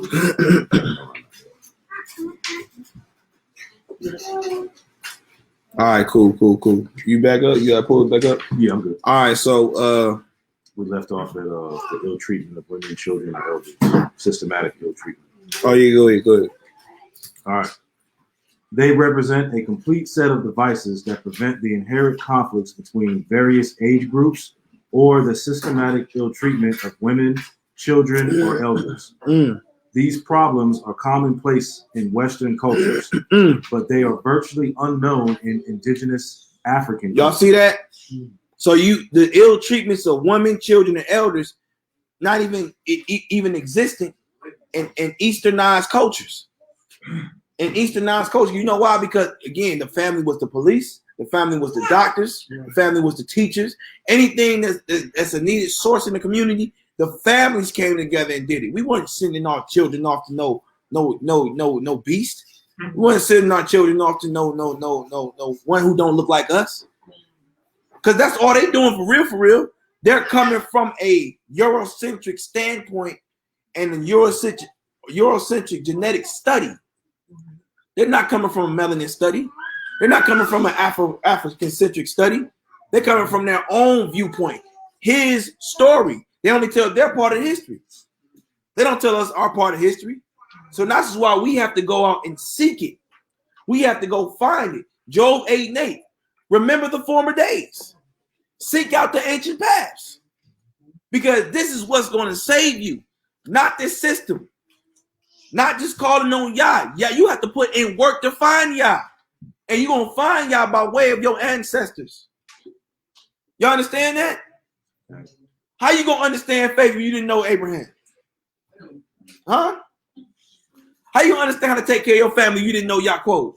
All right, cool. You back up? You gotta pull it back up? Yeah, I'm good. All right, so We left off at the ill treatment of women, children, and elders. Systematic ill treatment. oh yeah, go ahead. All right. They represent a complete set of devices that prevent the inherent conflicts between various age groups or the systematic ill treatment of women, children, or elders. These problems are commonplace in Western cultures, but they are virtually unknown in indigenous African Y'all cultures. see that? So the ill treatments of women, children, and elders, not even existing in Easternized cultures. In Easternized culture, you know why? Because again, the family was the police, the family was the doctors, the family was the teachers. Anything that's a needed source in the community, the families came together and did it. We weren't sending our children off to no beast. We weren't sending our children off to no one who don't look like us. Because that's all they doing for real. They're coming from a Eurocentric standpoint and a Eurocentric genetic study. They're not coming from a melanin study. They're not coming from an African-centric study. They're coming from their own viewpoint. His story. They only tell their part of history. They don't tell us our part of history. So that's why we have to go out and seek it. We have to go find it. Job 8:8. Remember the former days. Seek out the ancient paths. Because this is what's going to save you. Not this system. Not just calling on Yah. Yeah, you have to put in work to find Yah. And you're going to find Yah by way of your ancestors. You understand that? How you going to understand faith if you didn't know Abraham? Huh? How you going to understand how to take care of your family if you didn't know Yaakov?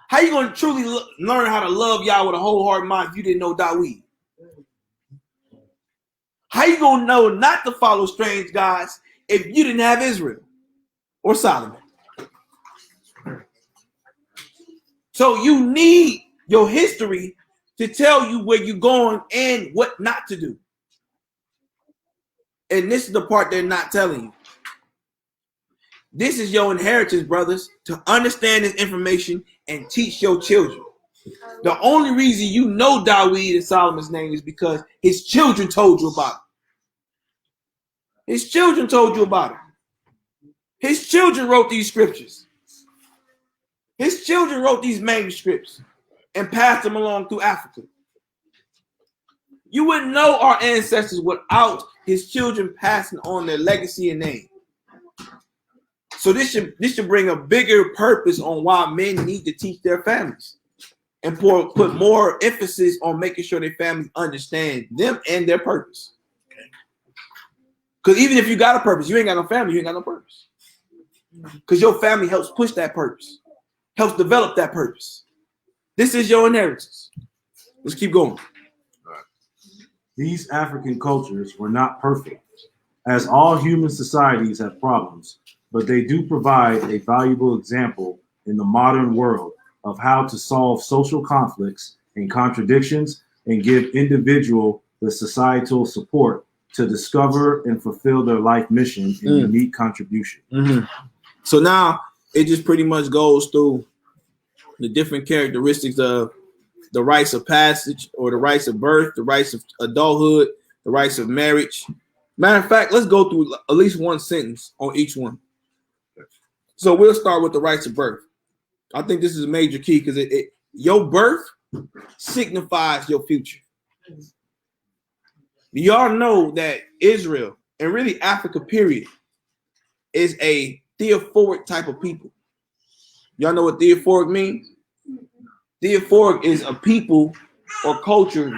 How you going to truly learn how to love Yah with a whole heart and mind if you didn't know Dawid? How you going to know not to follow strange gods if you didn't have Israel or Solomon? So you need your history to tell you where you're going and what not to do. And this is the part they're not telling you. This is your inheritance, brothers, to understand this information and teach your children. The only reason you know Dawid and Solomon's name is because his children told you about it. His children told you about it. His children wrote these scriptures. His children wrote these manuscripts and passed them along through Africa. You wouldn't know our ancestors without his children passing on their legacy and name. So this should bring a bigger purpose on why men need to teach their families and put more emphasis on making sure their families understand them and their purpose. Because even if you got a purpose, you ain't got no family, you ain't got no purpose. Because your family helps push that purpose, helps develop that purpose. This is your inheritance. Let's keep going. These African cultures were not perfect, as all human societies have problems, but they do provide a valuable example in the modern world of how to solve social conflicts and contradictions and give individual the societal support to discover and fulfill their life mission and unique contribution. So now it just pretty much goes through the different characteristics of the rites of passage or the rites of birth, the rites of adulthood, the rites of marriage. Matter of fact, let's go through at least one sentence on each one. So we'll start with the rites of birth. I think this is a major key because your birth signifies your future. Y'all know that Israel and really Africa, period, is a theophoric type of people. Y'all know what theophoric means? Theophoric is a people or culture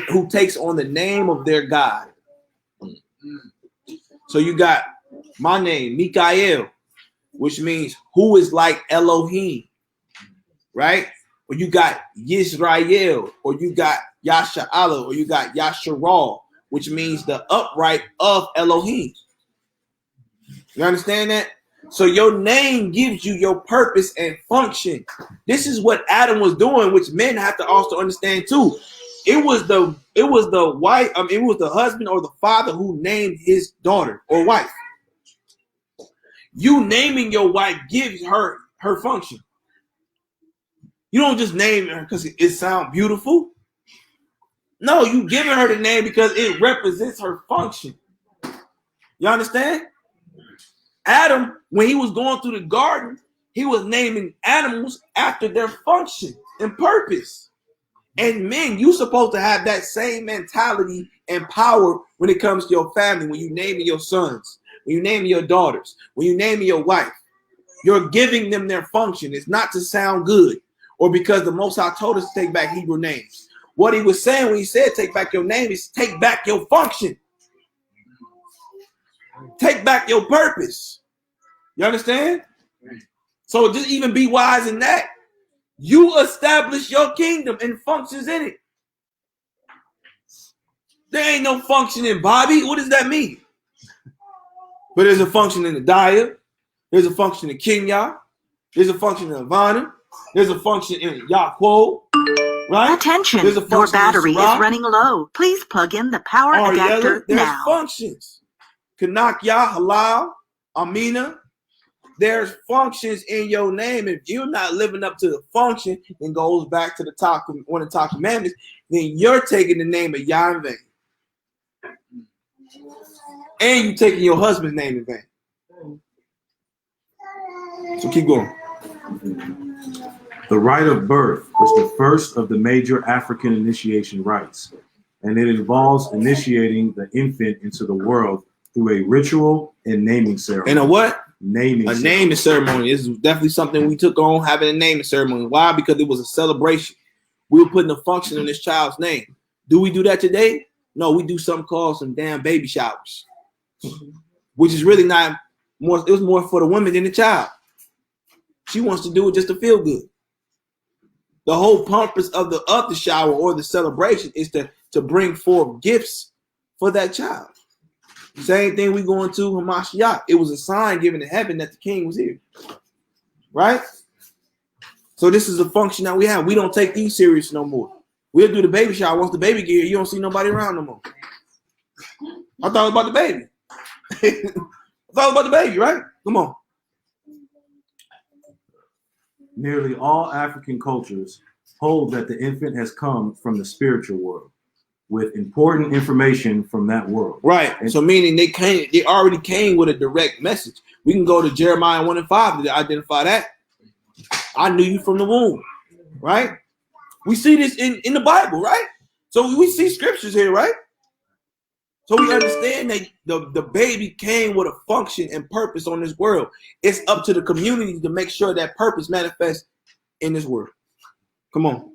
who takes on the name of their God. So you got my name, MIKA'EL, which means who is like Elohim, right? Or you got Yisrael, or you got Yasha'Allah, or you got Yasharal, which means the upright of Elohim. You understand that? So your name gives you your purpose and function. This is what Adam was doing, which men have to also understand too. It was the wife, it was the husband or the father who named his daughter or wife. You naming your wife gives her her function. You don't just name her because it sounds beautiful. No, you giving her the name because it represents her function. You understand? Adam, when he was going through the garden, He was naming animals after their function and purpose. And men, you're supposed to have that same mentality and power when it comes to your family, when you naming your sons, when you naming your daughters, when you naming your wife. You're giving them their function. It's not to sound good or because the Most High told us to take back Hebrew names. What he was saying when he said take back your name is take back your function. Take back your purpose. You understand? So just even be wise in that. You establish your kingdom and functions in it. There ain't no function in Bobby. What does that mean? But there's a function in the Daya. There's a function in Kenya. There's a function in Havana. There's a function in Yaquo. Right? Attention, your battery is running low. Please plug in the power adapter there's now. Functions. Kanakya, Halal, Amina. There's functions in your name. If you're not living up to the function, and goes back to the top, one of the top commandments, then you're taking the name of Yah in vain. And you're taking your husband's name in vain. So keep going. The rite of birth is the first of the major African initiation rites, and it involves initiating the infant into the world through a ritual and naming ceremony. And a what? Naming ceremony. This is definitely something we took on, having a naming ceremony. Why? Because it was a celebration. We were putting a function in this child's name. Do we do that today? No, we do something called some damn baby showers, which is really not more. It was more for the woman than the child. She wants to do it just to feel good. The whole purpose of the shower or the celebration is to bring forth gifts for that child. Same thing we going to Hamashiach. It was a sign given to heaven that the king was here. Right? So this is a function that we have. We don't take these serious no more. We'll do the baby shower. Once the baby get here, you don't see nobody around no more. I thought it was about the baby. I thought it was about the baby, right? Come on. Nearly all African cultures hold that the infant has come from the spiritual world, with important information from that world. Right. And so meaning they already came with a direct message. We can go to Jeremiah 1:5 to identify that. I knew you from the womb. Right? We see this in the Bible, right? So we see scriptures here, right? So we understand that the baby came with a function and purpose on this world. It's up to the community to make sure that purpose manifests in this world. Come on.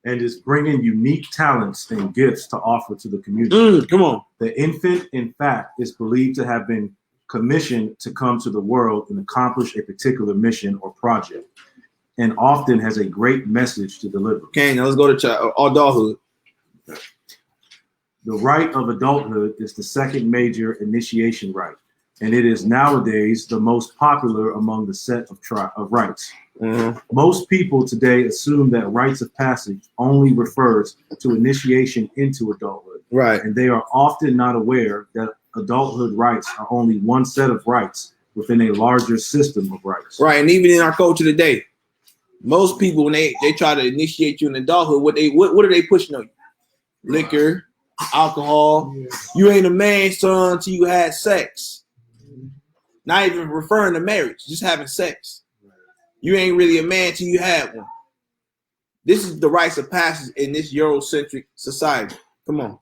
And is bringing unique talents and gifts to offer to the community. Come on. The infant, in fact, is believed to have been commissioned to come to the world and accomplish a particular mission or project, and often has a great message to deliver. Okay, now let's go to adulthood. The rite of adulthood is the second major initiation rite, and it is nowadays the most popular among the set of rites. Mm-hmm. Most people today assume that rites of passage only refers to initiation into adulthood. Right. And they are often not aware that adulthood rites are only one set of rites within a larger system of rites. Right. And even in our culture today, most people, when they try to initiate you in adulthood, what are they pushing on you? Liquor, alcohol. Yeah. You ain't a man, son, until you had sex. Not even referring to marriage, just having sex. You ain't really a man till you had one. This is the rites of passage in this Eurocentric society. Come on.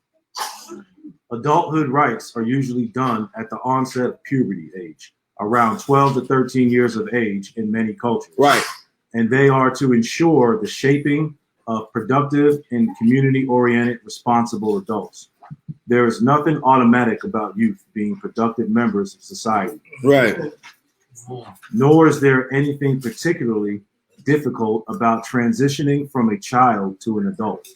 Adulthood rites are usually done at the onset of puberty age, around 12 to 13 years of age in many cultures. Right. And they are to ensure the shaping of productive and community-oriented responsible adults. There is nothing automatic about youth being productive members of society. Right. Nor is there anything particularly difficult about transitioning from a child to an adult.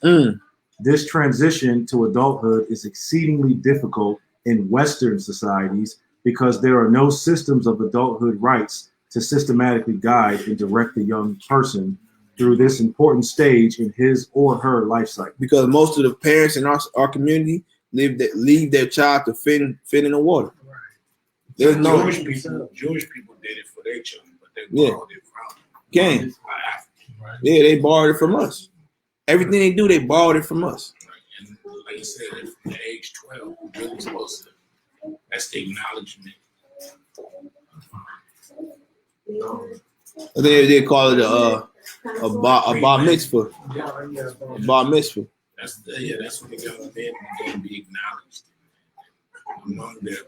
This transition to adulthood is exceedingly difficult in Western societies because there are no systems of adulthood rites to systematically guide and direct the young person through this important stage in his or her life cycle. Because most of the parents in our community leave their child to fit in the water. There's no Jewish people did it for their children, but they borrowed it from Right. Yeah, they borrowed it from us. Everything they do, they borrowed it from us. Right. And like you said, at the age 12, you're really supposed to, that's the acknowledgement. I think they call it a bar mitzvah. A bar mitzvah. That's when the young men can be acknowledged among their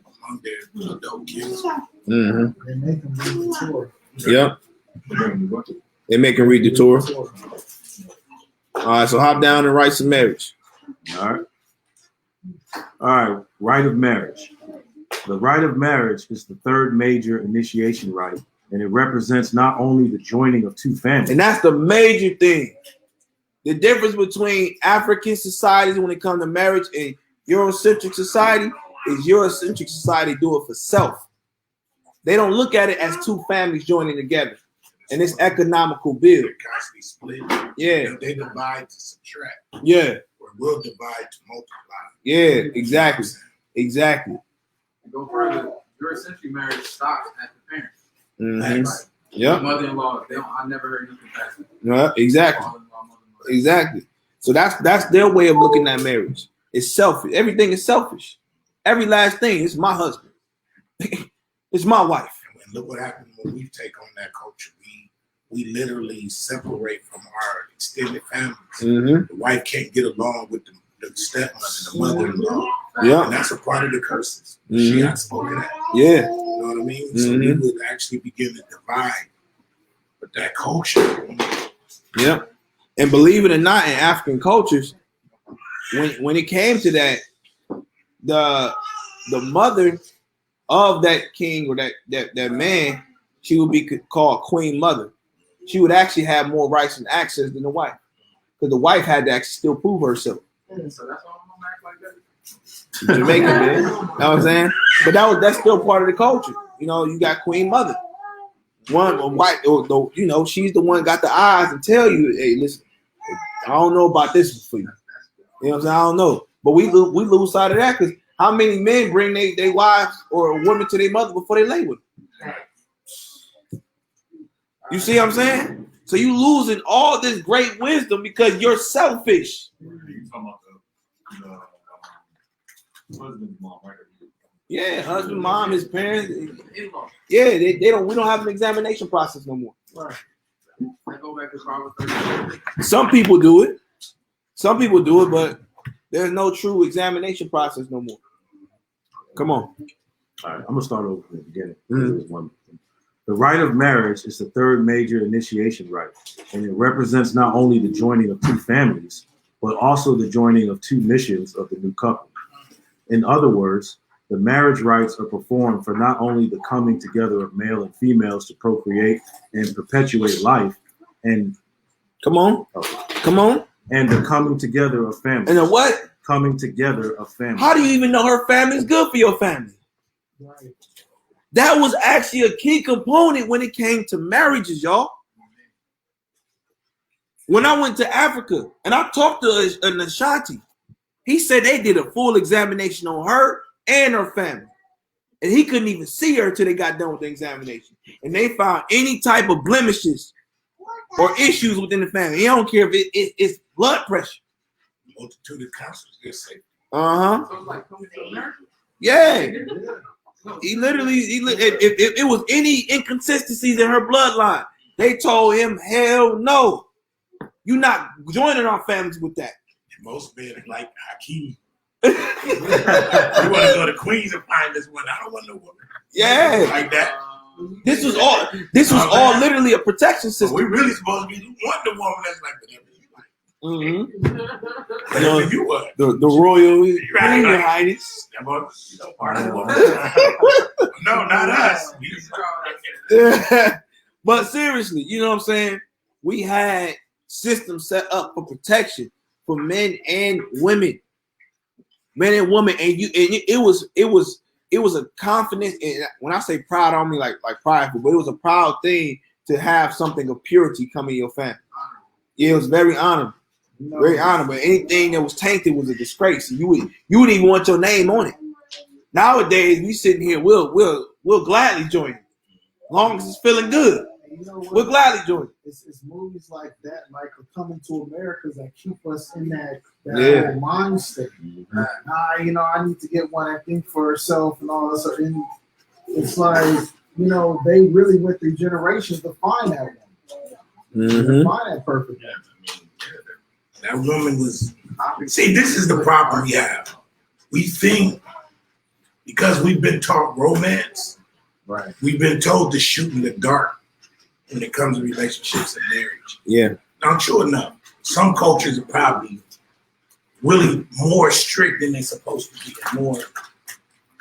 adult kids. Mm-hmm. They make them read the Torah. Yep. They make him read the Torah. All right, so hop down to rights of marriage. All right, rite of marriage. The rite of marriage is the third major initiation rite, and it represents not only the joining of two families. And that's the major thing. The difference between African societies when it comes to marriage and Eurocentric society is Eurocentric society do it for self. They don't look at it as two families joining together. And it's economical build. They're constantly split. Yeah. They divide to subtract. Yeah. Or will divide to multiply. Yeah, exactly. Exactly. Go further, Eurocentric marriage stops at the parents. Mm-hmm. Right. Yep. Mother-in-law, I never heard nothing past that. Yeah, exactly. Exactly. So that's their way of looking at marriage. It's selfish. Everything is selfish. Every last thing is my husband. It's my wife. And look what happened when we take on that culture. We literally separate from our extended families. Mm-hmm. The wife can't get along with the stepmother, the mother-in-law. Yeah. And that's a part of the curses. Mm-hmm. She got spoken at. Yeah. You know what I mean? So we would actually begin to divide with that culture. Yeah. And believe it or not, in African cultures, when it came to that, the mother of that king or that man, she would be called Queen Mother. She would actually have more rights and access than the wife, because the wife had to actually still prove herself. So that's why I'm gonna act like that. Jamaican, man. You know what I'm saying? But that's still part of the culture. You know, you got Queen Mother. One white, you know, she's the one got the eyes and tell you, hey, listen, I don't know about this for you. You know what I'm saying? I don't know. But we lose sight of that, because how many men bring their wives or a woman to their mother before they lay with them? You see what I'm saying? So you losing all this great wisdom because you're selfish. Yeah, husband, mom, his parents. Yeah, they don't. We don't have an examination process no more. Right. I go back to Proverbs 30. Some people do it. Some people do it, but there's no true examination process no more. Come on. All right, I'm gonna start over from the beginning. Mm-hmm. The rite of marriage is the third major initiation rite, and it represents not only the joining of two families, but also the joining of two missions of the new couple. In other words, the marriage rites are performed for not only the coming together of male and females to procreate and perpetuate life, and come on, and the coming together of families. And the what? Coming together of families. How do you even know her family is good for your family? Right. That was actually a key component when it came to marriages, y'all. When I went to Africa and I talked to an Ashanti, he said they did a full examination on her and her family. And he couldn't even see her till they got done with the examination. And they found any type of blemishes or issues within the family. He don't care if it's blood pressure. Multitude of counselors get saved. Uh-huh. So it's like coming to America. Yeah. He literally, if it was any inconsistencies in her bloodline, they told him, hell no. You're not joining our families with that. And most men are like Hakeem. You want to go to Queens and find this one. I don't want no woman. Yeah. Like that. This was all literally a protection system. But we really supposed to be wanting the woman that's like whatever you like. Mm-hmm. Whatever you want. The royal, Right, your right. highness. Part of the woman. No, not us. But seriously, you know what I'm saying? We had systems set up for protection for men and women. Men and women, and it was a confidence. And when I say proud, I don't mean like prideful, but it was a proud thing to have something of purity come in your family. Yeah, it was very honorable. Very honorable. Anything that was tainted was a disgrace. You wouldn't even want your name on it. Nowadays, we sitting here, we'll gladly join it. As long as it's feeling good. You know what? We'll gladly join it. It's movies like that, like Coming to America, that keep us in that Yeah. whole mind state. I need to get one. I think for herself and all this. And it's like you know, they really went through generations to find that one. To find that perfect one. That woman was. See, this is the problem we have. We think because we've been taught romance, Right. we've been told to shoot in the dark when it comes to relationships and marriage. Yeah. Now, sure enough, some cultures are probably really more strict than they're supposed to be. More,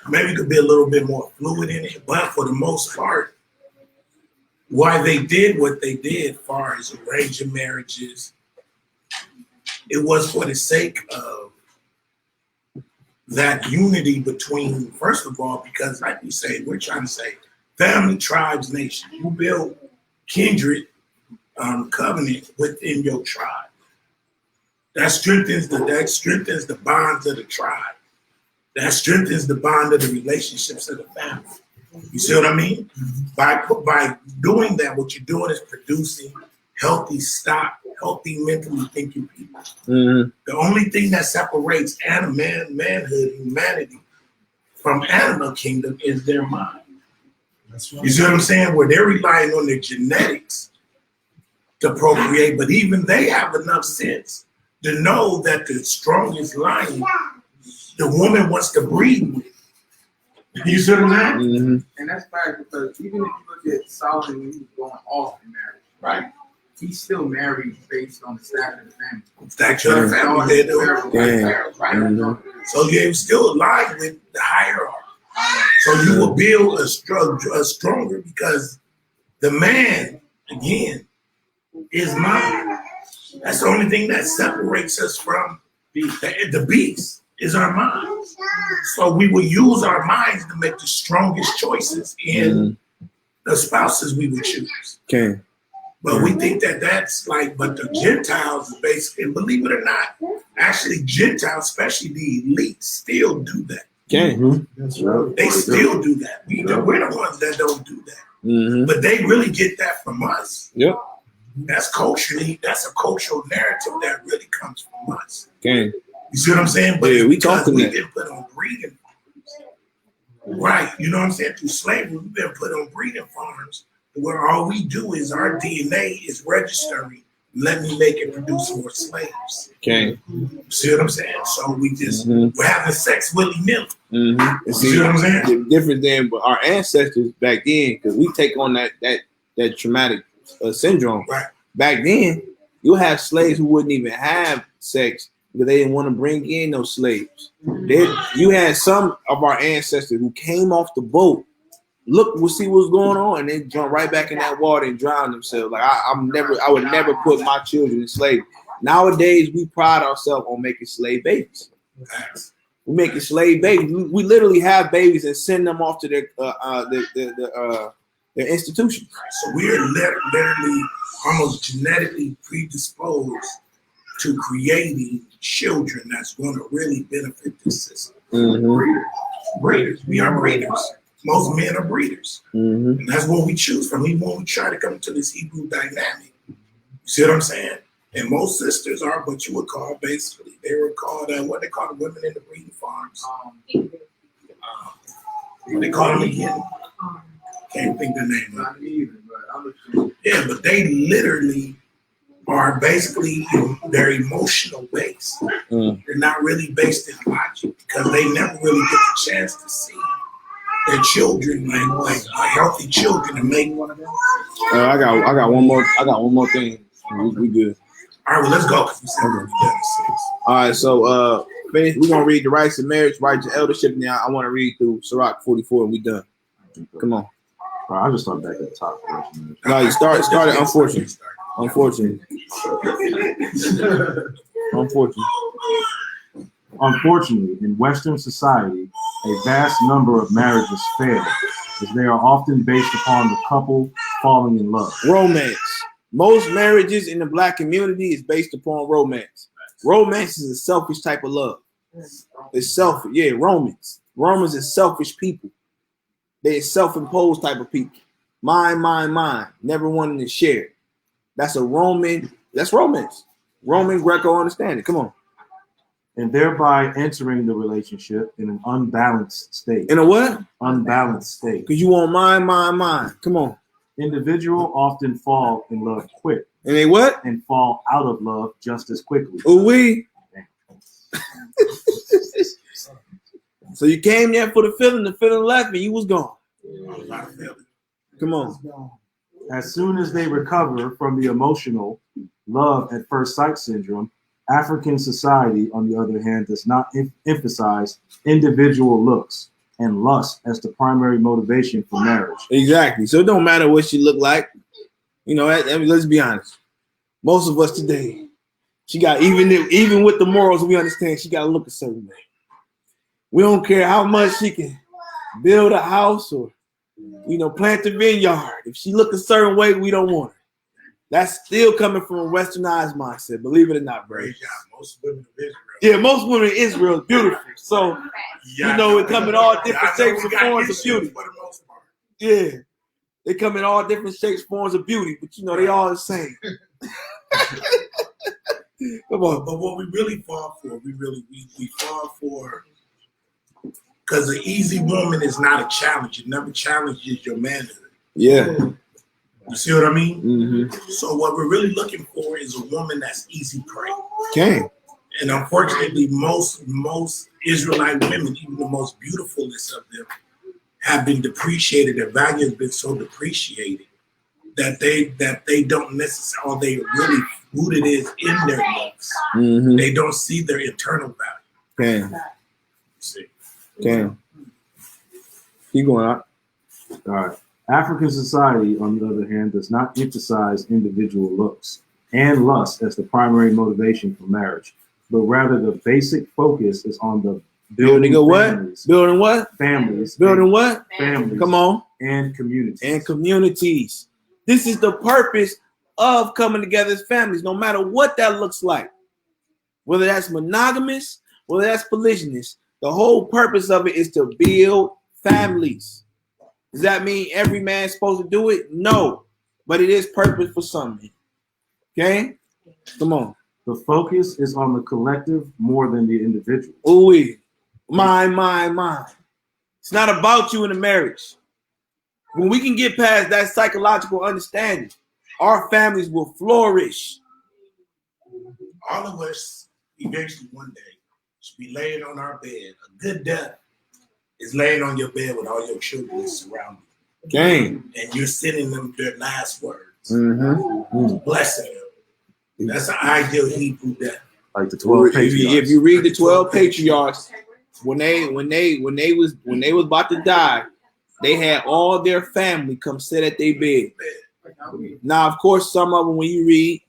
maybe could be a little bit more fluid in it, but for the most part, why they did what they did, as far as arranging marriages, it was for the sake of that unity between, first of all, because like we say, we're trying to say family, tribes, nation. You build kindred covenant within your tribe. That strengthens the bonds of the tribe. That strengthens the bond of the relationships of the family. You see what I mean? By doing that, what you're doing is producing healthy stock, healthy mentally thinking people. The only thing that separates manhood, humanity from animal kingdom is their mind. That's right. You see what I'm saying? Where they're relying on their genetics to procreate, but even they have enough sense to know that the strongest lion, the woman wants to breed with. You see what I'm saying? And that's bad because even if you look at Solomon when he was going off in marriage, Right. he still married based on the stature of the family. Stature of the family, they do. Right. So you're still aligned with the hierarchy. So you will build a stronger because the man, again, is mind. That's the only thing that separates us from the beast is our minds. So we will use our minds to make the strongest choices in the spouses we would choose. Okay. But we think that that's like, but the Gentiles basically, believe it or not, actually Gentiles, especially the elites, still do that. Okay. That's right. They still do that. We're the ones that don't do that. But they really get that from us. Yep. That's a cultural narrative that really comes from us. Okay. You see what I'm saying? But yeah, it's we because talking we've that. been put on breeding farms. Right. You know what I'm saying? Through slavery, we've been put on breeding farms where all we do is our DNA is registering. Let me make it produce more slaves. Okay. You see what I'm saying? So we just, we're having sex willy-nilly. And You see what I'm saying? The difference than our ancestors back then, because we take on that traumatic syndrome. Right. Back then, you have slaves who wouldn't even have sex because they didn't want to bring in those slaves. You had some of our ancestors who came off the boat, we'll see what's going on, and then jump right back in that water and drown themselves. Like I would never put my children in slavery. Nowadays, we pride ourselves on making slave babies. We're making slave babies. We literally have babies and send them off to their institutions. So we're literally almost genetically predisposed to creating children that's going to really benefit the system. Breeders. We are breeders. Most men are breeders. And that's what we choose from. Even when we try to come to this Hebrew dynamic. You see what I'm saying? And most sisters are what you would call basically, they were called, what they call the women in the breeding farms. What they call them again? Can't think the name of it. Yeah, but they literally are basically their emotional based. They're not really based in logic because they never really get the chance to see their children like healthy children and make one of them. I got one more thing. We good. All right, well, let's go. All right, so we're gonna read the rights of marriage, rights of eldership. Now I want to read through Sirach 44 and we done. Come on. Well, I just start back at the top. No, you started unfortunately. Unfortunately, in Western society, a vast number of marriages fail as they are often based upon the couple falling in love. Romance. Most marriages in the Black community is based upon romance. Romance is a selfish type of love. It's selfish. Yeah, Romans. Romans is selfish people. They're self-imposed type of people. Mine, never wanting to share. That's a Roman. That's romance. Roman Greco understanding. Come on. and thereby entering the relationship in an unbalanced state. In a what? Unbalanced state. Because you want mine. Come on. Individual often fall in love quick. And they what? And fall out of love just as quickly. Oh, we. So you came there for the feeling left, and you was gone. Come on. As soon as they recover from the emotional love at first sight syndrome, African society, on the other hand, does not emphasize individual looks and lust as the primary motivation for marriage. Exactly. So it don't matter what she look like. You know, let's be honest. Most of us today, she got even with the morals, we understand she got to look a certain way. We don't care how much she can build a house or, plant a vineyard. If she look a certain way, we don't want her. That's still coming from a westernized mindset. Believe it or not, bro. Most women of Israel. Yeah, most women in Israel is beautiful. So, it come in all different shapes and forms of beauty. Yeah. They come in all different shapes, forms of beauty, but they all the same. Come on. But what we really fall for, we fall for, because an easy woman is not a challenge. It never challenges your manhood. Yeah. You see what I mean? Mm-hmm. So what we're really looking for is a woman that's easy prey. Okay. And unfortunately, most Israelite women, even the most beautifulest of them, have been depreciated. Their value has been so depreciated that they don't necessarily, or they really rooted is in their looks. Mm-hmm. They don't see their internal value. Okay. See. Okay. Keep going out. All right. African society, on the other hand, does not emphasize individual looks and lust as the primary motivation for marriage, but rather the basic focus is on the building families. Building what? Families. Building what? Families. Come on. And communities. And communities. This is the purpose of coming together as families, no matter what that looks like. Whether that's monogamous, whether that's polygynous, the whole purpose of it is to build families. Does that mean every man's supposed to do it? No. But it is purpose for some men. Okay? Come on. The focus is on the collective more than the individual. Ooh, mine. It's not about you in a marriage. When we can get past that psychological understanding, our families will flourish. All of us, eventually one day, should be laying on our bed. A good death is laying on your bed with all your children surrounding you. Gang. And you're sending them their last words. Mm-hmm. Blessing them. That's an ideal Hebrew death. Like the 12 patriarchs. If you read the 12 patriarchs, when they was about to die, they had all their family come sit at their bed. Now, of course, some of them, when you read,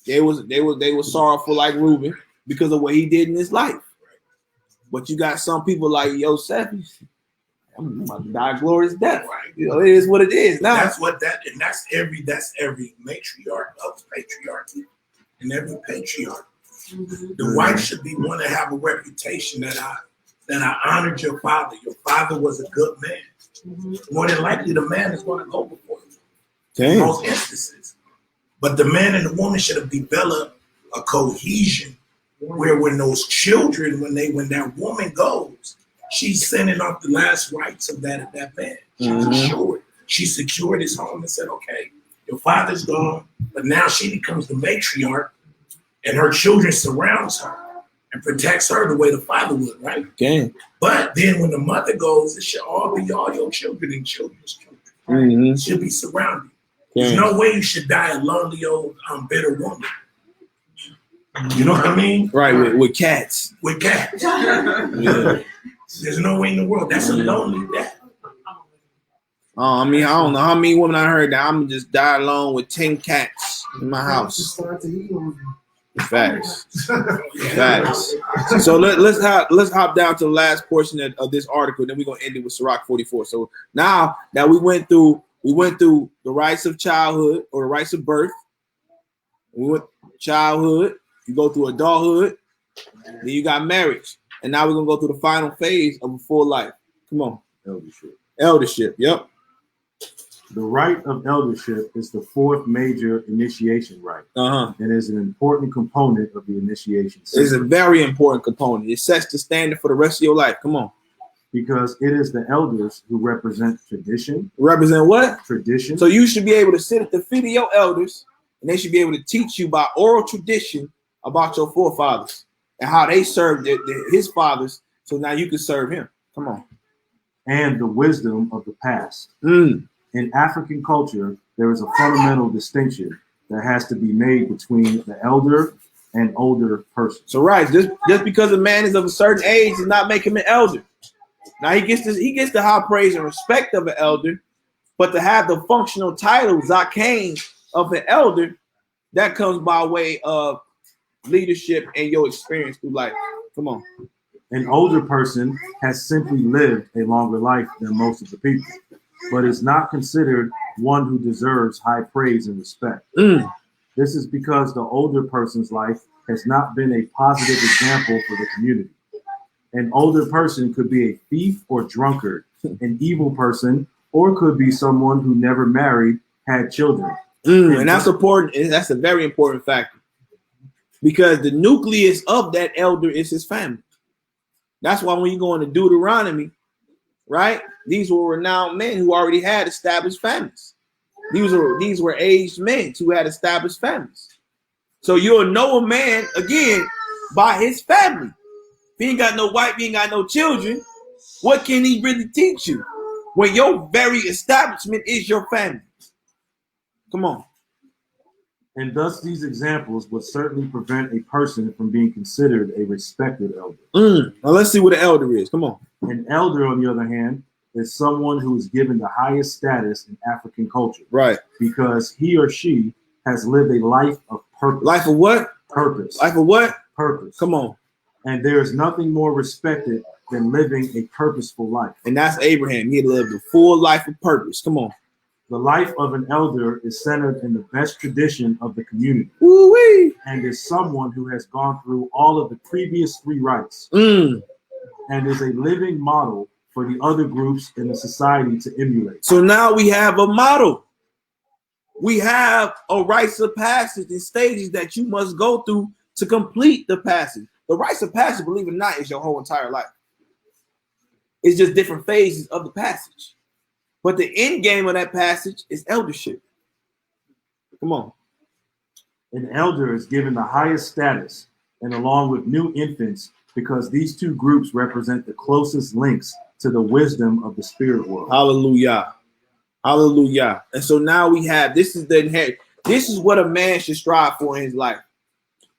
they was sorrowful like Reuben because of what he did in his life. But you got some people like Yosef. I'm about to die a glorious death. It is what it is. Now that's every matriarch of patriarchy and every patriarch. The wife should be one to have a reputation that I honored your father. Your father was a good man. More than likely, the man is going to go before you. In most instances. But the man and the woman should have developed a cohesion where when those children, when that woman goes, she's sending off the last rites of that man. She's assured. She secured his home and said, okay, your father's gone, but now she becomes the matriarch and her children surrounds her and protects her the way the father would, right? Okay. But then when the mother goes, it should all be all your children and children's children. Mm-hmm. It should be surrounded. There's no way you should die a lonely old bitter woman. You know what I mean? Right, with cats. With cats. Yeah. There's no way in the world. That's a lonely death. I don't know how many women I heard that I'm gonna just die alone with 10 cats in my house. Facts. Facts. So let's hop down to the last portion of this article. Then we're gonna end it with Sirach 44. So now that we went through the rights of childhood or the rights of birth. We went childhood. You go through adulthood. Then you got marriage, and now we're gonna go through the final phase of a full life. Come on, eldership. Yep. The right of eldership is the fourth major initiation rite, and is an important component of the initiation system. It's a very important component. It sets the standard for the rest of your life. Come on. Because it is the elders who represent tradition. Represent what? Tradition. So you should be able to sit at the feet of your elders, and they should be able to teach you by oral tradition about your forefathers and how they served his fathers, so now you can serve him. Come on. And the wisdom of the past. In African culture, there is a fundamental distinction that has to be made between the elder and older person. So right, just because a man is of a certain age does not make him an elder. Now he gets the high praise and respect of an elder, but to have the functional title Zakane of an elder, that comes by way of leadership and your experience through life. Come on. An older person has simply lived a longer life than most of the people, but is not considered one who deserves high praise and respect. This is because the older person's life has not been a positive example for the community. An older person could be a thief or drunkard, an evil person, or could be someone who never married, had children. And that's important. And that's a very important factor, because the nucleus of that elder is his family. That's why when you go into Deuteronomy, right? These were renowned men who already had established families. These were aged men who had established families. So you'll know a man, again, by his family. If he ain't got no wife, he ain't got no children, what can he really teach you when your very establishment is your family? Come on. And thus these examples would certainly prevent a person from being considered a respected elder. Now let's see what an elder is. Come on. An elder, on the other hand, is someone who is given the highest status in African culture. Right. Because he or she has lived a life of purpose. Life of what? Purpose. Life of what? Purpose. Come on. And there is nothing more respected than living a purposeful life. And that's Abraham. He lived a full life of purpose. Come on. The life of an elder is centered in the best tradition of the community. Woo-wee. And is someone who has gone through all of the previous three rites. And is a living model for the other groups in the society to emulate. So now we have a model. We have a rites of passage and stages that you must go through to complete the passage. The rites of passage, believe it or not, is your whole entire life. It's just different phases of the passage. But the end game of that passage is eldership. Come on. An elder is given the highest status, and along with new infants, because these two groups represent the closest links to the wisdom of the spirit world. Hallelujah. Hallelujah. And so now we have, this is what a man should strive for in his life.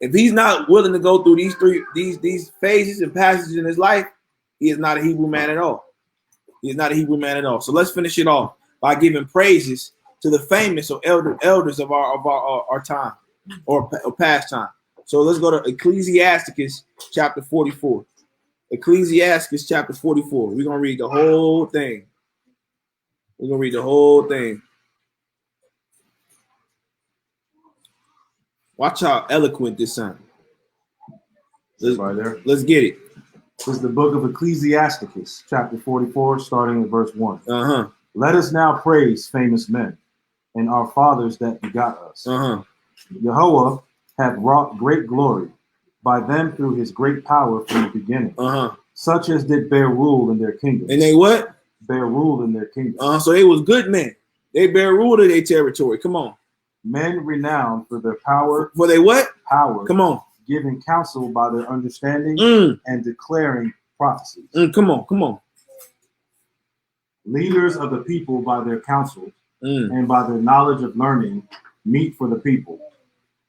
If he's not willing to go through these phases and passages in his life, he is not a Hebrew man at all. He is not a Hebrew man at all. So let's finish it off by giving praises to the famous or elders of our time or past time. So let's go to Ecclesiasticus chapter 44. Ecclesiasticus chapter 44. We're gonna read the whole thing. We're gonna read the whole thing. Watch how eloquent this sounds. Let's get it. This is the book of Ecclesiasticus, chapter 44, starting at verse 1. Let us now praise famous men and our fathers that begot us. Jehovah hath wrought great glory by them through his great power from the beginning. Such as did bear rule in their kingdom. And they what? Bear rule in their kingdom. So they was good men. They bear rule in their territory. Come on. Men renowned for their power. For they what? Power. Come on. Giving counsel by their understanding and declaring prophecies. Come on, come on. Leaders of the people by their counsel and by their knowledge of learning meet for the people.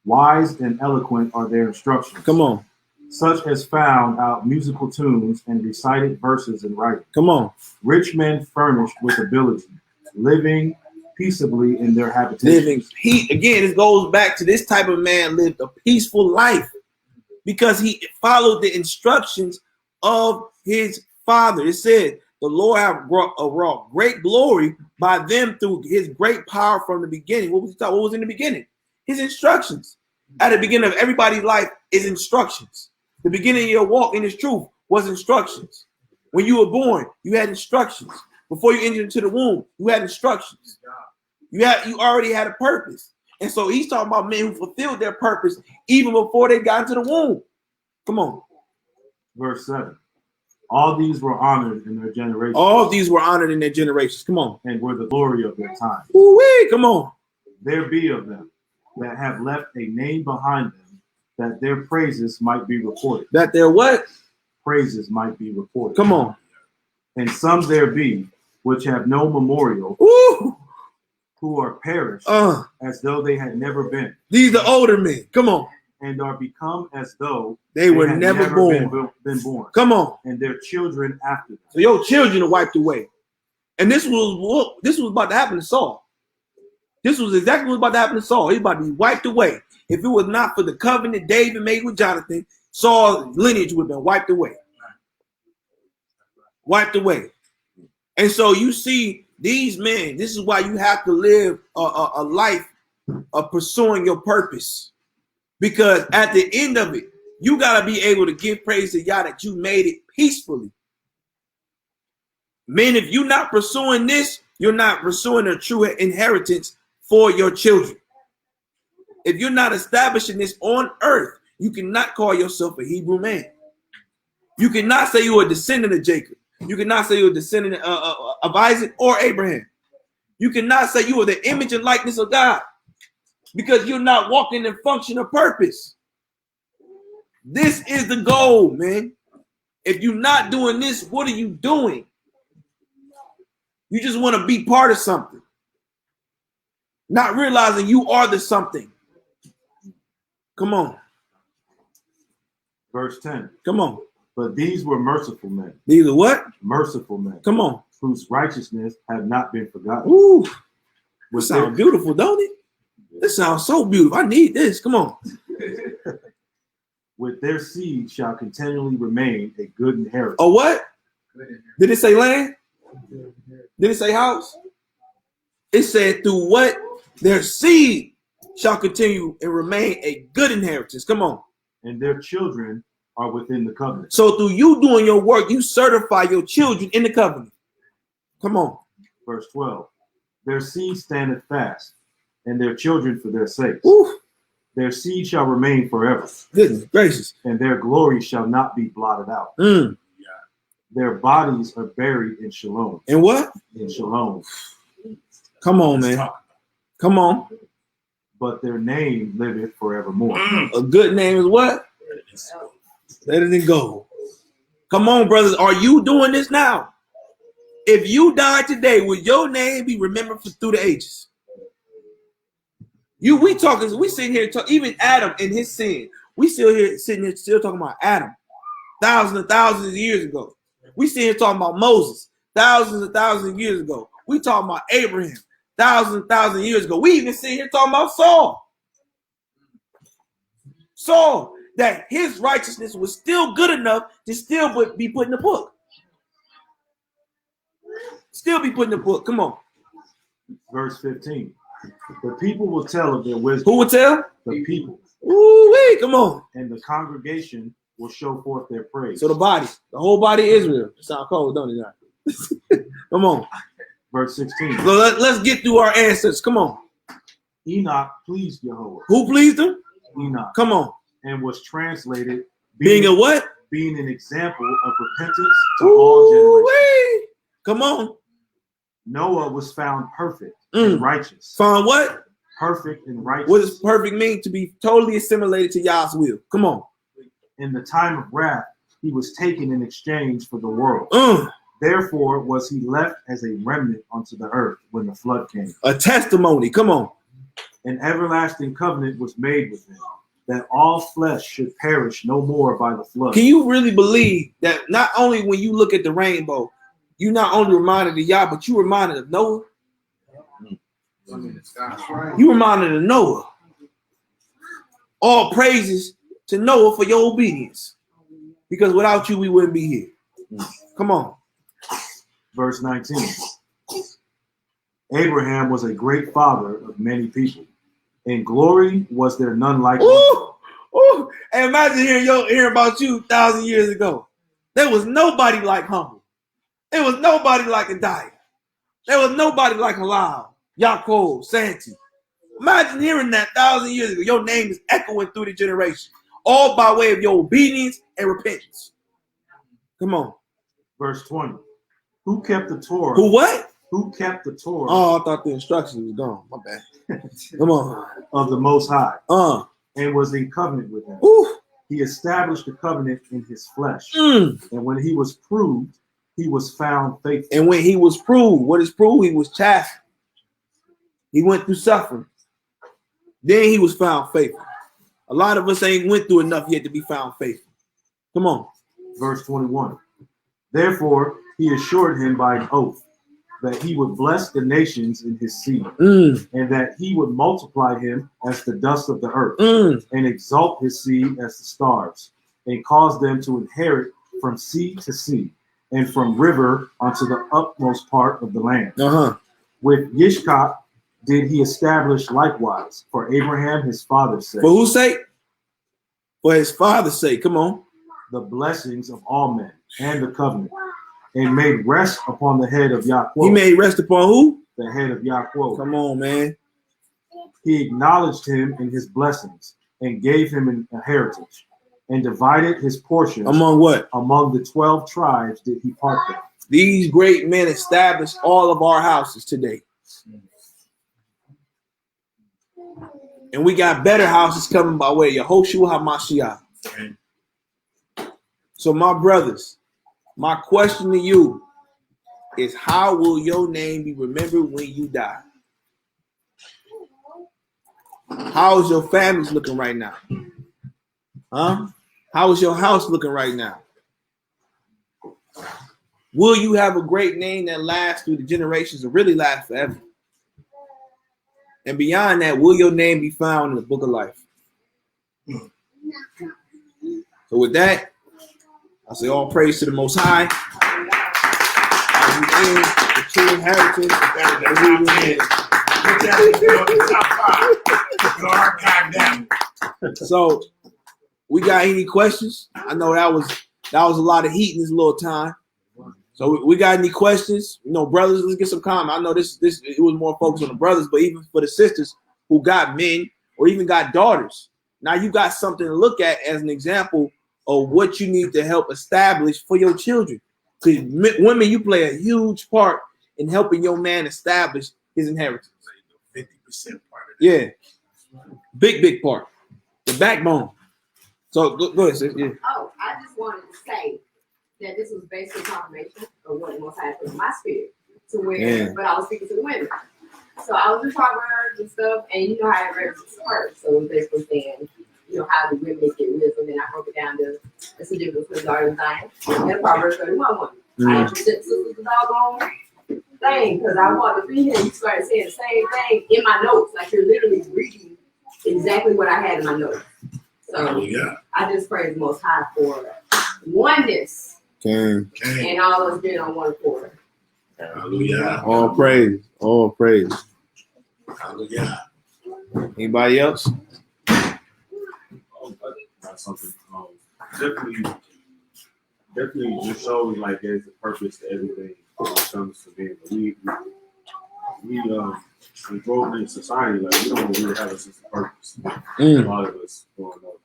Wise and eloquent are their instructions. Come on. Such as found out musical tunes and recited verses in writing. Come on. Rich men furnished with ability, living peaceably in their habitations. Again, it goes back to this type of man lived a peaceful life because he followed the instructions of his father. It said, the Lord have wrought great glory by them through his great power from the beginning. What was in the beginning? His instructions. At the beginning of everybody's life is instructions. The beginning of your walk in his truth was instructions. When you were born, you had instructions. Before you entered into the womb, you had instructions. You already had a purpose. And so he's talking about men who fulfilled their purpose even before they got into the womb. Come on. Verse 7. All these were honored in their generations. All these were honored in their generations. Come on. And were the glory of their time. Ooh-wee, come on. There be of them that have left a name behind them, that their praises might be reported. That their what? Praises might be reported. Come on. And some there be which have no memorial, Ooh. who are perished as though they had never been. These are older men. Come on. And are become as though they were had never born. Been born. Come on. And their children after them. So your children are wiped away. And this was about to happen to Saul. This was exactly what was about to happen to Saul. He's about to be wiped away. If it was not for the covenant David made with Jonathan, Saul's lineage would have been wiped away. Wiped away. And so you see these men, this is why you have to live a life of pursuing your purpose. Because at the end of it, you got to be able to give praise to Yah that you made it peacefully. Men, if you're not pursuing this, you're not pursuing a true inheritance for your children. If you're not establishing this on earth, you cannot call yourself a Hebrew man. You cannot say you're a descendant of Jacob. You cannot say you're a descendant of Isaac or Abraham. You cannot say you are the image and likeness of God because you're not walking in function of purpose. This is the goal, man. If you're not doing this, what are you doing? You just want to be part of something, not realizing you are the something. Come on. Verse 10. Come on. But these were merciful men. These are what? Merciful men. Come on. Whose righteousness had not been forgotten. Ooh. This sounds beautiful, don't it? This sounds so beautiful. I need this. Come on. With their seed shall continually remain a good inheritance. Oh, what? Did it say land? Did it say house? It said through what? Their seed shall continue and remain a good inheritance. Come on. And their children are within the covenant. So through you doing your work, you certify your children in the covenant. Come on. Verse 12. Their seed standeth fast, and their children for their sakes. Ooh. Their seed shall remain forever. Goodness gracious. And their glory shall not be blotted out. Their bodies are buried in Shalom. In what? In Shalom. Come on, man. Come on. But their name liveth forevermore. A good name is what? Better than gold. Come on, brothers. Are you doing this now? If you die today, will your name be remembered through the ages? We sitting here talking, even Adam in his sin. We sitting here talking about Adam thousands and thousands of years ago. We sitting here talking about Moses thousands and thousands of years ago. We talking about Abraham thousands and thousands of years ago. We even sitting here talking about Saul. Saul, that his righteousness was still good enough to still be put in the book. Still be put in the book. Come on. Verse 15. The people will tell of their wisdom. Who will tell? The people. Ooh, come on. And the congregation will show forth their praise. So the whole body of Israel. Sound cold, don't it? Come on. Verse 16. So let's get through our ancestors. Come on. Enoch pleased Jehovah. Who pleased him? Enoch. Come on. And was translated being a what? Being an example of repentance to all generations. Come on. Noah was found perfect and righteous. Found what? Perfect and righteous. What does perfect mean? To be totally assimilated to Yah's will. Come on. In the time of wrath, he was taken in exchange for the world. Therefore was he left as a remnant unto the earth when the flood came. A testimony. Come on. An everlasting covenant was made with him, that all flesh should perish no more by the flood. Can you really believe that not only when you look at the rainbow, you not only reminded of Yah, but you reminded of Noah? You reminded of Noah. All praises to Noah for your obedience. Because without you, we wouldn't be here. Come on. Verse 19. Abraham was a great father of many people. In glory was there none like him. Ooh. And imagine hearing about you 1,000 years ago. There was nobody like Humble. There was nobody like Adiah. There was nobody like Halal. Yaakov, Santi. Imagine hearing that 1,000 years ago. Your name is echoing through the generation, all by way of your obedience and repentance. Come on. Verse 20. Who kept the Torah? Who what? Who kept the Torah? Oh, I thought the instructions was gone. My bad. Come on. Of the Most High. And was in covenant with him. Ooh. He established the covenant in his flesh. And when he was proved, he was found faithful. And when he was proved, what is proved? He was chastened. He went through suffering. Then he was found faithful. A lot of us ain't went through enough yet to be found faithful. Come on. Verse 21. Therefore, he assured him by an oath that he would bless the nations in his seed, and that he would multiply him as the dust of the earth, and exalt his seed as the stars, and cause them to inherit from sea to sea, and from river unto the utmost part of the land. With Yishkak did he establish likewise for Abraham his father's sake. For whose sake? For his father's sake. Come on. The blessings of all men and the covenant, and made rest upon the head of Yaakov. He made rest upon who? The head of Yaakov. Come on, man. He acknowledged him in his blessings and gave him an heritage, and divided his portion among what? Among the 12 tribes did he part them. These great men established all of our houses today. And we got better houses coming by way of Yehoshua HaMashiach. So my brothers, my question to you is, how will your name be remembered when you die? How is your families looking right now? Huh? How is your house looking right now? Will you have a great name that lasts through the generations and really last forever? And beyond that, will your name be found in the book of life? So with that, I say all praise to the Most High. The true inheritance. So, we got any questions? I know that was a lot of heat in this little time. So we got any questions? You know, brothers, let's get some comment. I know this it was more focused on the brothers, but even for the sisters who got men or even got daughters, now you got something to look at as an example of what you need to help establish for your children. Because women, you play a huge part in helping your man establish his inheritance. 50% part of it. Yeah. Big part. The backbone. So go ahead, sis. Yeah. Oh, I just wanted to say that this was basically confirmation of what the Most High put in my spirit to where, but I was speaking to the women. So I was in Proverbs and stuff, and you know how it references first. So it was basically saying, you know, how the women get wisdom, and I broke it down to the difference between daughters and Zion. And Proverbs 31 one. I introduced sisters the doggone thing because I wanted to be here. You started saying the same thing in my notes, like you're literally reading exactly what I had in my notes. So I just praise the Most High for oneness. And all of us being on one accord. Hallelujah. All praise. All praise. Hallelujah. Anybody else? Got something. Definitely just shows like there's a purpose to everything when it comes to being. We grow up in society like we don't really have a sense of purpose. A lot of us growing up.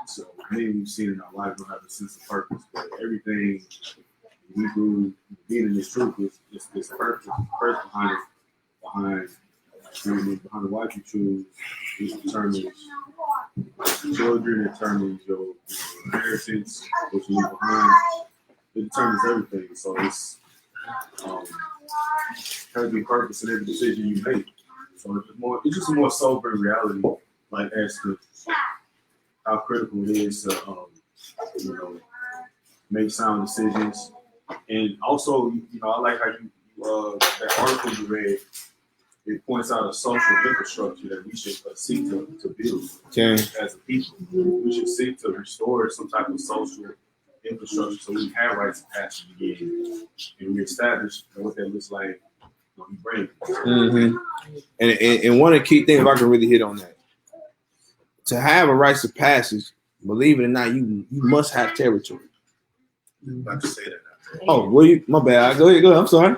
So maybe we've seen in our life don't have a sense of purpose, but everything we do being in this truth is this purpose behind the wife you choose. It determines children, it determines your inheritance, what you leave behind. It determines everything. So it's has to be purpose in every decision you make. So it's just a more sober reality, like as to how critical it is to make sound decisions. And also, I like how you that article you read, it points out a social infrastructure that we should seek to build as a people. We should seek to restore some type of social infrastructure so we have rights of passage again and reestablish what that looks like when we break. And one of the key things, if I can really hit on that, to have a rights of passage, believe it or not, you must have territory. I'm about to say that. Oh, well, my bad. Go ahead. I'm sorry.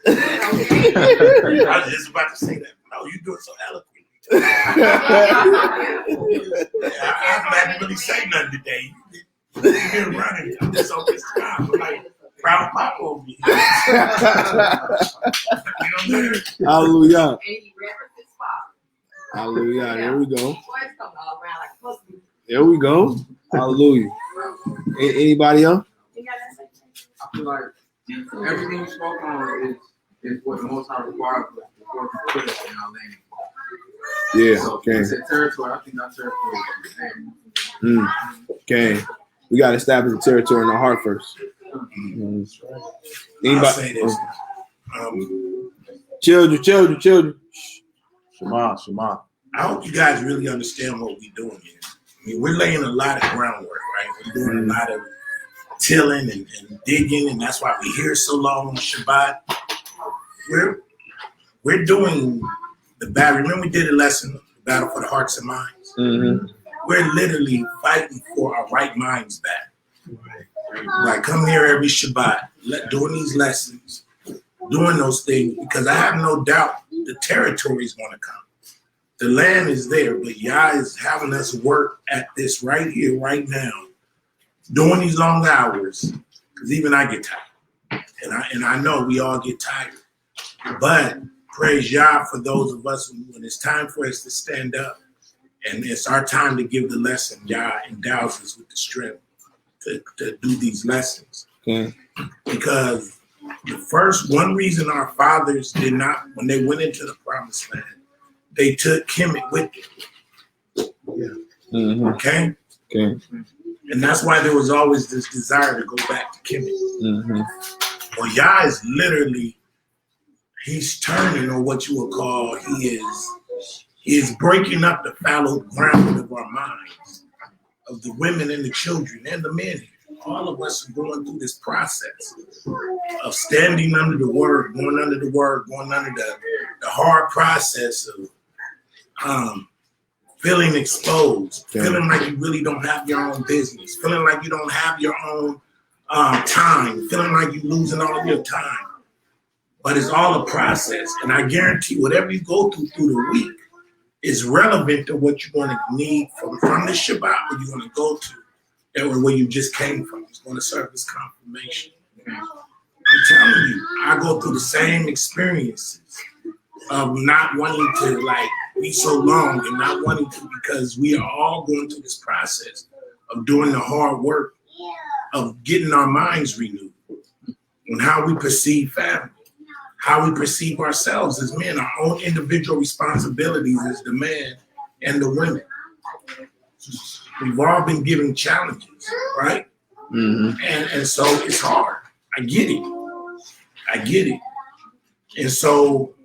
I was just about to say that. No, you do it so eloquently. I'm not really say nothing today. You've been running. I'm just on this time. I'm like proud pop over here. You know what I'm saying? Hallelujah. And he referenced his father. Hallelujah. There we go. Boys coming all around like a pussy. There we go. Hallelujah. Anybody else? You got that? I feel like everything you spoke on is what the Most High requires of us before we put it in our land. Yeah. So Okay. it's a territory. I think our territory is the same. Okay. We got to establish the territory in our heart first. I'll say this. Children. Shema. I hope you guys really understand what we're doing here. I mean, we're laying a lot of groundwork, right? We're doing a lot of tilling and digging, and that's why we're here so long on Shabbat. We're doing the battle. Remember we did a lesson, the battle for the hearts and minds? Mm-hmm. We're literally fighting for our right minds back. Like coming here every Shabbat, doing these lessons, doing those things, because I have no doubt the territory is going to come. The land is there, but Yah is having us work at this right here, right now, doing these long hours, because even I get tired. And I know we all get tired. But praise Yah for those of us when it's time for us to stand up, and it's our time to give the lesson. Yah endows us with the strength to do these lessons. Okay. Because one reason our fathers did not, when they went into the promised land, they took Kemet with them. Yeah. Mm-hmm. Okay? Okay. And that's why there was always this desire to go back to Kemet. Mm-hmm. Well, Yah is literally, he's turning, or what you would call, he is breaking up the fallow ground of our minds, of the women and the children and the men. All of us are going through this process of standing under the word, going under the hard process of feeling exposed, feeling like you really don't have your own business, feeling like you don't have your own time, feeling like you're losing all of your time. But it's all a process. And I guarantee whatever you go through the week is relevant to what you're going to need from the Shabbat, where you're going to go to, and where you just came from. It's going to serve as confirmation. I'm telling you, I go through the same experiences of not wanting to be so long and not wanting to, because we are all going through this process of doing the hard work of getting our minds renewed on how we perceive family, how we perceive ourselves as men, our own individual responsibilities as the man and the women. We've all been given challenges, right? Mm-hmm. And so it's hard. I get it. And so,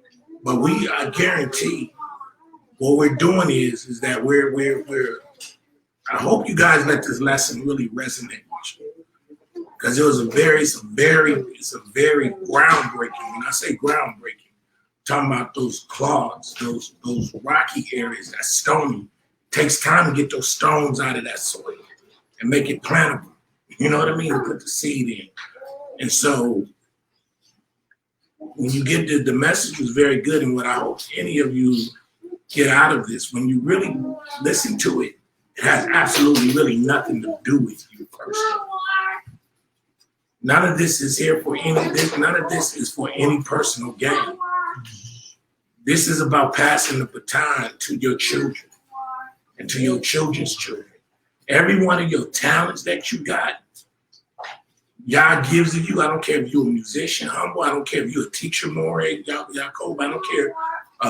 but I guarantee what we're doing is that we're I hope you guys let this lesson really resonate with you. Because it's a very groundbreaking. When I say groundbreaking, I'm talking about those clods, those rocky areas, that stony. It takes time to get those stones out of that soil and make it plantable. You know what I mean? To put the seed in. And so when you get the message was very good, and what I hope any of you get out of this, when you really listen to it, it has absolutely really nothing to do with you personally. None of this is here for none of this is for any personal gain. This is about passing the baton to your children and to your children's children. Every one of your talents that you got, Yah gives to you. I don't care if you're a musician, humble. I don't care if you're a teacher, Morag, Yaakov. I don't care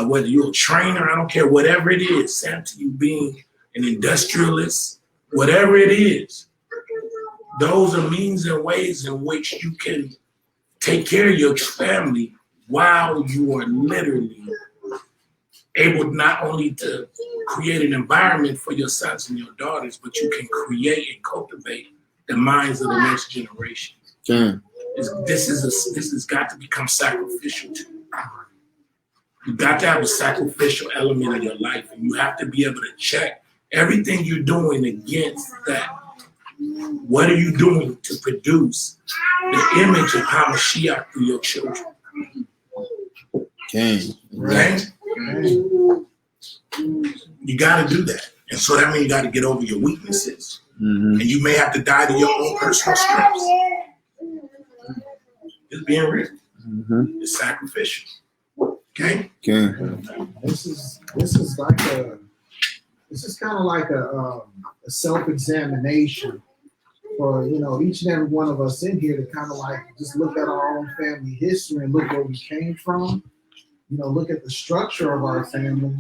whether you're a trainer. I don't care whatever it is. Sam, to you being an industrialist, whatever it is. Those are means and ways in which you can take care of your family while you are literally able not only to create an environment for your sons and your daughters, but you can create and cultivate the minds of the next generation. This has got to become sacrificial to you. You've got to have a sacrificial element in your life, and you have to be able to check everything you're doing against that. What are you doing to produce the image of Hamashiach through your children? Right? You got to do that. And so that means you got to get over your weaknesses. And you may have to die to your own personal strengths. It's being real. It's sacrificial. Okay? This is kind of like a self-examination for, you know, each and every one of us in here to kind of like just look at our own family history and look where we came from. You know, look at the structure of our family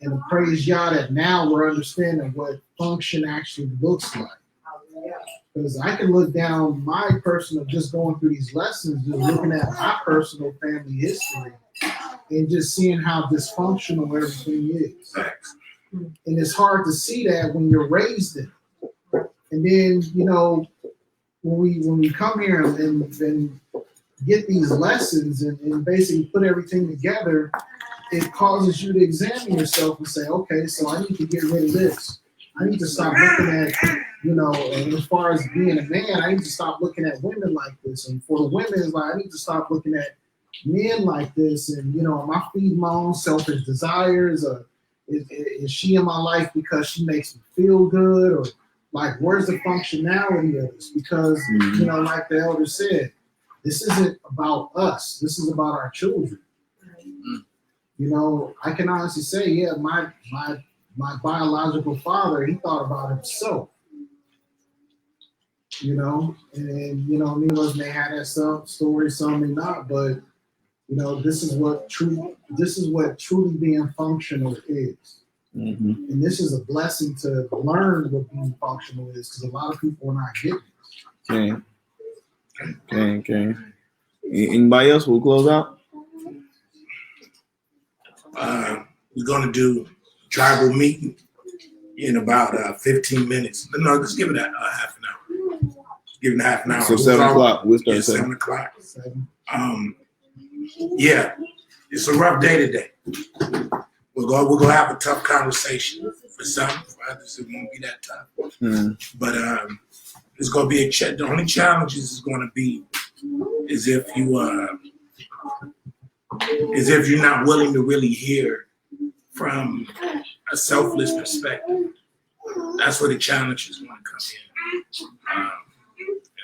and praise Yah that now we're understanding what function actually looks like. Because I can look down my personal, just going through these lessons, just looking at my personal family history and just seeing how dysfunctional everything is. And it's hard to see that when you're raised in it. And then, you know, when we come here and get these lessons and basically put everything together, it causes you to examine yourself and say, okay, so I need to get rid of this. I need to stop looking at, you know, and as far as being a man, I need to stop looking at women like this. And for the women, it's like, I need to stop looking at men like this. And, you know, am I feeding my own selfish desires? Or is she in my life because she makes me feel good? Or like, where's the functionality of this? Because, you know, like the elder said, this isn't about us. This is about our children. You know, I can honestly say, yeah, my biological father, he thought about himself. You know, and you know, many of us may have that story, some may not, but you know, this is what truly being functional is. And this is a blessing to learn what being functional is, because a lot of people are not getting it. Okay. Anybody else will close out? We're gonna do tribal meeting in about 15 minutes. No, let's give it half an hour. Give it half an hour. So 7 o'clock. We'll start 7 o'clock. Yeah, it's a rough day today. We're gonna have a tough conversation for some. For others, it won't be that tough. But it's gonna be the only challenge is going to be is if you're not willing to really hear from a selfless perspective. That's where the challenge is going to come in.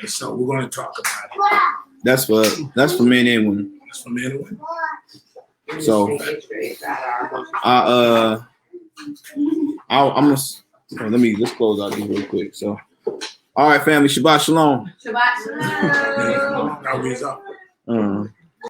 And so we're going to talk about it. That's for men and women. That's for men and women. So let's close out these real quick. So all right, family, Shabbat Shalom. Shabbat Shalom. Now we're up.